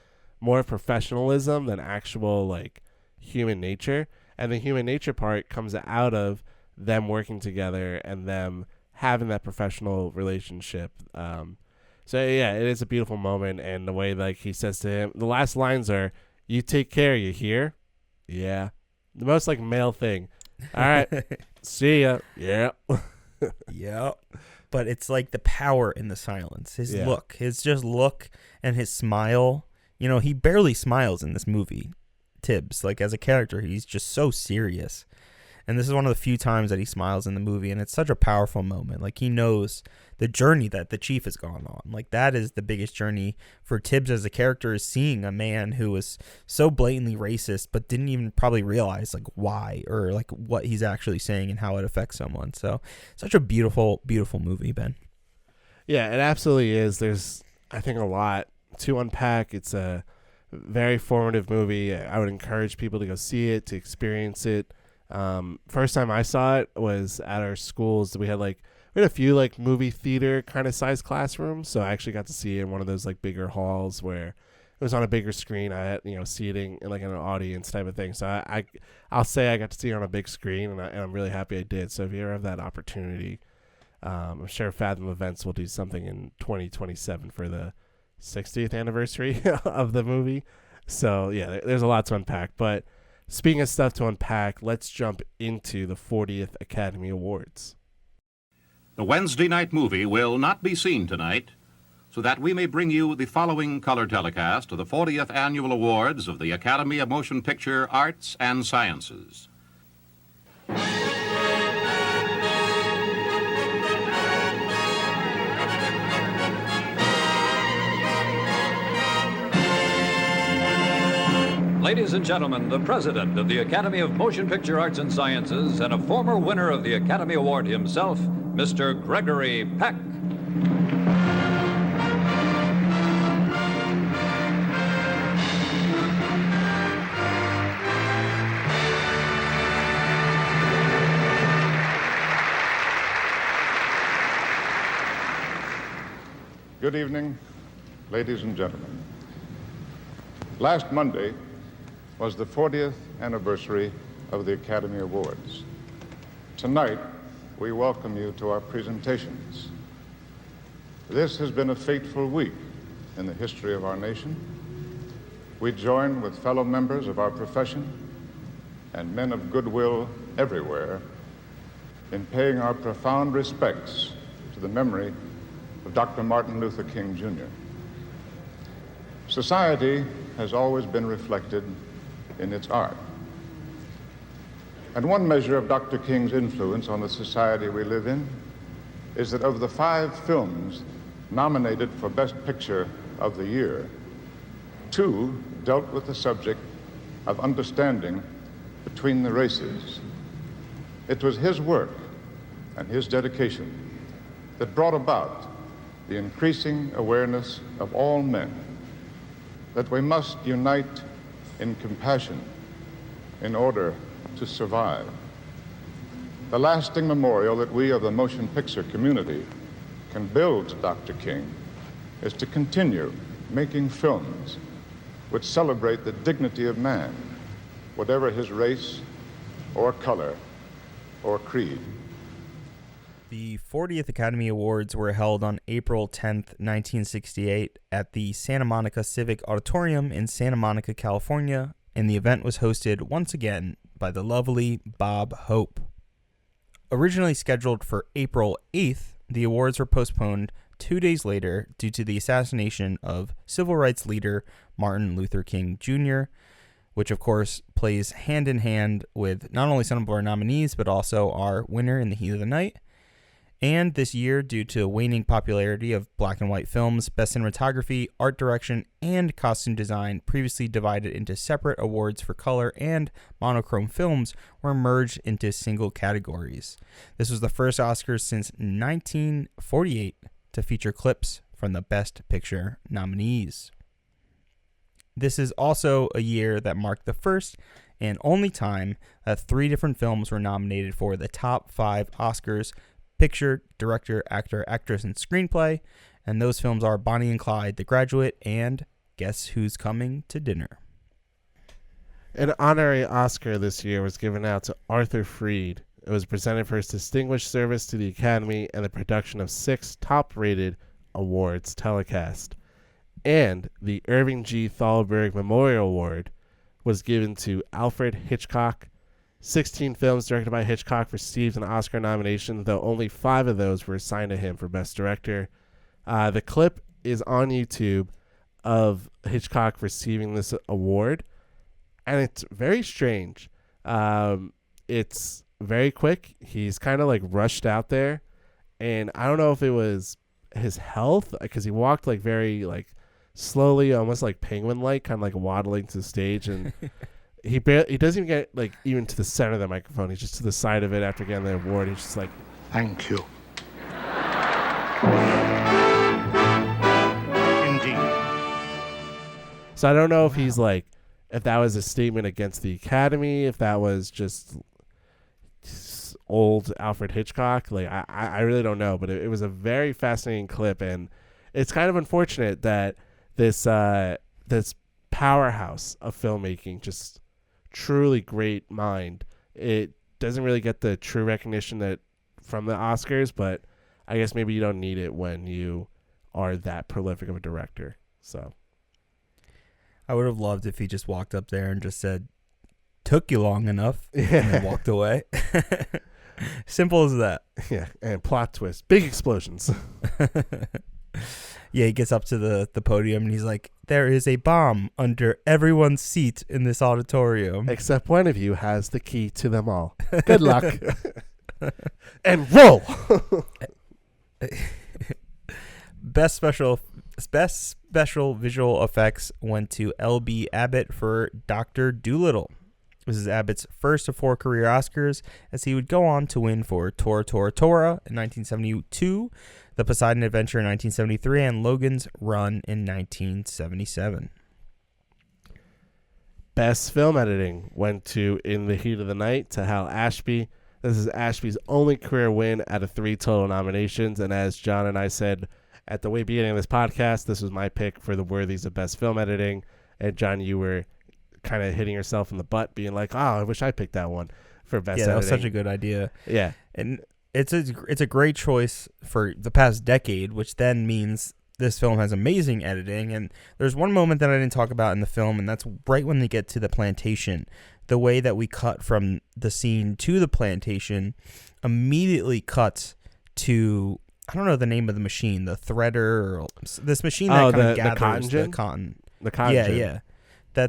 more professionalism than actual, like, human nature. And the human nature part comes out of them working together and them having that professional relationship. So yeah, it is a beautiful moment. And the way, like, he says to him, the last lines are, "You take care, you hear?" Yeah. The most, like, male thing. All right. See ya. Yeah. Yeah. But it's like the power in the silence. His look, and his smile. You know, he barely smiles in this movie. Tibbs, like, as a character, he's just so serious. And this is one of the few times that he smiles in the movie, and it's such a powerful moment. Like, he knows the journey that the chief has gone on. Like, that is the biggest journey for Tibbs as a character, is seeing a man who was so blatantly racist but didn't even probably realize, like, why or, like, what he's actually saying and how it affects someone. So, such a beautiful, beautiful movie, Ben. Yeah, it absolutely is. There's, I think, a lot to unpack. It's a very formative movie. I would encourage people to go see it, to experience it. First time I saw it was at our schools. We had a few, like, movie theater kind of size classrooms, so I actually got to see it in one of those, like, bigger halls where it was on a bigger screen. I had, seating in, like, an audience type of thing. So I'll say I got to see it on a big screen, and I'm really happy I did. So if you ever have that opportunity, I'm sure Fathom Events will do something in 2027 for the 60th anniversary of the movie. So, yeah, there's a lot to unpack. But speaking of stuff to unpack, let's jump into the 40th Academy Awards. The Wednesday night movie will not be seen tonight, so that we may bring you the following color telecast of the 40th Annual Awards of the Academy of Motion Picture Arts and Sciences. Ladies and gentlemen, the president of the Academy of Motion Picture Arts and Sciences and a former winner of the Academy Award himself, Mr. Gregory Peck. Good evening, ladies and gentlemen. Last Monday was the 40th anniversary of the Academy Awards. Tonight, we welcome you to our presentations. This has been a fateful week in the history of our nation. We join with fellow members of our profession and men of goodwill everywhere in paying our profound respects to the memory of Dr. Martin Luther King, Jr. Society has always been reflected in its art. And one measure of Dr. King's influence on the society we live in is that of the 5 films nominated for Best Picture of the year, 2 dealt with the subject of understanding between the races. It was his work and his dedication that brought about the increasing awareness of all men that we must unite in compassion in order to survive. The lasting memorial that we of the motion picture community can build to Dr. King is to continue making films which celebrate the dignity of man, whatever his race or color or creed. The 40th Academy Awards were held on April 10th, 1968 at the Santa Monica Civic Auditorium in Santa Monica, California, and the event was hosted once again by the lovely Bob Hope. Originally scheduled for April 8th, the awards were postponed 2 days later due to the assassination of civil rights leader Martin Luther King Jr., which of course plays hand in hand with not only some of our nominees, but also our winner in the heat of the night. And this year, due to waning popularity of black and white films, best cinematography, art direction, and costume design, previously divided into separate awards for color and monochrome films, were merged into single categories. This was the first Oscars since 1948 to feature clips from the Best Picture nominees. This is also a year that marked the first and only time that 3 different films were nominated for the top 5 Oscars: picture, director, actor, actress, and screenplay. And those films are Bonnie and Clyde, The Graduate, and Guess Who's Coming to Dinner. An honorary Oscar this year was given out to Arthur Freed. It was presented for his distinguished service to the Academy and the production of 6 top-rated awards telecast. And the Irving G. Thalberg Memorial Award was given to Alfred Hitchcock. 16 films directed by Hitchcock received an Oscar nomination, though only 5 of those were assigned to him for Best Director. The clip is on YouTube of Hitchcock receiving this award, and it's very strange. It's very quick. He's kind of like rushed out there, and I don't know if it was his health, because he walked like very like slowly, almost like penguin-like, kind of like waddling to the stage, and he doesn't even get like even to the center of the microphone. He's just to the side of it after getting the award. He's just like, Thank you. Indeed. so I don't know if he's like, if that was a statement against the Academy, if that was just old Alfred Hitchcock. Like I really don't know, but it was a very fascinating clip, and it's kind of unfortunate that this powerhouse of filmmaking, just truly great mind, it doesn't really get the true recognition that from the Oscars, but I guess maybe you don't need it when you are that prolific of a director. So I would have loved if he just walked up there and just said, "Took you long enough," and then walked away. Simple as that. yeah, and plot twist, big explosions. Yeah, he gets up to the podium and he's like, "There is a bomb under everyone's seat in this auditorium. Except one of you has the key to them all. Good luck." And roll. Best special visual effects went to L.B. Abbott for Dr. Dolittle. This is Abbott's first of 4 career Oscars, as he would go on to win for Tora Tora Tora in 1972, The Poseidon Adventure in 1973, and Logan's Run in 1977. Best film editing went to In the Heat of the Night to Hal Ashby. This is Ashby's only career win out of 3 total nominations, and as John and I said at the way beginning of this podcast, this was my pick for the worthies of best film editing. And John, you were kind of hitting yourself in the butt, being like, "Oh, I wish I picked that one for best editing." Yeah, that was such a good idea. Yeah, and it's a great choice for the past decade, which then means this film has amazing editing. And there's one moment that I didn't talk about in the film, and that's right when they get to the plantation. The way that we cut from the scene to the plantation immediately cuts to, I don't know the name of the machine, the threader, or this machine that kind of gathers the cotton. The cotton gin. Yeah.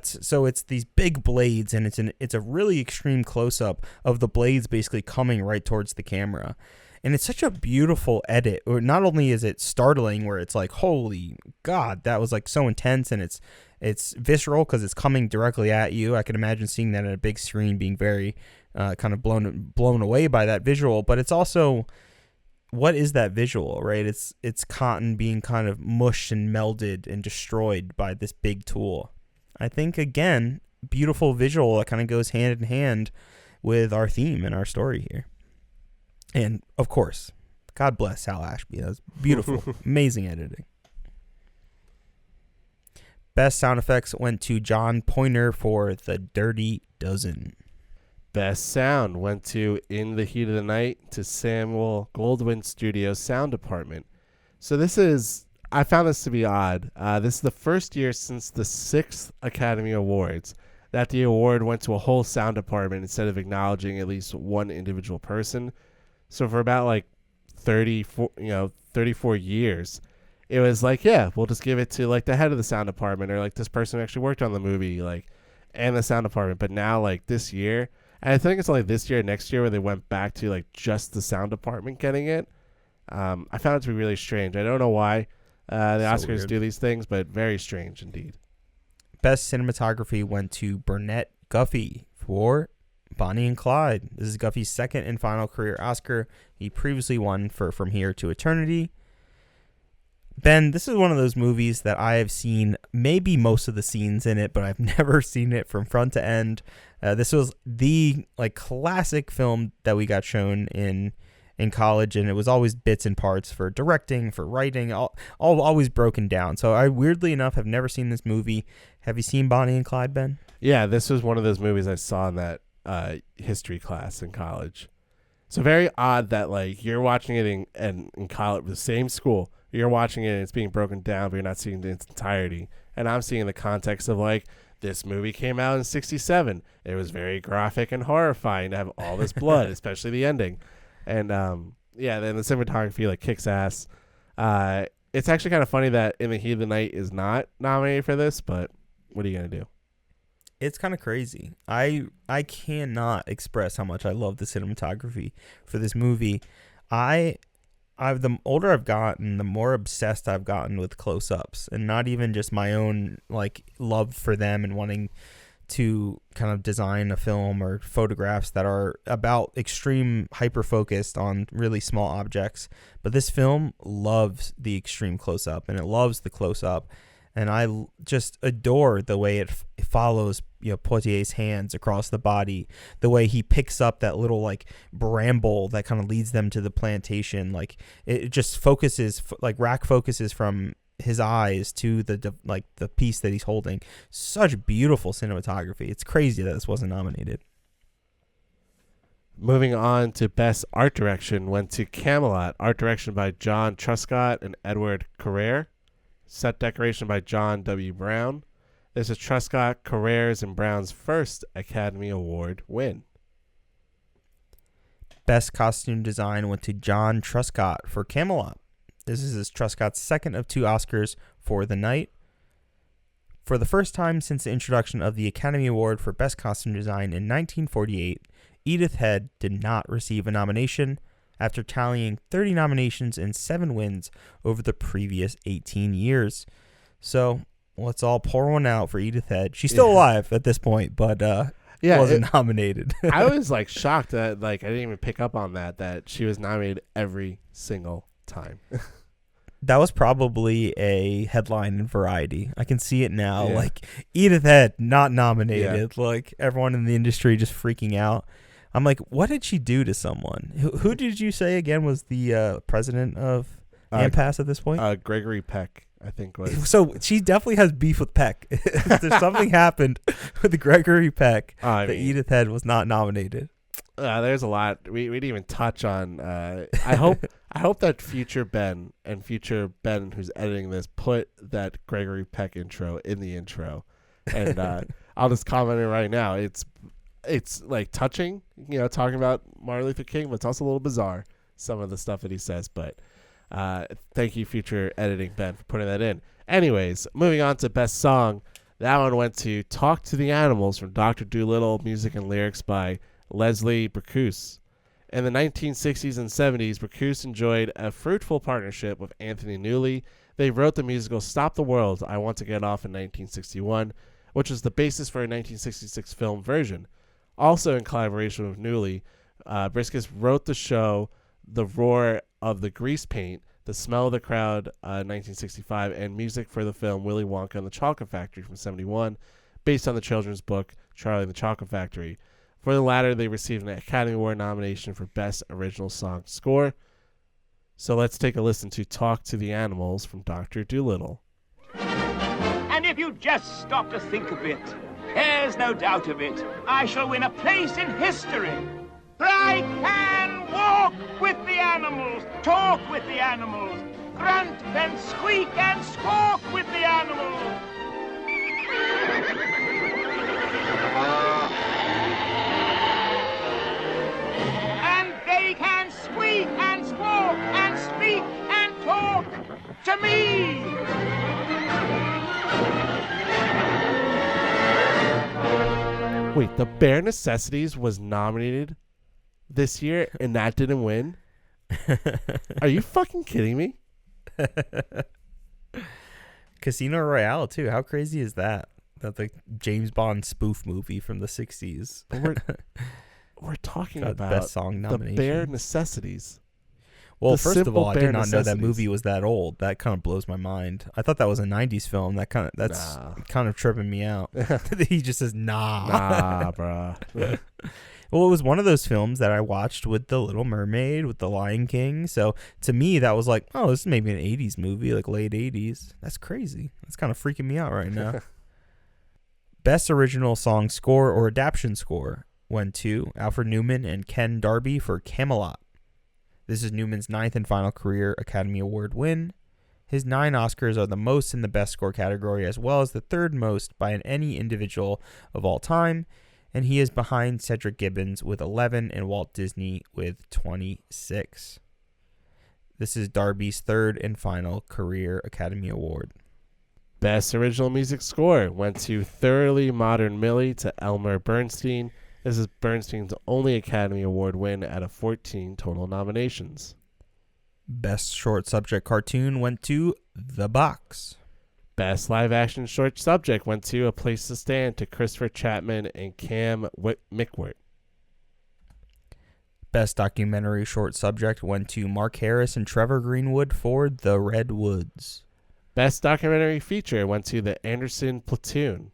So it's these big blades, and it's a really extreme close up of the blades basically coming right towards the camera. And it's such a beautiful edit. Or not only is it startling, where it's like, holy God, that was like so intense, and it's visceral because it's coming directly at you. I can imagine seeing that on a big screen, being very kind of blown away by that visual. But it's also, what is that visual, right? It's cotton being kind of mushed and melded and destroyed by this big tool. I think, again, beautiful visual that kind of goes hand in hand with our theme and our story here. And, of course, God bless Hal Ashby. That was beautiful. Amazing editing. Best sound effects went to John Pointer for The Dirty Dozen. Best sound went to In the Heat of the Night to Samuel Goldwyn Studios Sound Department. So I found this to be odd. This is the first year since the 6th Academy Awards that the award went to a whole sound department instead of acknowledging at least one individual person. So for about like 34 years, it was like, yeah, we'll just give it to like the head of the sound department, or like this person who actually worked on the movie, like, and the sound department. But now, like, this year, and I think it's only this year, next year, where they went back to like just the sound department getting it. I found it to be really strange. I don't know why the Oscars do these things, but very strange indeed. Best cinematography went to Burnett Guffey for Bonnie and Clyde. This is Guffey's second and final career Oscar. He previously won for From Here to Eternity. Ben, this is one of those movies that I have seen maybe most of the scenes in it, but I've never seen it from front to end. This was the classic film that we got shown in college, and it was always bits and parts for directing, for writing, all always broken down. So I, weirdly enough, have never seen this movie. Have you seen Bonnie and Clyde, Ben? Yeah, this was one of those movies I saw in that history class in college. So very odd that like you're watching it in college, the same school. You're watching it and it's being broken down, but you're not seeing the entirety. And I'm seeing the context of like, this movie came out in 1967. It was very graphic and horrifying to have all this blood, especially the ending. And then the cinematography like kicks ass. It's actually kind of funny that In the Heat of the Night is not nominated for this, but what are you gonna do? It's kind of crazy. I cannot express how much I love the cinematography for this movie. The older I've gotten, the more obsessed I've gotten with close-ups, and not even just my own like love for them and wanting to kind of design a film or photographs that are about extreme hyper-focused on really small objects. But this film loves the extreme close-up, and it loves the close-up. And I just adore the way it follows, Poitier's hands across the body, the way he picks up that little like bramble that kind of leads them to the plantation. Like it just focuses, like rack focuses from his eyes to the piece that he's holding. Such beautiful cinematography. It's crazy that this wasn't nominated. Moving on to Best Art Direction went to Camelot, art direction by John Truscott and Edward Carrere. Set decoration by John W. Brown. This is Truscott, Carreras, and Brown's first Academy Award win. Best costume design went to John Truscott for Camelot. This is Truscott's second of 2 Oscars for the night. For the first time since the introduction of the Academy Award for Best Costume Design in 1948, Edith Head did not receive a nomination after tallying 30 nominations and 7 wins over the previous 18 years. So let's all pour one out for Edith Head. She's still alive at this point, but wasn't nominated. I was like shocked that I didn't even pick up on that she was nominated every single time. That was probably a headline in Variety. I can see it now. Yeah. Like, Edith Head not nominated. Yeah. Like, everyone in the industry just freaking out. I'm like, what did she do to someone? Who did you say again was the president of AMPAS at this point? Gregory Peck, I think was. So she definitely has beef with Peck. There's something happened with Gregory Peck that Edith Head was not nominated. There's a lot we didn't even touch on. I hope that future Ben who's editing this put that Gregory Peck intro in the intro, and I'll just comment it right now. It's like touching, talking about Martin Luther King, but it's also a little bizarre, some of the stuff that he says. But thank you, future editing Ben, for putting that in. Anyways, moving on to best song. That one went to "Talk to the Animals" from Dr. Dolittle, music and lyrics by Leslie Bricusse. In the 1960s and 70s, Bricusse enjoyed a fruitful partnership with Anthony Newley. They wrote the musical "Stop the World, I Want to Get Off" in 1961, which was the basis for a 1966 film version. Also in collaboration with Newley, Bricusse wrote the show "The Roar of the Grease Paint," "The Smell of the Crowd" 1965, and music for the film "Willy Wonka and the Chocolate Factory" from 71, based on the children's book "Charlie and the Chocolate Factory." For the latter, they received an Academy Award nomination for Best Original Song Score. So let's take a listen to "Talk to the Animals" from Dr. Dolittle. And if you just stop to think a bit, there's no doubt of it, I shall win a place in history. For I can walk with the animals, talk with the animals, grunt and squeak and squawk with the animals. And they can squeak and squawk and speak and talk to me. Wait, The Bare Necessities was nominated this year and that didn't win? Are you fucking kidding me? Casino Royale too. How crazy is that? That the James Bond spoof movie from the 60s. We're talking about best song nomination. The Bare Necessities. Well, first of all, I did not know that movie was that old. That kind of blows my mind. I thought that was a 90s film. That's kind of tripping me out. He just says, nah, bruh. Well, it was one of those films that I watched with The Little Mermaid, with The Lion King. So to me, that was like, oh, this is maybe an 80s movie, like late 80s. That's crazy. That's kind of freaking me out right now. Best Original Song Score or Adaptation Score went to Alfred Newman and Ken Darby for Camelot. This is Newman's 9th and final career Academy Award win. His 9 Oscars are the most in the Best Score category, as well as the 3rd most by any individual of all time, and he is behind Cedric Gibbons with 11 and Walt Disney with 26. This is Darby's 3rd and final career Academy Award. Best Original Music Score went to Thoroughly Modern Millie to Elmer Bernstein. This is Bernstein's only Academy Award win out of 14 total nominations. Best Short Subject Cartoon went to The Box. Best Live Action Short Subject went to A Place to Stand to Christopher Chapman and Cam Mickwert. Best Documentary Short Subject went to Mark Harris and Trevor Greenwood for The Redwoods. Best Documentary Feature went to The Anderson Platoon.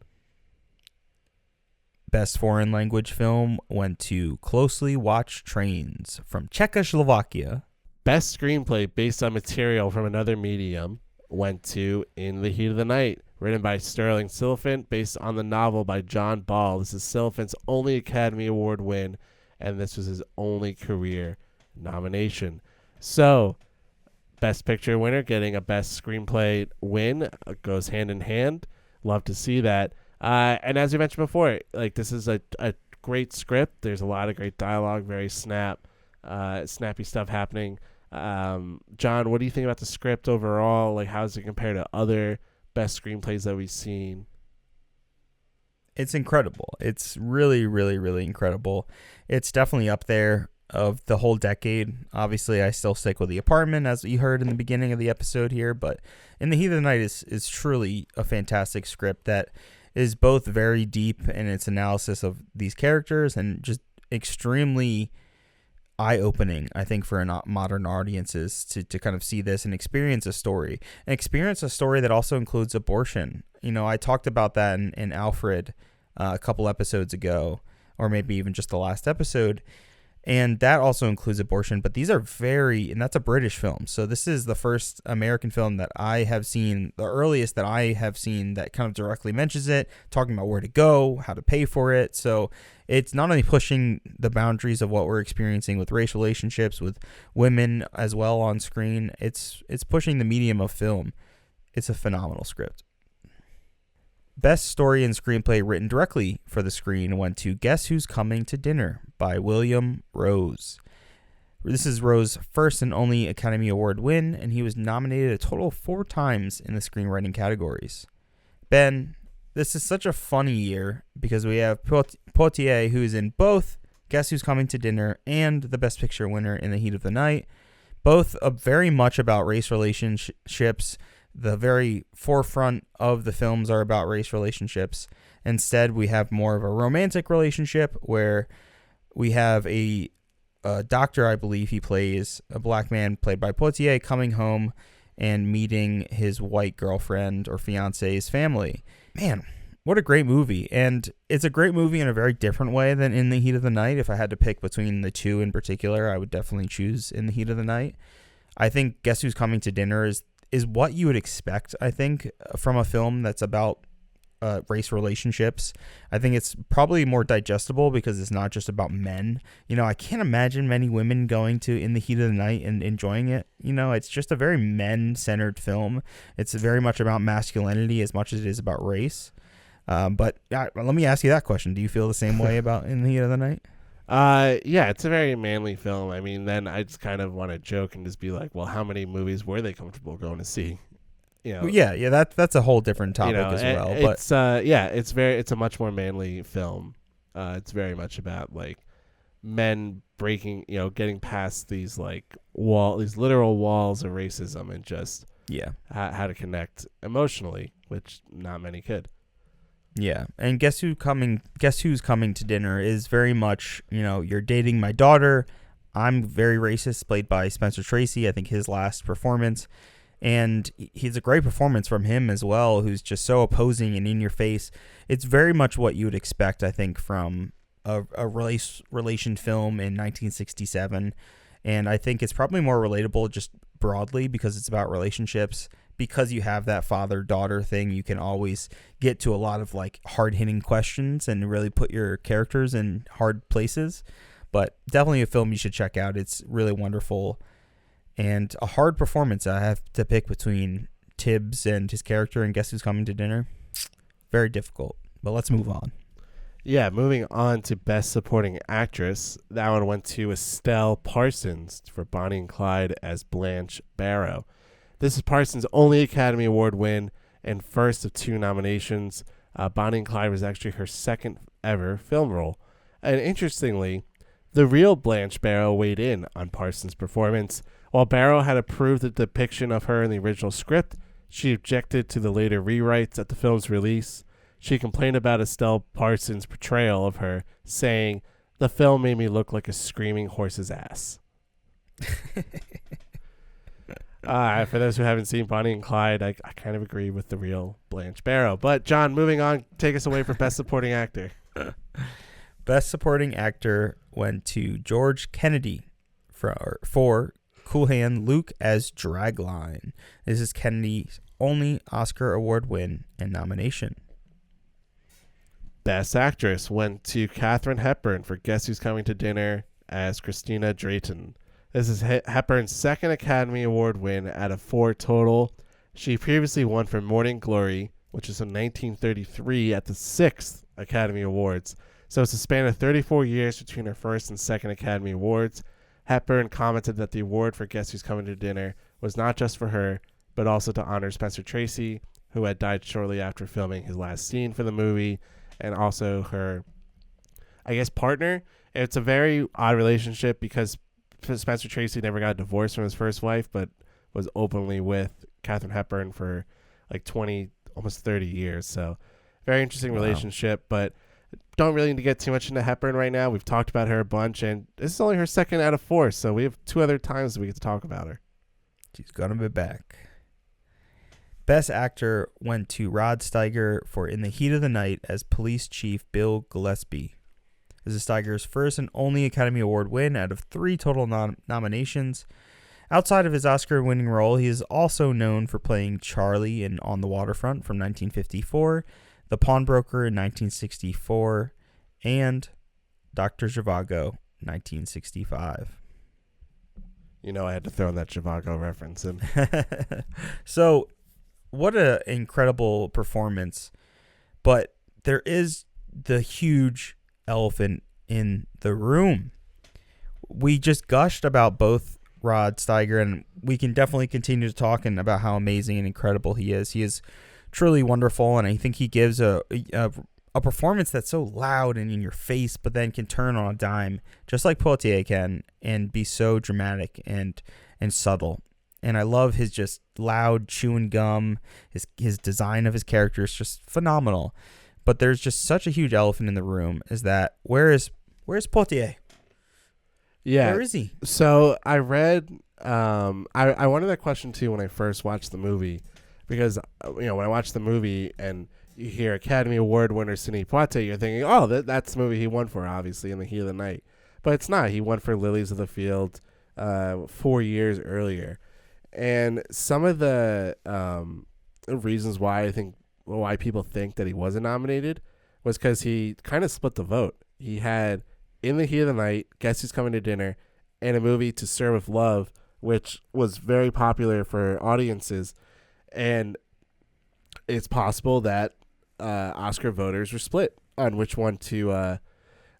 Best Foreign Language Film went to Closely Watched Trains from Czechoslovakia. Best Screenplay based on material from another medium went to In the Heat of the Night, written by Sterling Siliphant, based on the novel by John Ball. This is Siliphant's only Academy Award win, and this was his only career nomination. So, Best Picture winner getting a Best Screenplay win. Goes hand in hand. Love to see that. And as we mentioned before, like, this is a great script. There's a lot of great dialogue, very snappy stuff happening. John, what do you think about the script overall? Like, how does it compare to other best screenplays that we've seen? It's incredible. It's really, really, really incredible. It's definitely up there of the whole decade. Obviously, I still stick with The Apartment, as you heard in the beginning of the episode here, but In the Heat of the Night is truly a fantastic script that is both very deep in its analysis of these characters and just extremely eye-opening, I think, for modern audiences to kind of see this and experience a story. And experience a story that also includes abortion. You know, I talked about that in Alfred a couple episodes ago, or maybe even just the last episode. And that also includes abortion, but these are and that's a British film. So this is the first American film that I have seen, the earliest that I have seen that kind of directly mentions it, talking about where to go, how to pay for it. So it's not only pushing the boundaries of what we're experiencing with race relationships, with women as well on screen, it's pushing the medium of film. It's a phenomenal script. Best Story and Screenplay written directly for the screen went to Guess Who's Coming to Dinner by William Rose. This is Rose's first and only Academy Award win, and he was nominated a total of 4 times in the screenwriting categories. Ben, this is such a funny year because we have Poitier, who's in both Guess Who's Coming to Dinner and the Best Picture winner in The Heat of the Night. Both very much about race relationships. The very forefront of the films are about race relationships. Instead, we have more of a romantic relationship where we have a doctor, I believe he plays, a black man played by Poitier, coming home and meeting his white girlfriend or fiance's family. Man, what a great movie. And it's a great movie in a very different way than In the Heat of the Night. If I had to pick between the two in particular, I would definitely choose In the Heat of the Night. I think Guess Who's Coming to Dinner is what you would expect, I think, from a film that's about race relationships. I think it's probably more digestible because it's not just about men. You know, I can't imagine many women going to In the Heat of the Night and enjoying it. You know, it's just a very men-centered film. It's very much about masculinity as much as it is about race. But let me ask you that question. Do you feel the same way about In the Heat of the Night? Yeah, it's a very manly film. I mean, then I just kind of want to joke and just be like, well, how many movies were they comfortable going to see? You know, well, yeah, that's a whole different topic as well. It's it's a much more manly film. It's very much about like men breaking, getting past these like these literal walls of racism and just how to connect emotionally, which not many could. Yeah, and Guess Who's Coming to Dinner is very much, you're dating my daughter. I'm very racist, played by Spencer Tracy. I think his last performance, and he's a great performance from him as well, who's just so opposing and in your face. It's very much what you would expect, I think, from a relation film in 1967, and I think it's probably more relatable just broadly because it's about relationships. Because you have that father-daughter thing, you can always get to a lot of like hard-hitting questions and really put your characters in hard places. But definitely a film you should check out. It's really wonderful. And a hard performance. I have to pick between Tibbs and his character and Guess Who's Coming to Dinner. Very difficult. But let's move on. Yeah, moving on to Best Supporting Actress. That one went to Estelle Parsons for Bonnie and Clyde as Blanche Barrow. This is Parsons' only Academy Award win and first of 2 nominations. Bonnie and Clyde was actually her second ever film role. And interestingly, the real Blanche Barrow weighed in on Parsons' performance. While Barrow had approved the depiction of her in the original script, she objected to the later rewrites at the film's release. She complained about Estelle Parsons' portrayal of her, saying, "The film made me look like a screaming horse's ass." For those who haven't seen Bonnie and Clyde, I kind of agree with the real Blanche Barrow. But, John, moving on, take us away for Best Supporting Actor. Best Supporting Actor went to George Kennedy for Cool Hand Luke as Dragline. This is Kennedy's only Oscar Award win and nomination. Best Actress went to Katharine Hepburn for Guess Who's Coming to Dinner as Christina Drayton. This is Hepburn's second Academy Award win out of 4 total. She previously won for Morning Glory, which is in 1933 at the 6th Academy Awards. So it's a span of 34 years between her first and second Academy Awards. Hepburn commented that the award for Guess Who's Coming to Dinner was not just for her, but also to honor Spencer Tracy, who had died shortly after filming his last scene for the movie, and also her, I guess, partner. It's a very odd relationship because Spencer Tracy never got divorced from his first wife, but was openly with Katharine Hepburn for like 20, almost 30 years. So very interesting relationship, but don't really need to get too much into Hepburn right now. We've talked about her a bunch, and this is only her second out of 4, so we have 2 other times we get to talk about her. She's gonna be back. Best Actor went to Rod Steiger for In the Heat of the Night as Police Chief Bill Gillespie. This is Steiger's first and only Academy Award win out of 3 total nominations. Outside of his Oscar-winning role, he is also known for playing Charlie in On the Waterfront from 1954, The Pawnbroker in 1964, and Dr. Zhivago, 1965. You know I had to throw in that Zhivago reference in. So, what an incredible performance. But there is the huge elephant in the room. We just gushed about both Rod Steiger, and we can definitely continue to talk about how amazing and incredible he is. He is truly wonderful, and I think he gives a performance that's so loud and in your face, but then can turn on a dime, just like Poitier can, and be so dramatic and subtle. And I love his just loud chewing gum. His design of his character is just phenomenal. But there's just such a huge elephant in the room, is that where's Poitier? Yeah. Where is he? So I read, I wanted that question too when I first watched the movie, because when I watched the movie and you hear Academy Award winner Sidney Poitier, you're thinking, oh, that's the movie he won for, obviously, In the Heat of the Night. But it's not. He won for Lilies of the Field 4 years earlier. And some of the reasons why people think that he wasn't nominated was because he kind of split the vote. He had In the Heat of the Night, Guess Who's Coming to Dinner, and a movie To Serve with Love, which was very popular for audiences. And it's possible that Oscar voters were split on which one to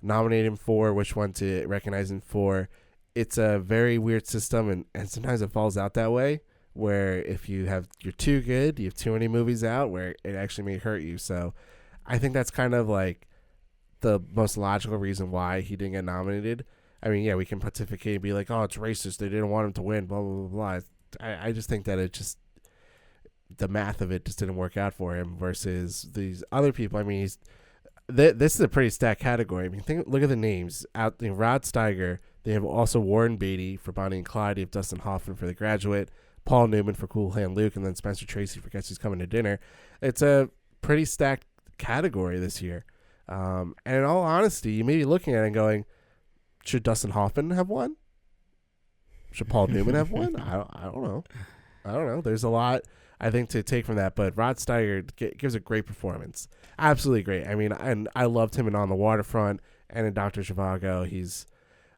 nominate him for, which one to recognize him for. It's a very weird system, and sometimes it falls out that way, where if you're too good, you have too many movies out, where it actually may hurt you. So I think that's kind of like the most logical reason why he didn't get nominated. I mean, yeah, we can pontificate and be like, oh, it's racist, they didn't want him to win, blah, blah, blah, blah. I just think that the math of it just didn't work out for him versus these other people. I mean, this is a pretty stacked category. I mean, look at the names. Rod Steiger, they have also Warren Beatty for Bonnie and Clyde, you have Dustin Hoffman for The Graduate, Paul Newman for Cool Hand Luke, and then Spencer Tracy for Guess Who's Coming to Dinner. It's a pretty stacked category this year. And in all honesty, you may be looking at it and going, should Dustin Hoffman have won? Should Paul Newman have won? I don't know. There's a lot, I think, to take from that, but Rod Steiger gives a great performance. Absolutely great. I mean, and I loved him in On the Waterfront and in Dr. Zhivago. He's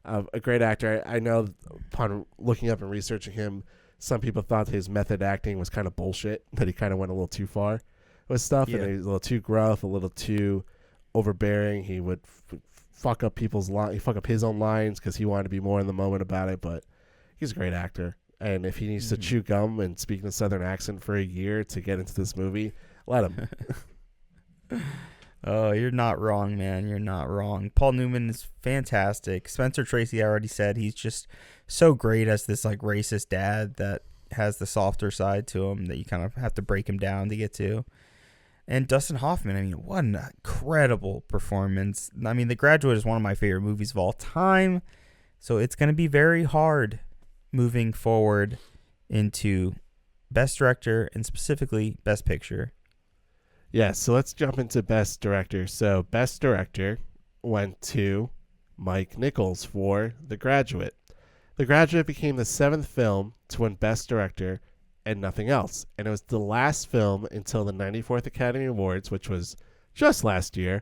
a great actor. I know upon looking up and researching him, some people thought his method acting was kind of bullshit, that he kind of went a little too far with stuff, and he was a little too gruff, a little too overbearing. He would fuck up his own lines because he wanted to be more in the moment about it, but he's a great actor. And if he needs to chew gum and speak in a Southern accent for a year to get into this movie, let him. Oh, you're not wrong, man. You're not wrong. Paul Newman is fantastic. Spencer Tracy, I already said, he's just so great as this like racist dad that has the softer side to him that you kind of have to break him down to get to. And Dustin Hoffman, I mean, what an incredible performance. I mean, The Graduate is one of my favorite movies of all time, so it's going to be very hard moving forward into Best Director and specifically Best Picture. Yeah, so let's jump into Best Director. So Best Director went to Mike Nichols for The Graduate. The Graduate became the 7th film to win Best Director and nothing else. And it was the last film until the 94th Academy Awards, which was just last year,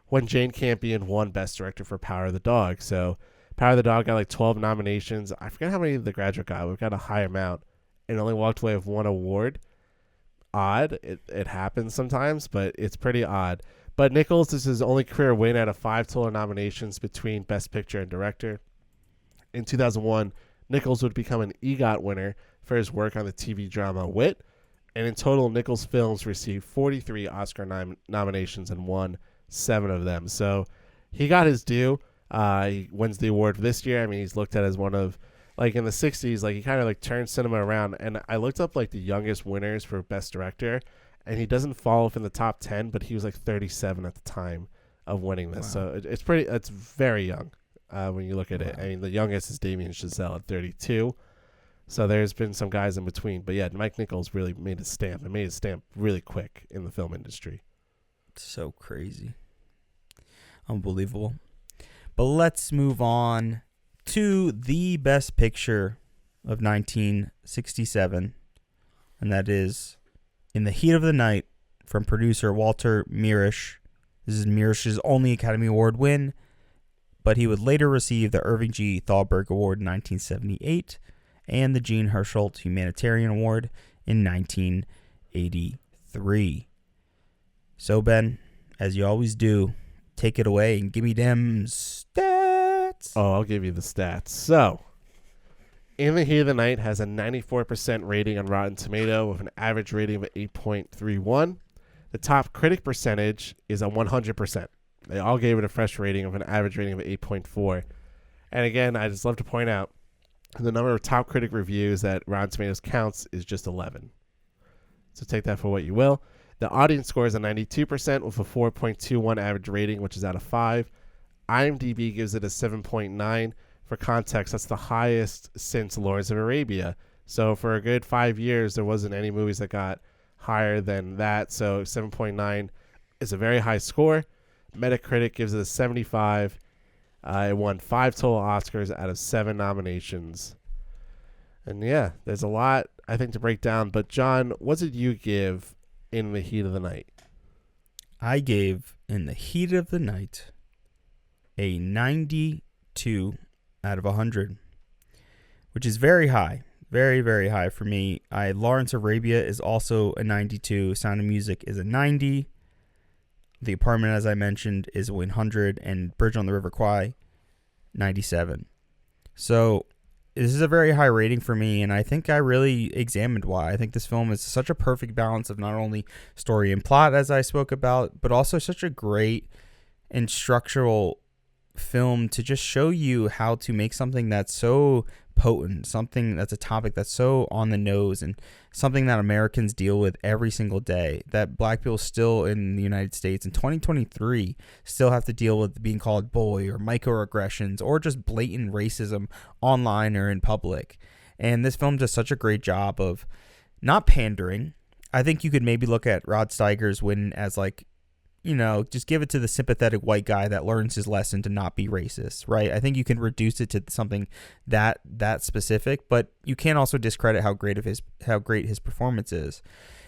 when Jane Campion won Best Director for Power of the Dog. So Power of the Dog got like 12 nominations. I forget how many The Graduate got. We've got a high amount and only walked away with one award. Odd. It happens sometimes, but it's pretty odd. But Nichols is his only career win out of 5 total nominations between Best Picture and Director. In 2001, Nichols would become an EGOT winner for his work on the TV drama Wit. And in total, Nichols' films received 43 Oscar nominations and won 7 of them. So he got his due. He wins the award this year. I mean, he's looked at as one of, like, in the 60s, like, he kind of, like, turned cinema around. And I looked up, like, the youngest winners for Best Director, and he doesn't fall within the top 10, but he was, like, 37 at the time of winning this. Wow. So it's very young when you look at it. I mean, the youngest is Damien Chazelle at 32. So there's been some guys in between. But, yeah, Mike Nichols really made his stamp. And made his stamp really quick in the film industry. So crazy. Unbelievable. But let's move on to the Best Picture of 1967. And that is In the Heat of the Night from producer Walter Mirisch. This is Mirisch's only Academy Award win, but he would later receive the Irving G. Thalberg Award in 1978 and the Jean Hersholt Humanitarian Award in 1983. So, Ben, as you always do, take it away and give me them stats. Oh, I'll give you the stats. So, In the Heat of the Night has a 94% rating on Rotten Tomato with an average rating of 8.31. The top critic percentage is a 100%. They all gave it a fresh rating of an average rating of 8.4. And again, I just love to point out the number of top critic reviews that Rotten Tomatoes counts is just 11. So take that for what you will. The audience score is a 92% with a 4.21 average rating, which is out of 5. IMDb gives it a 7.9. For context, that's the highest since Lawrence of Arabia. So for a good 5 years, there wasn't any movies that got higher than that. So 7.9 is a very high score. Metacritic gives it a 75. It won 5 total Oscars out of 7 nominations. And yeah, there's a lot, I think, to break down. But John, what did you give In the Heat of the Night? I gave In the Heat of the Night a 92 out of 100, which is very high. Very, very high for me. Lawrence of Arabia is also a 92. Sound of Music is a 90. The Apartment, as I mentioned, is 100. And Bridge on the River Kwai, 97. So this is a very high rating for me, and I think I really examined why. I think this film is such a perfect balance of not only story and plot, as I spoke about, but also such a great and structural film to just show you how to make something that's so potent, something that's a topic that's so on the nose, and something that Americans deal with every single day, that black people still in the United States in 2023 still have to deal with being called boy or microaggressions or just blatant racism online or in public. And this film does such a great job of not pandering. I think you could maybe look at Rod Steiger's win as like, you know, just give it to the sympathetic white guy that learns his lesson to not be racist, right? I think you can reduce it to something that specific, but you can't also discredit how great his performance is.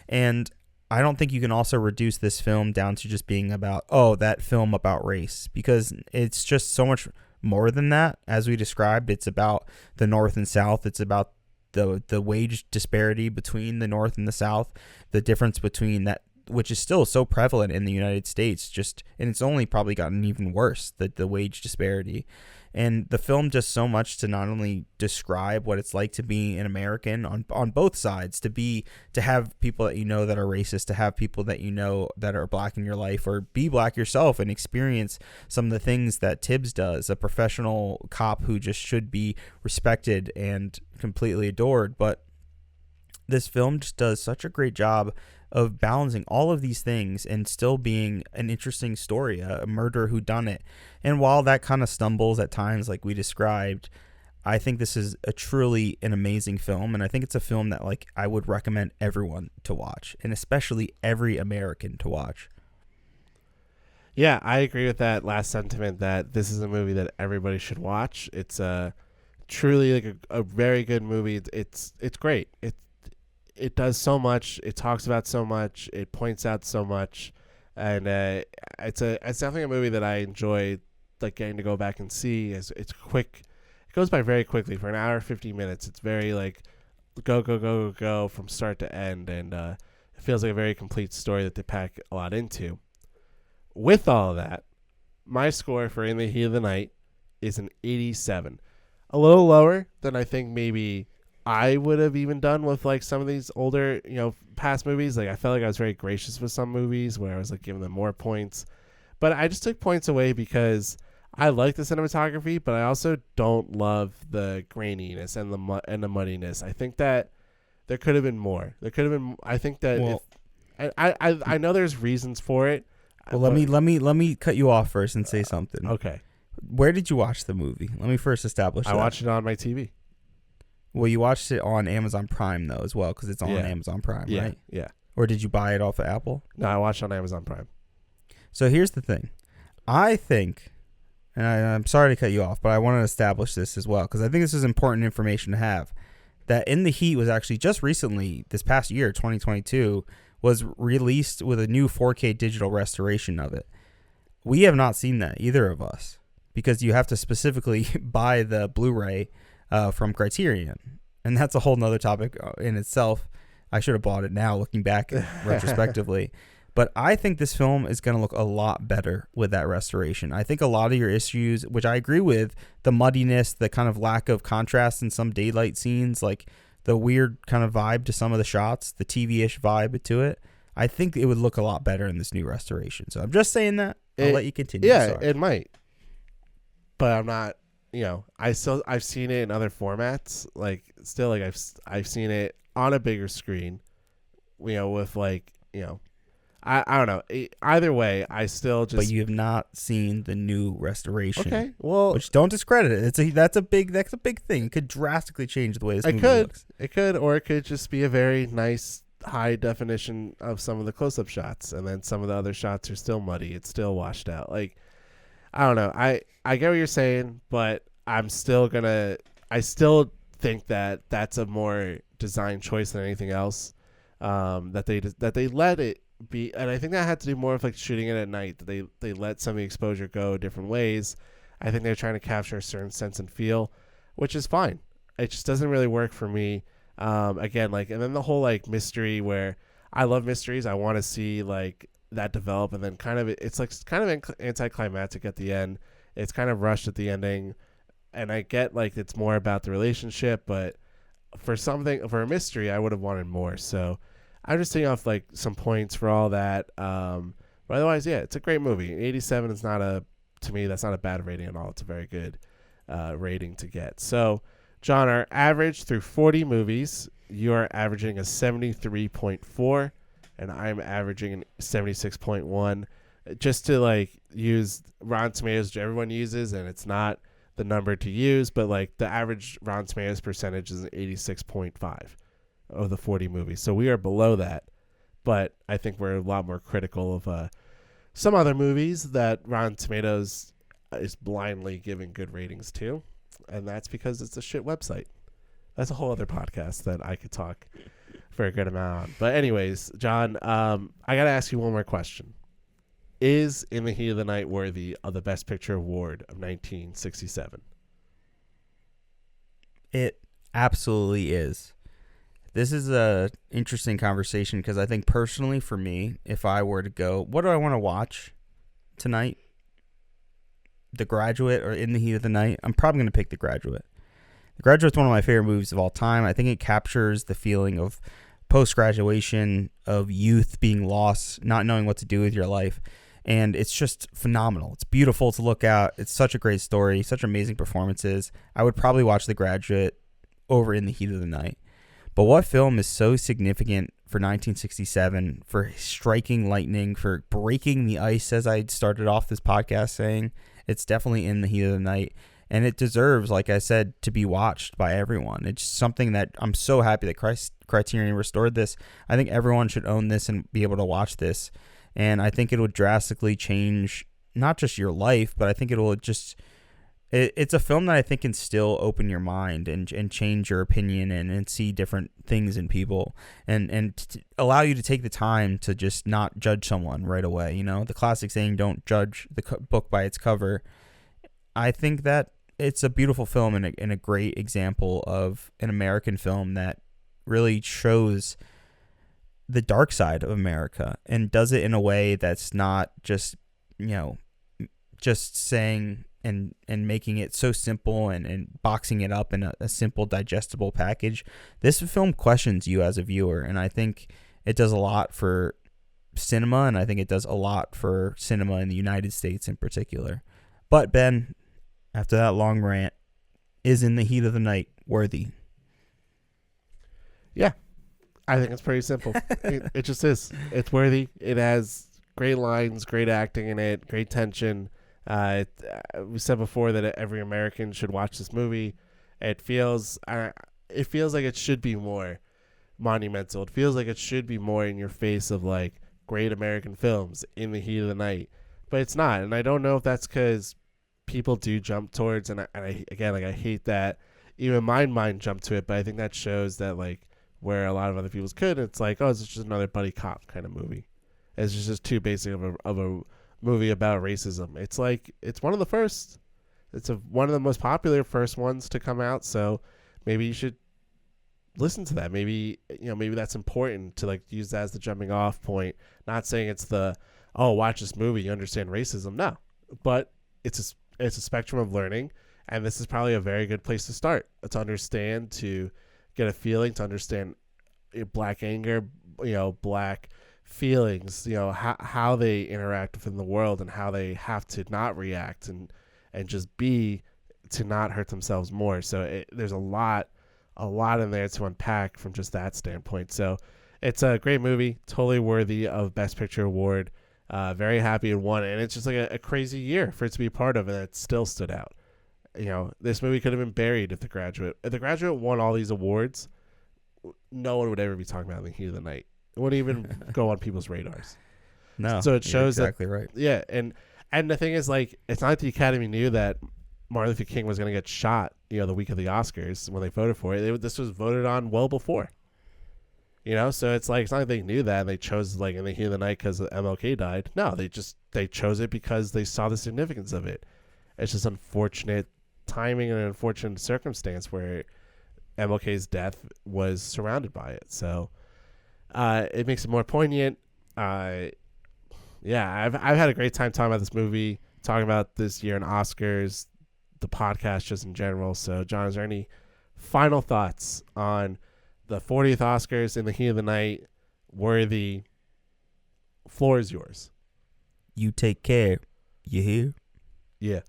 And I don't think you can also reduce this film down to just being about, oh, that film about race, because it's just so much more than that. As we described, it's about the North and South. It's about the wage disparity between the North and the South, the difference between that, which is still so prevalent in the United States, and it's only probably gotten even worse, the wage disparity. And the film does so much to not only describe what it's like to be an American on both sides, to have people that you know that are racist, to have people that you know that are black in your life, or be black yourself and experience some of the things that Tibbs does, a professional cop who just should be respected and completely adored. But this film just does such a great job of balancing all of these things and still being an interesting story, a murder whodunit. And while that kind of stumbles at times, like we described, I think this is truly an amazing film. And I think it's a film that like I would recommend everyone to watch, and especially every American to watch. Yeah, I agree with that last sentiment that this is a movie that everybody should watch. It's truly like a very good movie. It's great. It does so much. It talks about so much. It points out so much, and it's definitely a movie that I enjoy like getting to go back and see. It's quick. It goes by very quickly. For an hour 50 minutes, it's very like go from start to end, and it feels like a very complete story that they pack a lot into. With all of that, my score for In the Heat of the Night is an 87. A little lower than I think maybe I would have even done with like some of these older, past movies. Like I felt like I was very gracious with some movies where I was like giving them more points. But I just took points away because I like the cinematography, but I also don't love the graininess and the muddiness. I think that there could have been more. There could have been. I think that I know there's reasons for it. Well, let me cut you off first and say something. Okay. Where did you watch the movie? Let me first establish that. I watched it on my TV. Well, you watched it on Amazon Prime though as well, because it's on Amazon Prime, right? Yeah. Or did you buy it off of Apple? No, I watched it on Amazon Prime. So here's the thing. I think, and I'm sorry to cut you off, but I want to establish this as well, because I think this is important information to have, that In the Heat was actually just recently, this past year, 2022, was released with a new 4K digital restoration of it. We have not seen that, either of us, because you have to specifically buy the Blu-ray from Criterion. And that's a whole nother topic in itself. I should have bought it now, looking back retrospectively. But I think this film is going to look a lot better with that restoration. I think a lot of your issues, which I agree with, the muddiness, the kind of lack of contrast in some daylight scenes, like the weird kind of vibe to some of the shots, the TV-ish vibe to it, I think it would look a lot better in this new restoration. So I'm just saying that. I'll let you continue. Yeah, Sorry. it might. But I'm not, I've seen it in other formats. Like, still, like, I've seen it on a bigger screen, with, like, I don't know. Either way, I still just. But you have not seen the new restoration. Okay, well, which don't discredit it. That's a big thing. It could drastically change the way this movie looks. It could, or it could just be a very nice high definition of some of the close-up shots, and then some of the other shots are still muddy. It's still washed out. Like, I don't know. I get what you're saying, but I still think that that's a more design choice than anything else. That they let it be, and I think that had to do more with like shooting it at night. That they let some of the exposure go different ways. I think they're trying to capture a certain sense and feel, which is fine. It just doesn't really work for me. Again, like, and then the whole like mystery, where I love mysteries. I want to see like that develop, and then it's like kind of anticlimactic at the end. It's kind of rushed at the ending, and I get like it's more about the relationship, but for a mystery, I would have wanted more. So I'm just taking off like some points for all that. But otherwise, yeah, it's a great movie. 87 is to me, that's not a bad rating at all. It's a very good rating to get. So, John, our average through 40 movies, you are averaging a 73.4, and I'm averaging a 76.1. Just to like use Rotten Tomatoes, which everyone uses, and it's not the number to use, but like the average Rotten Tomatoes percentage is an 86.5 of the 40 movies. So we are below that, but I think we're a lot more critical of some other movies that Rotten Tomatoes is blindly giving good ratings to, and that's because it's a shit website. That's a whole other podcast that I could talk for a good amount on. But anyways, John, I got to ask you one more question. Is In the Heat of the Night worthy of the Best Picture award of 1967? It absolutely is. This is a interesting conversation because I think personally for me, if I were to go, what do I want to watch tonight? The Graduate or In the Heat of the Night? I'm probably going to pick The Graduate. The Graduate's one of my favorite movies of all time. I think it captures the feeling of post-graduation, of youth being lost, not knowing what to do with your life. And it's just phenomenal. It's beautiful to look at. It's such a great story, such amazing performances. I would probably watch The Graduate over In the Heat of the Night. But what film is so significant for 1967, for striking lightning, for breaking the ice, as I started off this podcast saying? It's definitely In the Heat of the Night. And it deserves, like I said, to be watched by everyone. It's something that I'm so happy that Criterion restored this. I think everyone should own this and be able to watch this. And I think it would drastically change not just your life, but I think it will just... It's a film that I think can still open your mind and change your opinion and see different things in people and allow you to take the time to just not judge someone right away. The classic saying, don't judge the book by its cover. I think that it's a beautiful film and a great example of an American film that really shows the dark side of America and does it in a way that's not just, just saying and making it so simple and boxing it up in a simple digestible package. This film questions you as a viewer, and I think it does a lot for cinema, and I think it does a lot for cinema in the United States in particular. But Ben, after that long rant, is In the Heat of the Night worthy? Yeah, I think it's pretty simple. It just is. It's worthy. It has great lines, great acting in it, great tension. We said before that every American should watch this movie. It feels like it should be more monumental. It feels like it should be more in your face of like great American films, In the Heat of the Night, but it's not. And I don't know if that's because people do jump towards, and I hate that even my mind jumped to it, but I think that shows that like where a lot of other people's could, it's like, oh, it's just another buddy cop kind of movie. It's just too basic of a movie about racism. It's like, it's one of the first. It's one of the most popular first ones to come out, so maybe you should listen to that. Maybe that's important to like use that as the jumping off point. Not saying it's watch this movie, you understand racism. No, but it's a spectrum of learning, and this is probably a very good place to start. To understand, to get a feeling, to understand black anger, black feelings, how they interact within the world and how they have to not react and just be, to not hurt themselves more. So there's a lot in there to unpack from just that standpoint. So it's a great movie, totally worthy of Best Picture award. Very happy it won, and it's just like a crazy year for it to be part of, and it still stood out. This movie could have been buried if The Graduate won all these awards. No one would ever be talking about In the Heat of the Night. It wouldn't even go on people's radars. No, so it shows exactly right. Yeah, and the thing is, like, it's not like the Academy knew that Martin Luther King was going to get shot, the week of the Oscars when they voted for it. This was voted on well before. So it's like, it's not like they knew that and they chose like In the Heat of the Night because MLK died. No, they chose it because they saw the significance of it. It's just unfortunate timing and an unfortunate circumstance where MLK's death was surrounded by it. So it makes it more poignant. I've had a great time talking about this movie, talking about this year in Oscars, the podcast just in general. So John, is there any final thoughts on the 40th Oscars, In the Heat of the Night, worthy? Floor is yours. You take care. You hear? Yeah.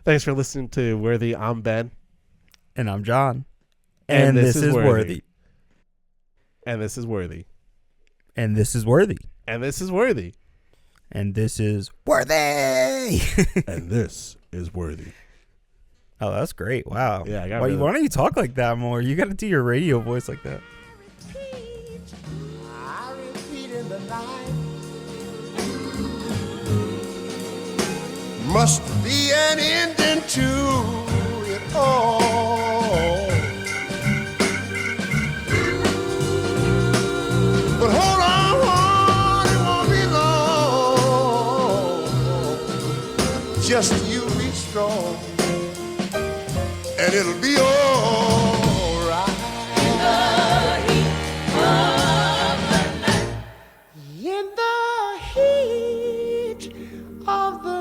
Thanks for listening to Worthy. I'm Ben. And I'm John. And this is Worthy. And this is Worthy. And this is Worthy. And this is Worthy. And this is Worthy. And this is Worthy. Oh, that's great. Wow. Yeah, why don't you talk like that more? You got to do your radio voice like that. I repeat in the night. Must be an ending to it all. But hold on, it won't be long. Just you be strong, and it'll be all right. In the heat of the night. In the heat of the night.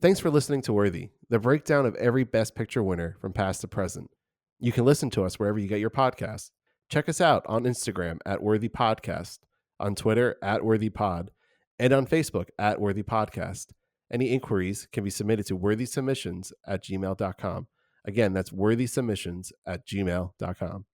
Thanks for listening to Worthy, the breakdown of every Best Picture winner from past to present. You can listen to us wherever you get your podcasts. Check us out on Instagram at Worthy Podcast, on Twitter at Worthy Pod, and on Facebook at Worthy Podcast. Any inquiries can be submitted to worthysubmissions@gmail.com. Again, that's worthysubmissions@gmail.com.